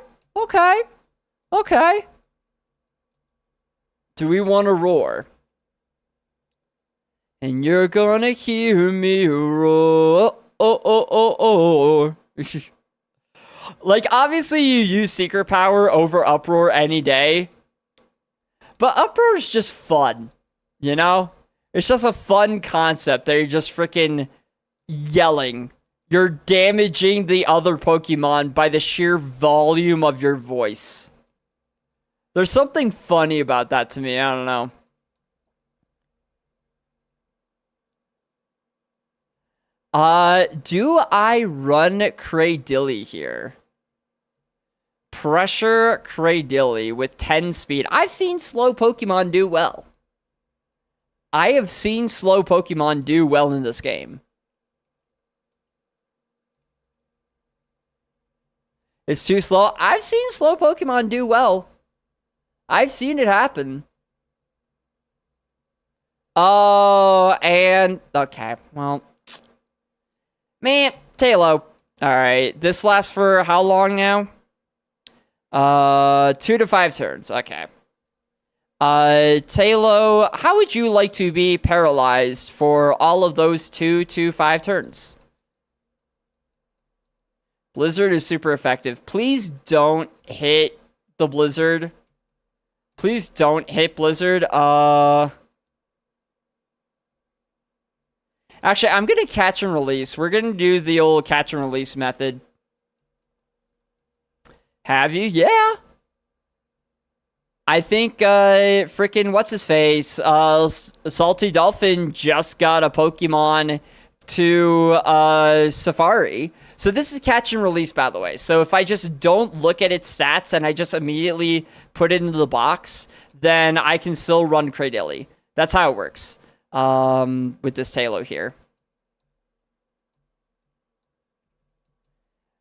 Do we want to roar? And you're gonna hear me roar. Oh. Like, obviously you use Secret Power over Uproar any day. But Uproar is just fun, you know? It's just a fun concept that you're just freaking yelling. You're damaging the other Pokemon by the sheer volume of your voice. There's something funny about that to me. I don't know. Do I run Cradilly here? Pressure Cradilly with 10 speed. I've seen slow Pokemon do well. I have seen slow Pokemon do well in this game. It's too slow. I've seen slow Pokemon do well. I've seen it happen. Oh, and... Okay, well... Man, Tailo. Alright, this lasts for how long now? 2 to 5 turns. Okay. Tailo, how would you like to be paralyzed for all of those 2 to 5 turns? Blizzard is super effective. Please don't hit the Blizzard. Please don't hit Blizzard. Actually, I'm going to catch and release. We're going to do the old catch and release method. Have you? Yeah. I think, freaking, what's his face? Salty Dolphin just got a Pokemon to, Safari. So this is catch and release, by the way. So if I just don't look at its stats and I just immediately put it into the box, then I can still run Cradilly. That's how it works. With this Tailo here.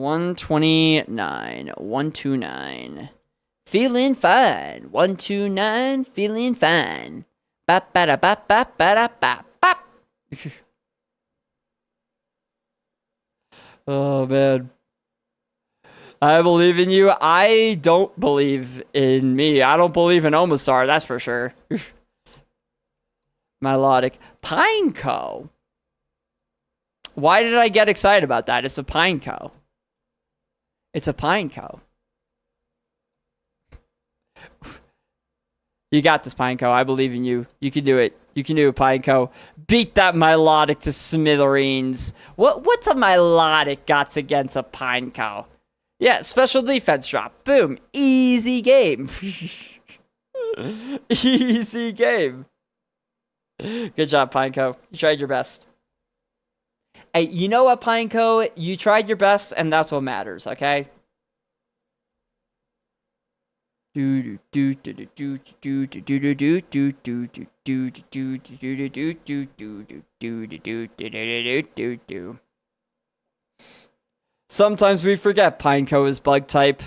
129. 129. Feeling fine. 129. Feeling fine. Bop ba da bop bop ba da bop bop. Oh man. I believe in you. I don't believe in me. I don't believe in Omastar, that's for sure. Melodic. Pineco. Why did I get excited about that? It's a Pineco. It's a Pineco. You got this, Pineco. I believe in you. You can do it. You can do it, Pineco. Beat that Melodic to smithereens. What's a Melodic got against a Pineco? Yeah, special defense drop. Boom. Easy game. Easy game. Good job, Pineco. You tried your best. Hey, you know what, Pineco? You tried your best, and that's what matters, okay? Sometimes we forget Pineco is bug type.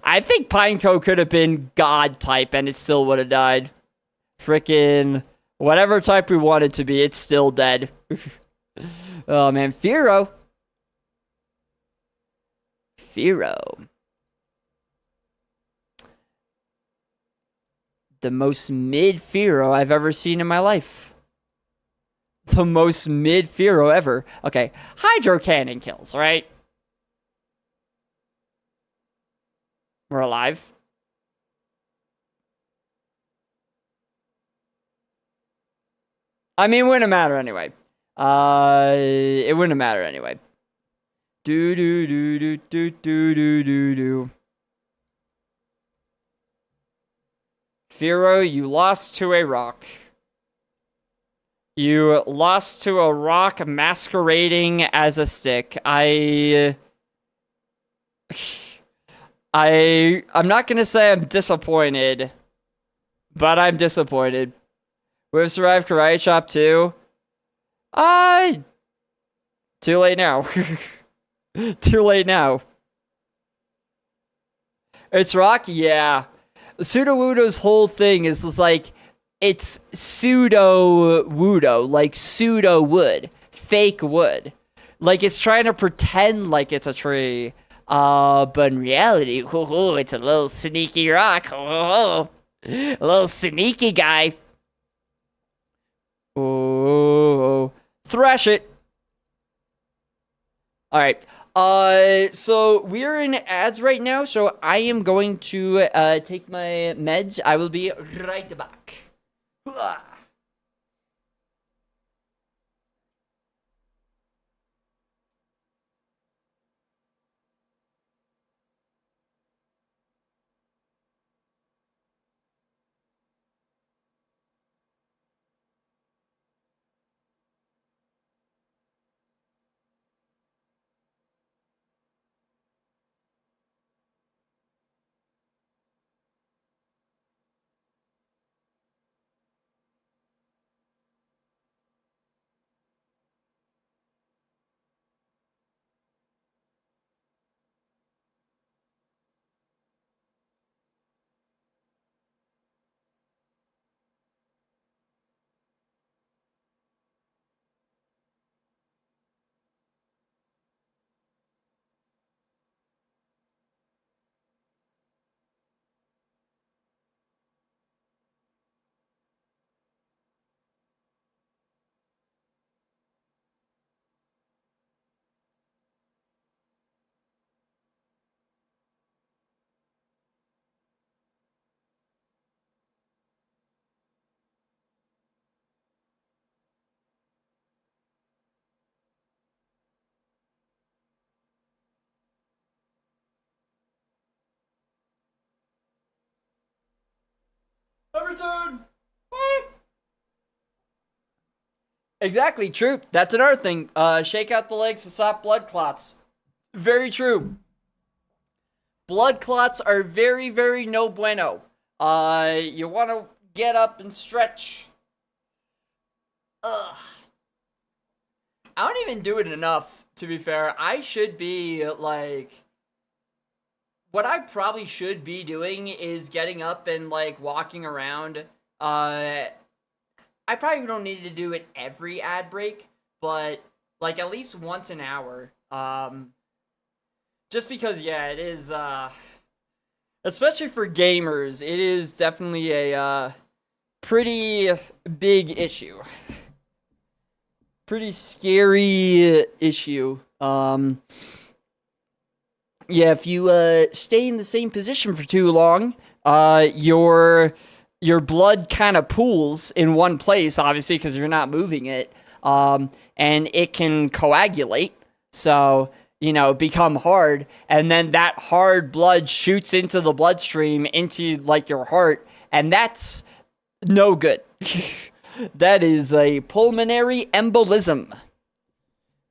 I think Pineco could have been God type, and it still would have died. Frickin' whatever type we want it to be, it's still dead. Oh man, Fearow. Fearow. The most mid Fearow I've ever seen in my life. The most mid Fearow ever. Okay, Hydro Cannon kills, right? We're alive. I mean, it wouldn't matter anyway. It wouldn't matter anyway. Do do do do do do do do do. Fearow, you lost to a rock. You lost to a rock masquerading as a stick. I'm not gonna say I'm disappointed, but I'm disappointed. We've survived Karate Chop too. Too late now. Too late now. It's rock? Yeah. Sudowoodo's whole thing is like, it's pseudo-woodo, like pseudo-wood, fake wood. Like, it's trying to pretend like it's a tree, but in reality, it's a little sneaky rock. A little sneaky guy. Oh, thrash it. All right. So we're in ads right now, so I am going to take my meds. I will be right back. Everton! Exactly, true. That's another thing. Shake out the legs to stop blood clots. Very true. Blood clots are very, very no bueno. You want to get up and stretch. Ugh. I don't even do it enough. to be fair, I should be, like... What I probably should be doing is getting up and, like, walking around. I probably don't need to do it every ad break, but, like, at least once an hour. Just because, yeah, it is, especially for gamers, it is definitely a, pretty big issue. Pretty scary issue. Yeah, if you stay in the same position for too long, your blood kind of pools in one place, obviously, because you're not moving it, and it can coagulate, so, you know, become hard, and then that hard blood shoots into the bloodstream, into, like, your heart, and that's no good. That is a pulmonary embolism,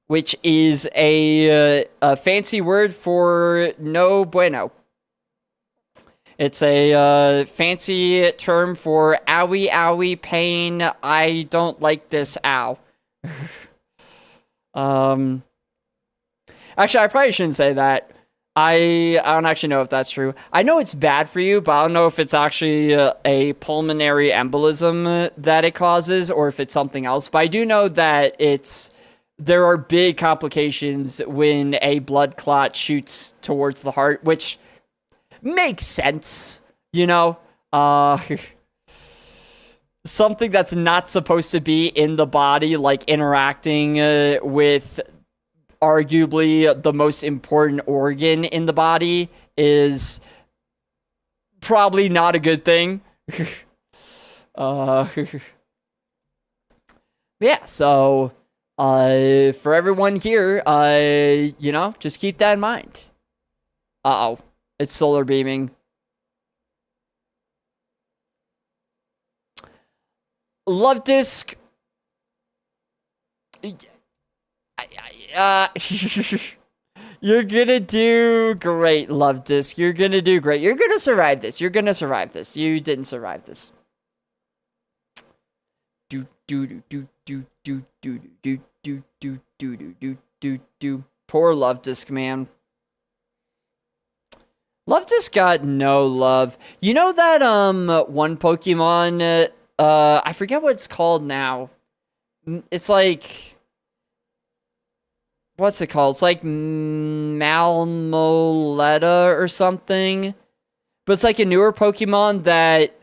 which is a fancy word for no bueno. It's a fancy term for owie owie pain. I don't like this, ow. Actually, I probably shouldn't say that. I don't actually know if that's true. I know it's bad for you, but I don't know if it's actually a pulmonary embolism that it causes, or if it's something else. But I do know that there are big complications when a blood clot shoots towards the heart, which makes sense, you know? Something that's not supposed to be in the body, like interacting with arguably the most important organ in the body, is probably not a good thing. Yeah, so... for everyone here, you know, just keep that in mind. Uh-oh. It's solar beaming. Love Disc. You're gonna do great, Love Disc. You're gonna do great. You're gonna survive this. You're gonna survive this. You didn't survive this. Do do do do do do do do do do do do do do. Poor Love Disc, man. Love Disc got no love. You know that one Pokemon, I forget what it's called now. It's like, what's it called? It's like Malmoletta or something. But it's like a newer Pokemon that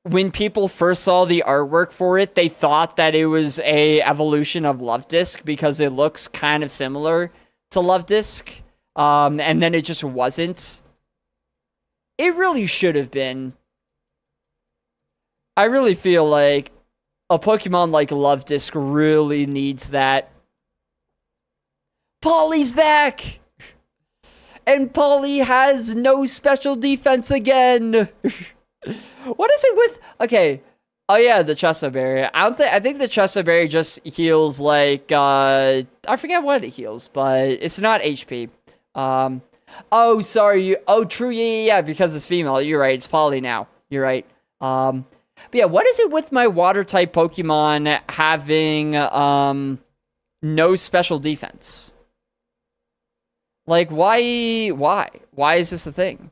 when people first saw the artwork for it, they thought that it was a evolution of Love Disc because it looks kind of similar to Love Disc. And then it just wasn't. It really should have been. I really feel like a Pokemon like Love Disc really needs that. Polly's back! And Polly has no special defense again! What is it with... Okay. Oh yeah, the Chesto Berry. I think the Chesto Berry just heals like... I forget what it heals, but it's not HP. Oh, sorry. Oh, true. Yeah, because it's female. You're right. It's Polly now. You're right. But yeah, what is it with my water-type Pokemon having, no special defense? Like, why? Why is this a thing?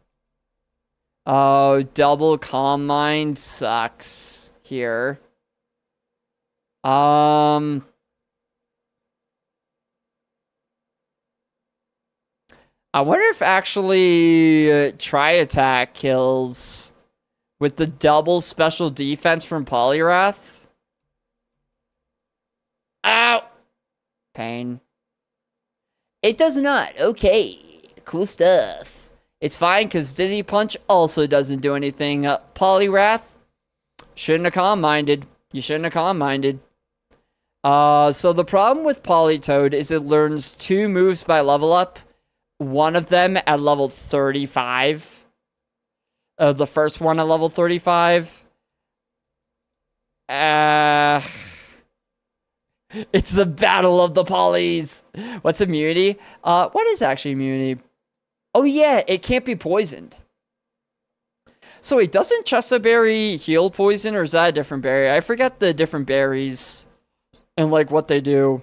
Oh, double Calm Mind sucks here. I wonder if actually Tri-Attack kills with the double special defense from Poliwrath. Ow! Pain. It does not. Okay. Cool stuff. It's fine because Dizzy Punch also doesn't do anything. Poliwrath, shouldn't have Calm-Minded. You shouldn't have Calm-Minded. So the problem with Politoed is it learns 2 moves by level up. One of them at level 35. The first one at level 35. It's the battle of the Polys. What's immunity? What is actually immunity? Oh yeah, it can't be poisoned. So wait, doesn't Chesto Berry heal poison, or is that a different berry? I forget the different berries and like what they do.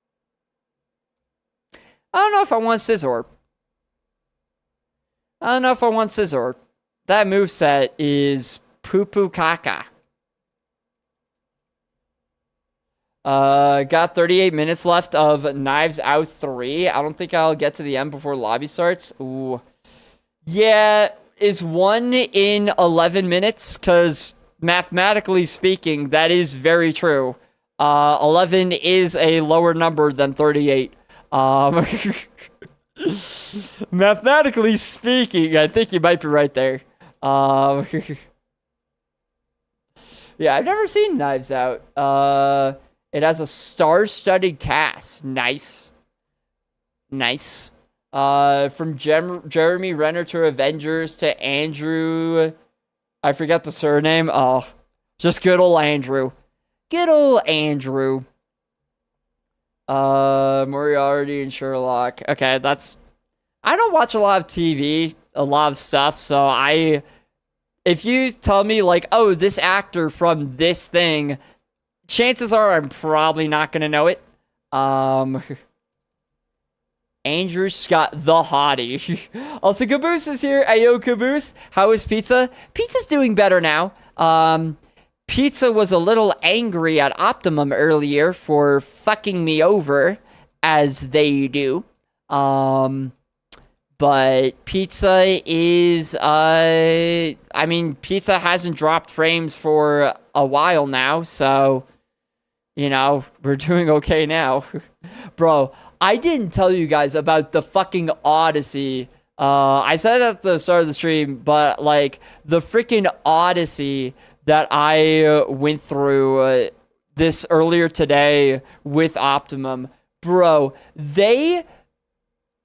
I don't know if I want Scizor. I don't know if I want Scizor. That moveset is poo-poo caca. Got 38 minutes left of Knives Out 3. I don't think I'll get to the end before lobby starts. Ooh. Yeah, is 1 in 11 minutes? Because mathematically speaking, that is very true. 11 is a lower number than 38. Mathematically speaking, I think you might be right there. Yeah, I've never seen Knives Out. It has a star-studded cast. Nice. Nice. From Jeremy Renner to Avengers to Andrew. I forgot the surname. Oh, just good old Andrew. Good old Andrew. Moriarty and Sherlock. Okay, that's... I don't watch a lot of TV, a lot of stuff, so if you tell me, like, oh, this actor from this thing, chances are I'm probably not gonna know it. Andrew Scott, the hottie. Also, Caboose is here. Ayo, Caboose. How is Pizza? Pizza's doing better now. Pizza was a little angry at Optimum earlier for fucking me over, as they do. But Pizza is, I mean, Pizza hasn't dropped frames for a while now, so, you know, we're doing okay now. Bro, I didn't tell you guys about the fucking Odyssey. I said it at the start of the stream, but, like, the freaking Odyssey that I went through this earlier today with Optimum. Bro,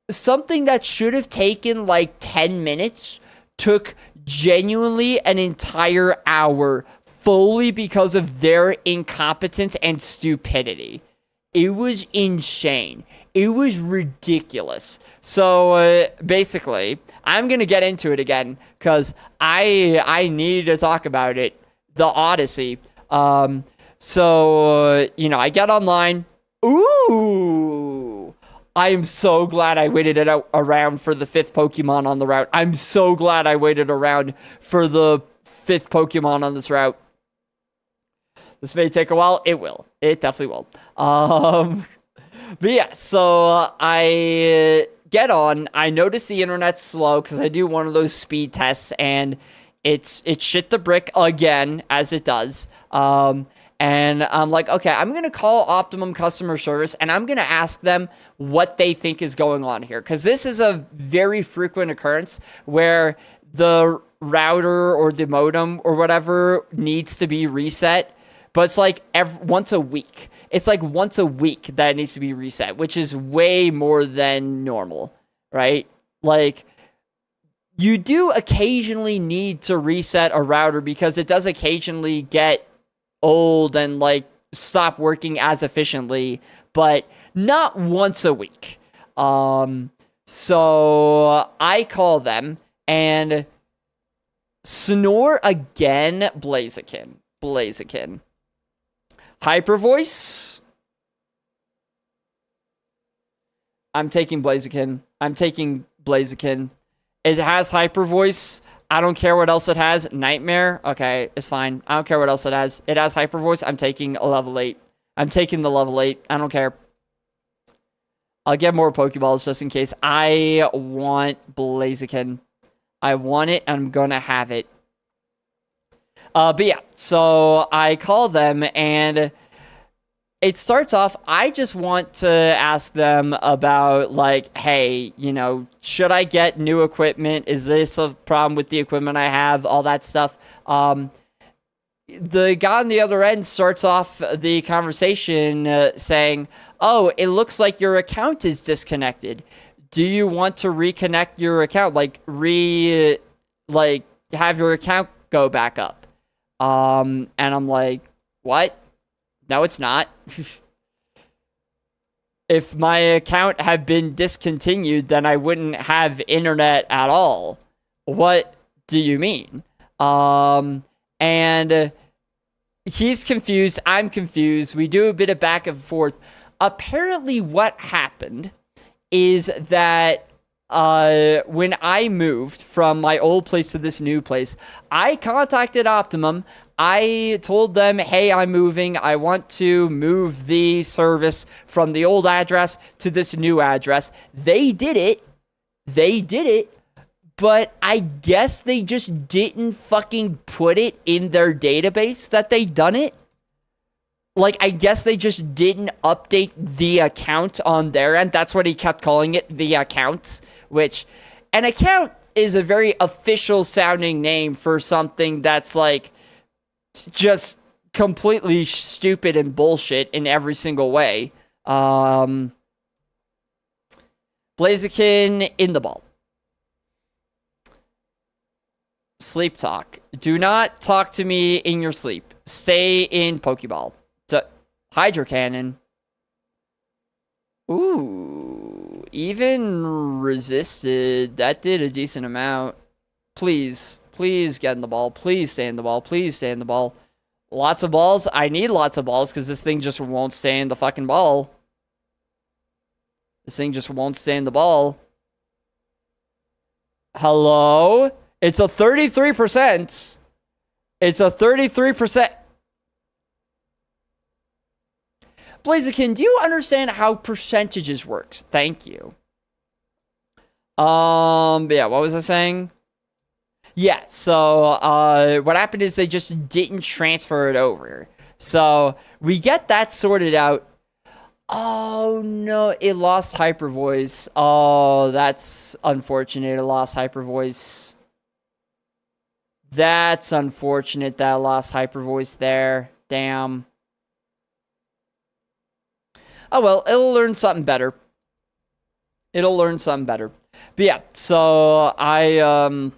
something that should have taken like 10 minutes took genuinely an entire hour, fully because of their incompetence and stupidity. It was insane. It was ridiculous. So basically, I'm gonna get into it again because I need to talk about it. The Odyssey. So you know, I get online. Ooh, I am so glad I waited around for the 5th Pokemon on the route. I'm so glad I waited around for the 5th Pokemon on this route. This may take a while. It will. It definitely will. But yeah, so I get on. I notice the internet's slow because I do one of those speed tests, and it's shit the brick again, as it does. And I'm like, okay, I'm going to call Optimum customer service, and I'm going to ask them what they think is going on here. Because this is a very frequent occurrence where the router or the modem or whatever needs to be reset. But it's like once a week. It's like once a week that it needs to be reset, which is way more than normal, right? Like, you do occasionally need to reset a router because it does occasionally get old and like stop working as efficiently, but not once a week. So I call them and snore again. Blaziken. Hyper voice. I'm taking Blaziken. It has hyper voice. I don't care what else it has. Nightmare. Okay, it's fine. I don't care what else it has. It has hyper voice. I'm taking a level 8. I'm taking the level 8. I don't care. I'll get more Pokeballs just in case. I want Blaziken. I want it, and I'm gonna have it. But yeah, so I call them, and it starts off, I just want to ask them about, like, hey, you know, should I get new equipment? Is this a problem with the equipment I have? All that stuff. The guy on the other end starts off the conversation saying, oh, it looks like your account is disconnected. Do you want to reconnect your account? Like, have your account go back up? And I'm like, what? No, it's not. If my account had been discontinued, then I wouldn't have internet at all. What do you mean? And he's confused. I'm confused. We do a bit of back and forth. Apparently what happened is that when I moved from my old place to this new place, I contacted Optimum. I told them, hey, I'm moving. I want to move the service from the old address to this new address. They did it. But I guess they just didn't fucking put it in their database that they done it. Like, I guess they just didn't update the account on their end. That's what he kept calling it, the account. Which, an account is a very official sounding name for something that's, like, just completely stupid and bullshit in every single way. Blaziken in the ball. Sleep talk. Do not talk to me in your sleep. Stay in Pokeball. Hydro Cannon. Ooh. Even resisted. That did a decent amount. Please. Please get in the ball. Please stay in the ball. Please stay in the ball. Lots of balls. I need lots of balls because this thing just won't stay in the fucking ball. This thing just won't stay in the ball. Hello? It's a 33%. It's a 33%. Blaziken, do you understand how percentages works? Thank you. Yeah, what was I saying? Yeah, so, what happened is they just didn't transfer it over. So, we get that sorted out. Oh, no, it lost Hyper Voice. Oh, that's unfortunate. It lost Hyper Voice. That's unfortunate that I lost Hyper Voice there. Damn. Oh, well, it'll learn something better. It'll learn something better. But yeah, so can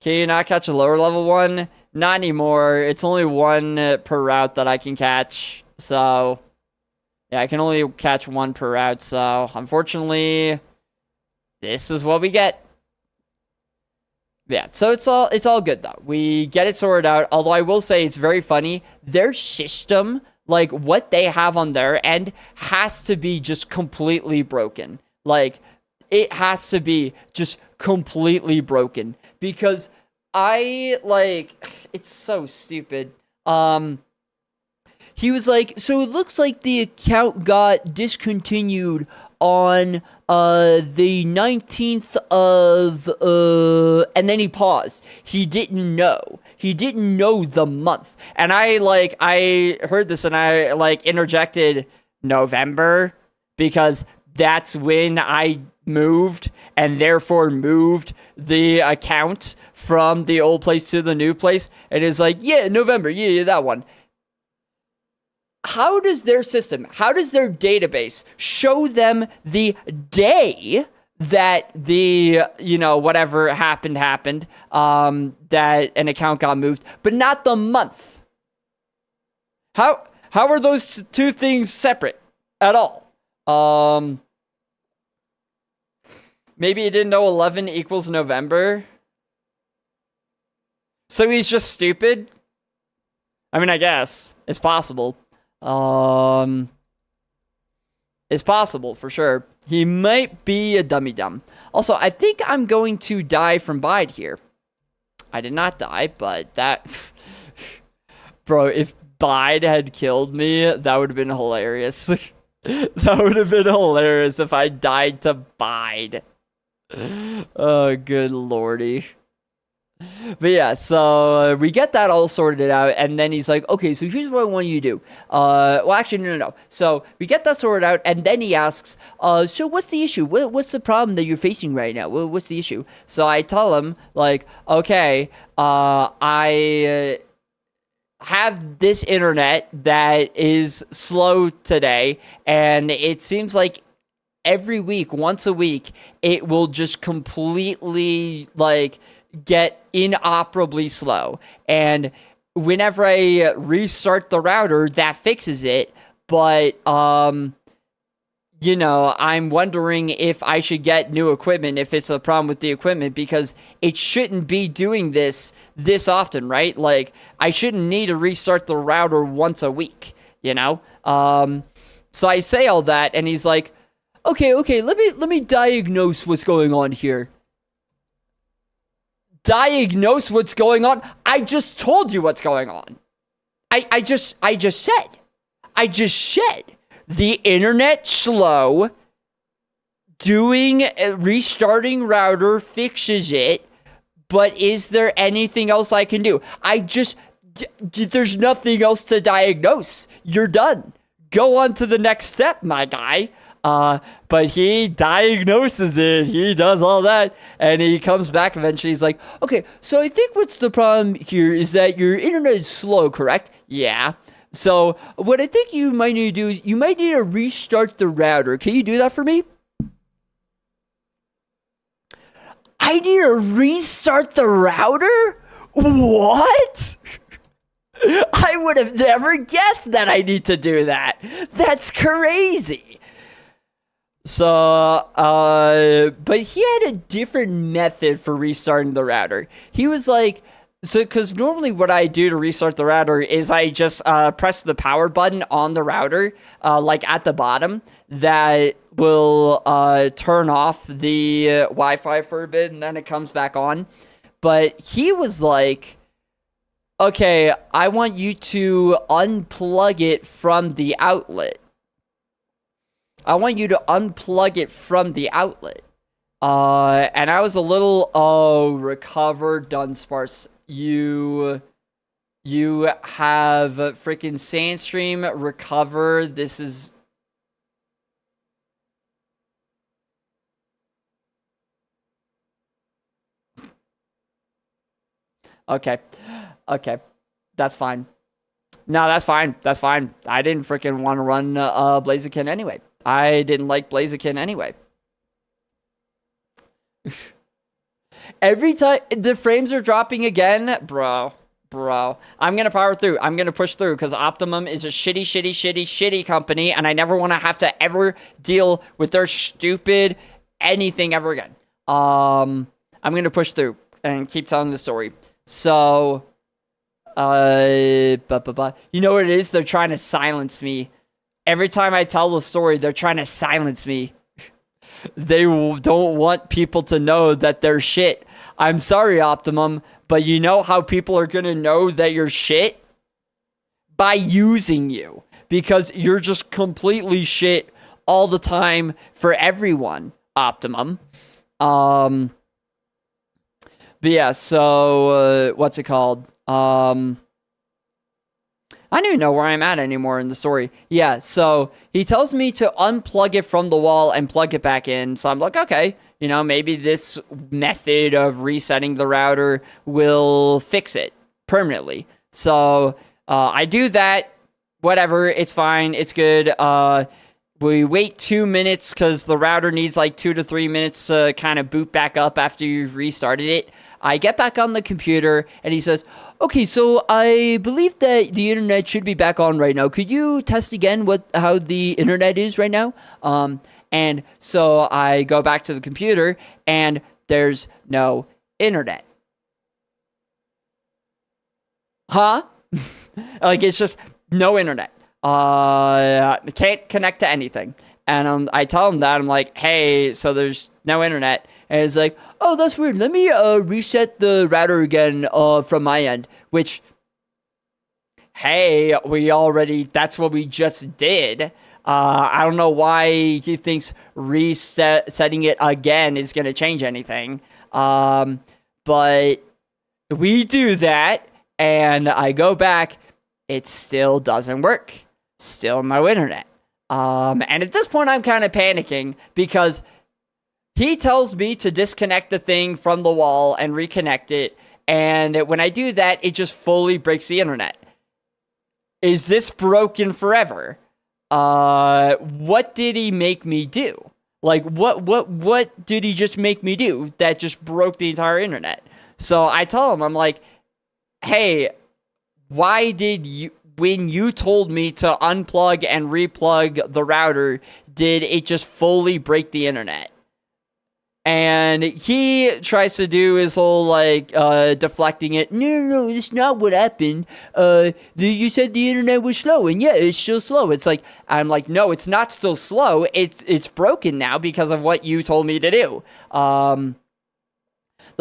you not catch a lower level one? Not anymore. It's only one per route that I can catch. So, yeah, I can only catch one per route. So, unfortunately, this is what we get. Yeah, so it's all good, though. We get it sorted out. Although I will say it's very funny. Their system, like, what they have on their end has to be just completely broken. Like, it has to be just completely broken. Because it's so stupid. He was like, so it looks like the account got discontinued on the 19th of and then he paused. He didn't know. He didn't know the month. And I heard this and I interjected November because that's when I moved and therefore moved the account from the old place to the new place. And it's like, yeah, November, yeah, that one. How does their system, how does their database show them the day that the, whatever happened, that an account got moved, but not the month? How are those two things separate at all? Maybe he didn't know 11 equals November. So he's just stupid? I mean, I guess. It's possible. It's possible, for sure. He might be a dummy-dumb. Also, I think I'm going to die from Bide here. I did not die, but that... Bro, if Bide had killed me, that would have been hilarious. That would have been hilarious if I died to Bide. Oh, good lordy. But yeah, so we get that all sorted out, and then he's like, okay, so here's what I want you to do. Well, actually, no. So we get that sorted out, and then he asks, so what's the issue? What's the problem that you're facing right now? What's the issue? So I tell him, like, okay, I have this internet that is slow today, and it seems like every week, once a week, it will just completely, get inoperably slow. And whenever I restart the router, that fixes it. But, I'm wondering if I should get new equipment, if it's a problem with the equipment, because it shouldn't be doing this often, right? Like, I shouldn't need to restart the router once a week, So I say all that, and he's like, Okay, let me diagnose what's going on here. Diagnose what's going on? I just told you what's going on. I just said the internet slow. Restarting router fixes it, but is there anything else I can do? There's nothing else to diagnose. You're done. Go on to the next step, my guy. But he diagnoses it. He does all that, and he comes back eventually. He's like, okay, so I think what's the problem here is that your internet is slow, correct? Yeah. So what I think you might need to do is you might need to restart the router. Can you do that for me? I need to restart the router? What? I would have never guessed that I need to do that. That's crazy. So, but he had a different method for restarting the router. He was like, because normally what I do to restart the router is I just press the power button on the router, like at the bottom, that will turn off the Wi-Fi for a bit, and then it comes back on. But he was like, okay, I want you to unplug it from the outlet. I want you to unplug it from the outlet. And I was a little, recover, Dunsparce. You have freaking Sandstream, recover. This is... Okay. That's fine. No, that's fine. I didn't freaking want to run Blaziken anyway. I didn't like Blaziken anyway. Every time the frames are dropping again, bro. I'm gonna power through. I'm gonna push through because Optimum is a shitty company, and I never want to have to ever deal with their stupid anything ever again. I'm gonna push through and keep telling the story. So, you know what it is? They're trying to silence me. Every time I tell the story, they're trying to silence me. They don't want people to know that they're shit. I'm sorry, Optimum, but you know how people are going to know that you're shit? By using you. Because you're just completely shit all the time for everyone, Optimum. But yeah, so, what's it called? I don't even know where I'm at anymore in the story. Yeah, so he tells me to unplug it from the wall and plug it back in. So I'm like, okay, you know, maybe this method of resetting the router will fix it permanently. So I do that. Whatever, it's fine. It's good. We wait 2 minutes because the router needs like 2 to 3 minutes to kind of boot back up after you've restarted it. I get back on the computer and he says, okay, so I believe that the internet should be back on right now. Could you test again how the internet is right now? And so I go back to the computer and there's no internet. Huh? Like, it's just no internet. Can't connect to anything. And I tell him that. I'm like, hey, so there's no internet. And it's like, oh, that's weird. Let me reset the router again from my end. Which, hey, that's what we just did. I don't know why he thinks setting it again is going to change anything. But we do that, and I go back. It still doesn't work. Still no internet. And at this point, I'm kind of panicking because he tells me to disconnect the thing from the wall and reconnect it. And when I do that, it just fully breaks the internet. Is this broken forever? What did he make me do? Like, what did he just make me do that just broke the entire internet? So I tell him, I'm like, hey, why did you... When you told me to unplug and replug the router, did it just fully break the internet? And he tries to do his whole like deflecting it. No, it's not what happened. You said the internet was slow, and yeah, it's still slow. It's like I'm like, no, it's not still slow. It's broken now because of what you told me to do. The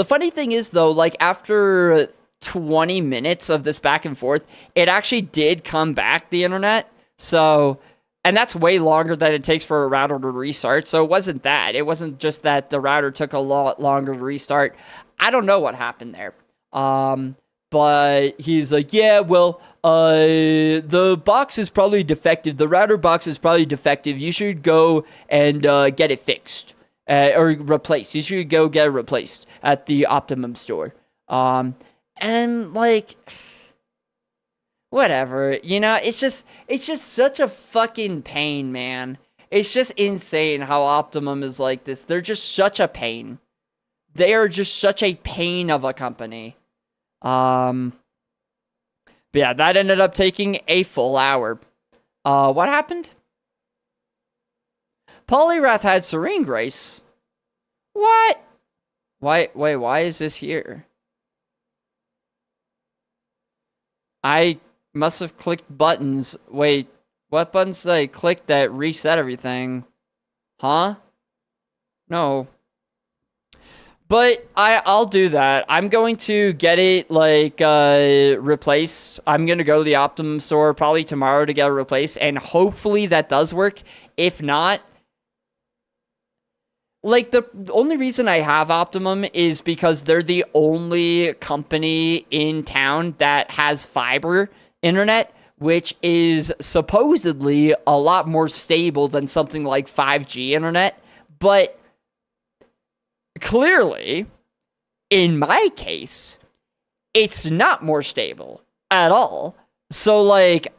funny thing is though, like after 20 minutes of this back and forth, it actually did come back, the internet. So, and that's way longer than it takes for a router to restart. So it wasn't that. It wasn't just that the router took a lot longer to restart. I don't know what happened there. But he's like, yeah, well, the box is probably defective. The router box is probably defective. You should go and get it fixed or replaced. You should go get it replaced at the Optimum store. And like, whatever, you know, it's just such a fucking pain, man. It's just insane how Optimum is like this. They're just such a pain. They are just such a pain of a company. But yeah, that ended up taking a full hour. What happened? Polyrath had Serene Grace. What? Wait, why is this here? I must have clicked buttons. Wait, what buttons did I click that reset everything? Huh? No. But I'll do that. I'm going to get it, like, replaced. I'm going to go to the Optimum store probably tomorrow to get it replaced, and hopefully that does work. If not, like, the only reason I have Optimum is because they're the only company in town that has fiber internet, which is supposedly a lot more stable than something like 5G internet. But clearly, in my case, it's not more stable at all. So, like,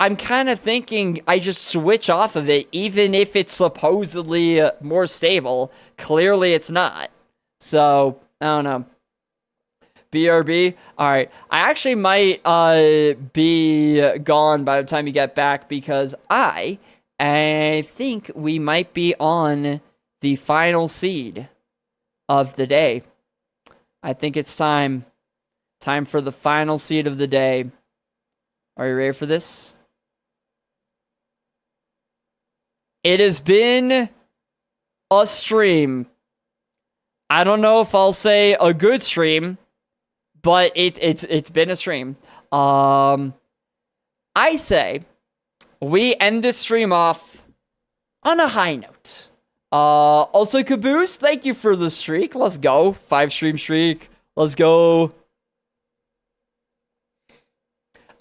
I'm kind of thinking I just switch off of it, even if it's supposedly more stable. Clearly, it's not. So, I don't know. BRB? Alright. I actually might be gone by the time you get back because I think we might be on the final seed of the day. I think it's time. Time for the final seed of the day. Are you ready for this? It has been a stream. I don't know if I'll say a good stream, but it's been a stream. I say we end this stream off on a high note. Also, Caboose, thank you for the streak. Let's go. 5-stream streak. Let's go.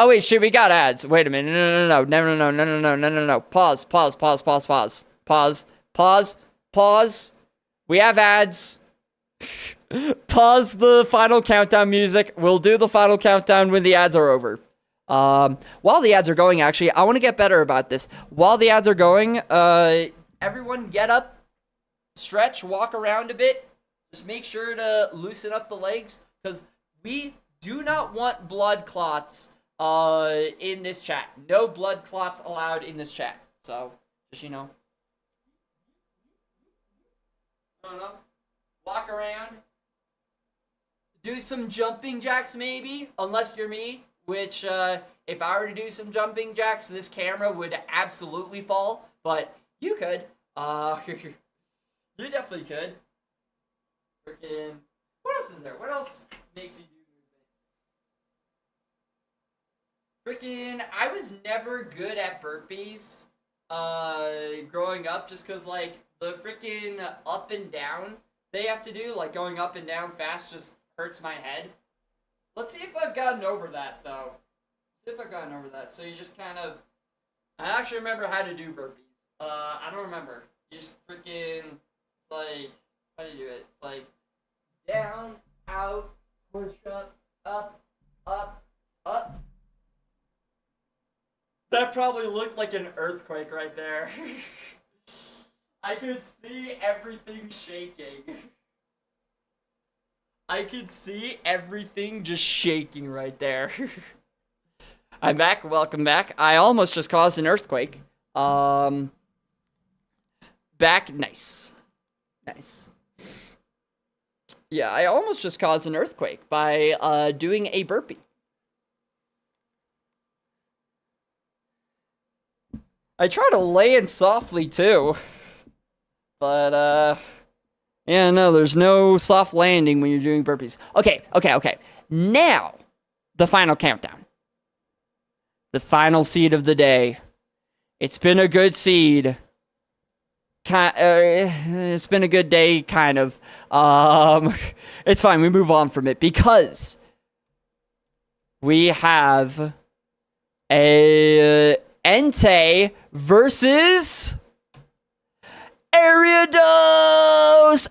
Oh, wait, shit, we got ads. Wait a minute. No. Pause. We have ads. Pause the final countdown music. We'll do the final countdown when the ads are over. While the ads are going, actually, I want to get better about this. While the ads are going, everyone get up, stretch, walk around a bit. Just make sure to loosen up the legs, because we do not want blood clots in this chat. No blood clots allowed in this chat. So, just, you know. Walk around. Do some jumping jacks, maybe. Unless you're me. Which, if I were to do some jumping jacks, this camera would absolutely fall. But you could. You definitely could. Freaking. What else is there? What else makes you do movement? Freaking, I was never good at burpees growing up, just because, like, the freaking up and down they have to do, like, going up and down fast just hurts my head. Let's see if I've gotten over that, though. See if I've gotten over that. So you just kind of... I actually remember how to do burpees. I don't remember. You just freaking... It's like... How do you do it? It's like... Down, out, push up, up, up, up. That probably looked like an earthquake right there. I could see everything shaking. I could see everything just shaking right there. I'm back. Welcome back. I almost just caused an earthquake. Back. Nice. Nice. Yeah, I almost just caused an earthquake by doing a burpee. I try to land softly too. But yeah, no, there's no soft landing when you're doing burpees. Okay. Now, the final countdown. The final seed of the day. It's been a good seed. It's been a good day, kind of. It's fine. We move on from it because we have a Entei versus Ariados.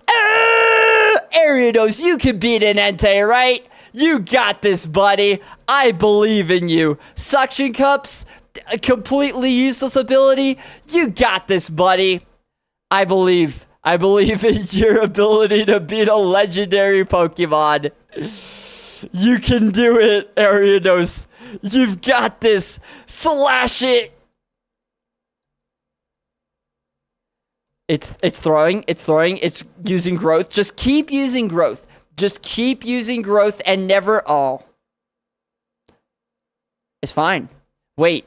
Ariados, you can beat an Entei, right? You got this, buddy. I believe in you. Suction cups, completely useless ability. You got this, buddy. I believe in your ability to beat a legendary Pokemon. You can do it, Ariados. You've got this. Slash it. It's throwing. It's using growth. Just keep using growth. And never all. It's fine. Wait.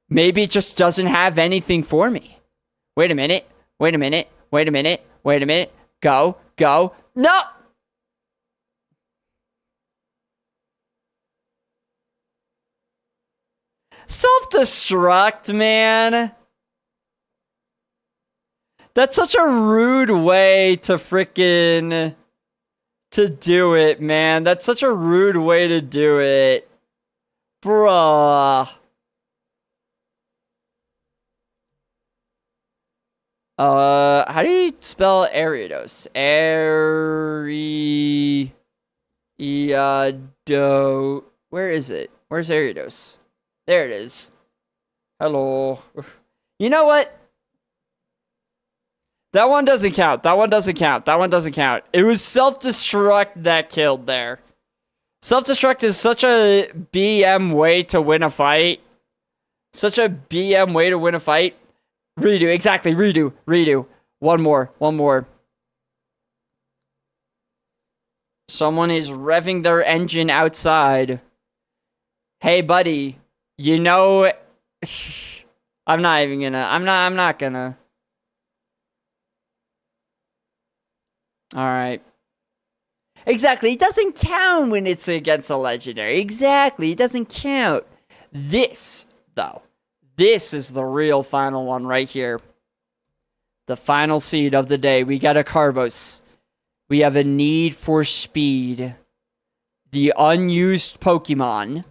Maybe it just doesn't have anything for me. Wait a minute. Go. No! Self-destruct, man. That's such a rude way to frickin' to do it, man. That's such a rude way to do it. Bruh. How do you spell Ariados? Ariado. Where is it? Where's Ariados? There it is. Hello. You know what? That one doesn't count. It was self-destruct that killed there. Self-destruct is such a BM way to win a fight. Redo, exactly. Redo. One more. Someone is revving their engine outside. Hey, buddy. You know... I'm not gonna... Alright. Exactly, it doesn't count when it's against a legendary. Exactly, it doesn't count. This, though. This is the real final one right here. The final seed of the day. We got a Carbos. We have a Need for Speed. The unused Pokemon.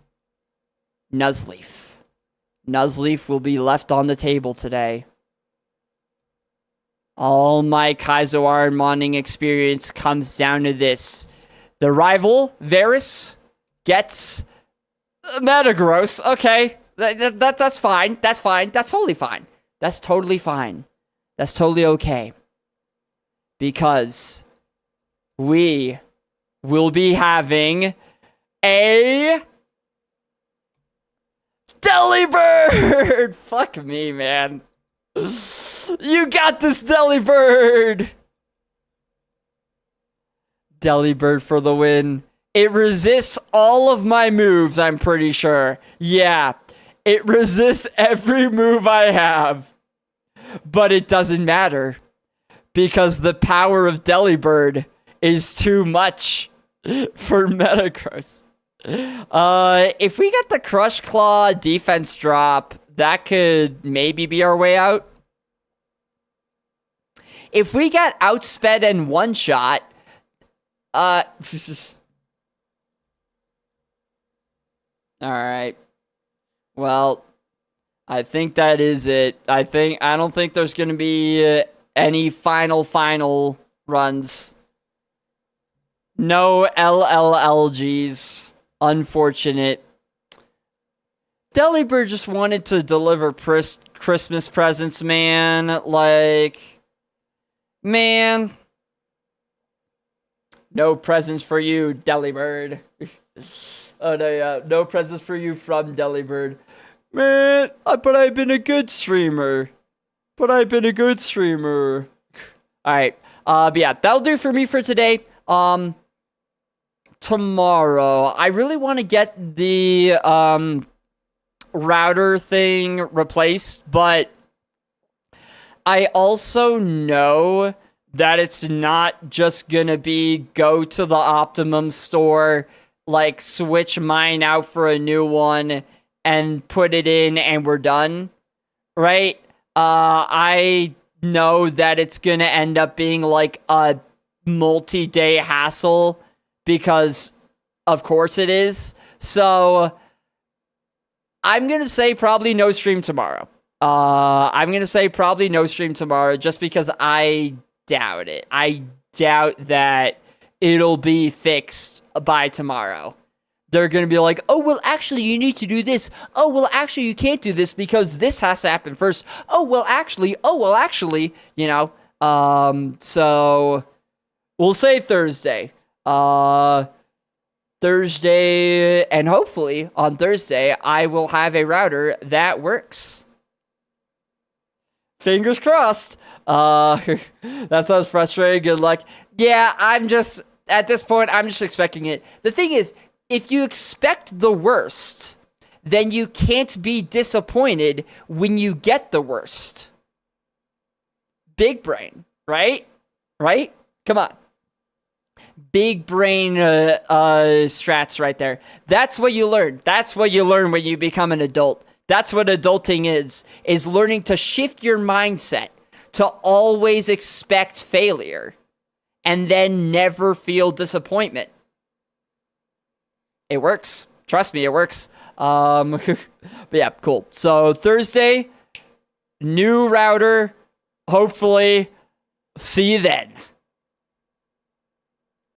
Nuzleaf. Nuzleaf will be left on the table today. All my Kaizo Ironmoning experience comes down to this. The rival, Varus, gets Metagross. Okay. That's fine. That's totally fine. That's totally okay. Because we will be having a Delibird! Fuck me, man. You got this, Delibird! Delibird for the win. It resists all of my moves, I'm pretty sure. Yeah, it resists every move I have. But it doesn't matter. Because the power of Delibird is too much for Metagross. If we get the Crush Claw defense drop, that could maybe be our way out. If we get outsped and one-shot, alright. Well, I think that is it. I don't think there's gonna be any final runs. No LLLGs. Unfortunate. Delibird just wanted to deliver Christmas presents, man. Like, man. No presents for you, Delibird. Oh, no, yeah. No presents for you from Delibird. Man, but I've been a good streamer. All right. But yeah, that'll do for me for today. Tomorrow, I really want to get the router thing replaced, but I also know that it's not just gonna be go to the Optimum store, like switch mine out for a new one and put it in and we're done, right? I know that it's gonna end up being like a multi-day hassle because of course it is. So I'm gonna say probably no stream tomorrow. I'm gonna say probably no stream tomorrow just because I doubt it. I doubt that it'll be fixed by tomorrow. They're gonna be like, oh, well, actually, you need to do this. Oh, well, actually, you can't do this because this has to happen first. Oh, well, actually, you know. So we'll say Thursday. Thursday, and hopefully on Thursday, I will have a router that works. Fingers crossed. That sounds frustrating. Good luck. Yeah, at this point, I'm just expecting it. The thing is, if you expect the worst, then you can't be disappointed when you get the worst. Big brain, right? Right? Come on. Big brain strats right there. That's what you learn. That's what you learn when you become an adult. That's what adulting is learning to shift your mindset to always expect failure and then never feel disappointment. It works. Trust me, it works. But yeah, cool. So Thursday, new router, hopefully. See you then.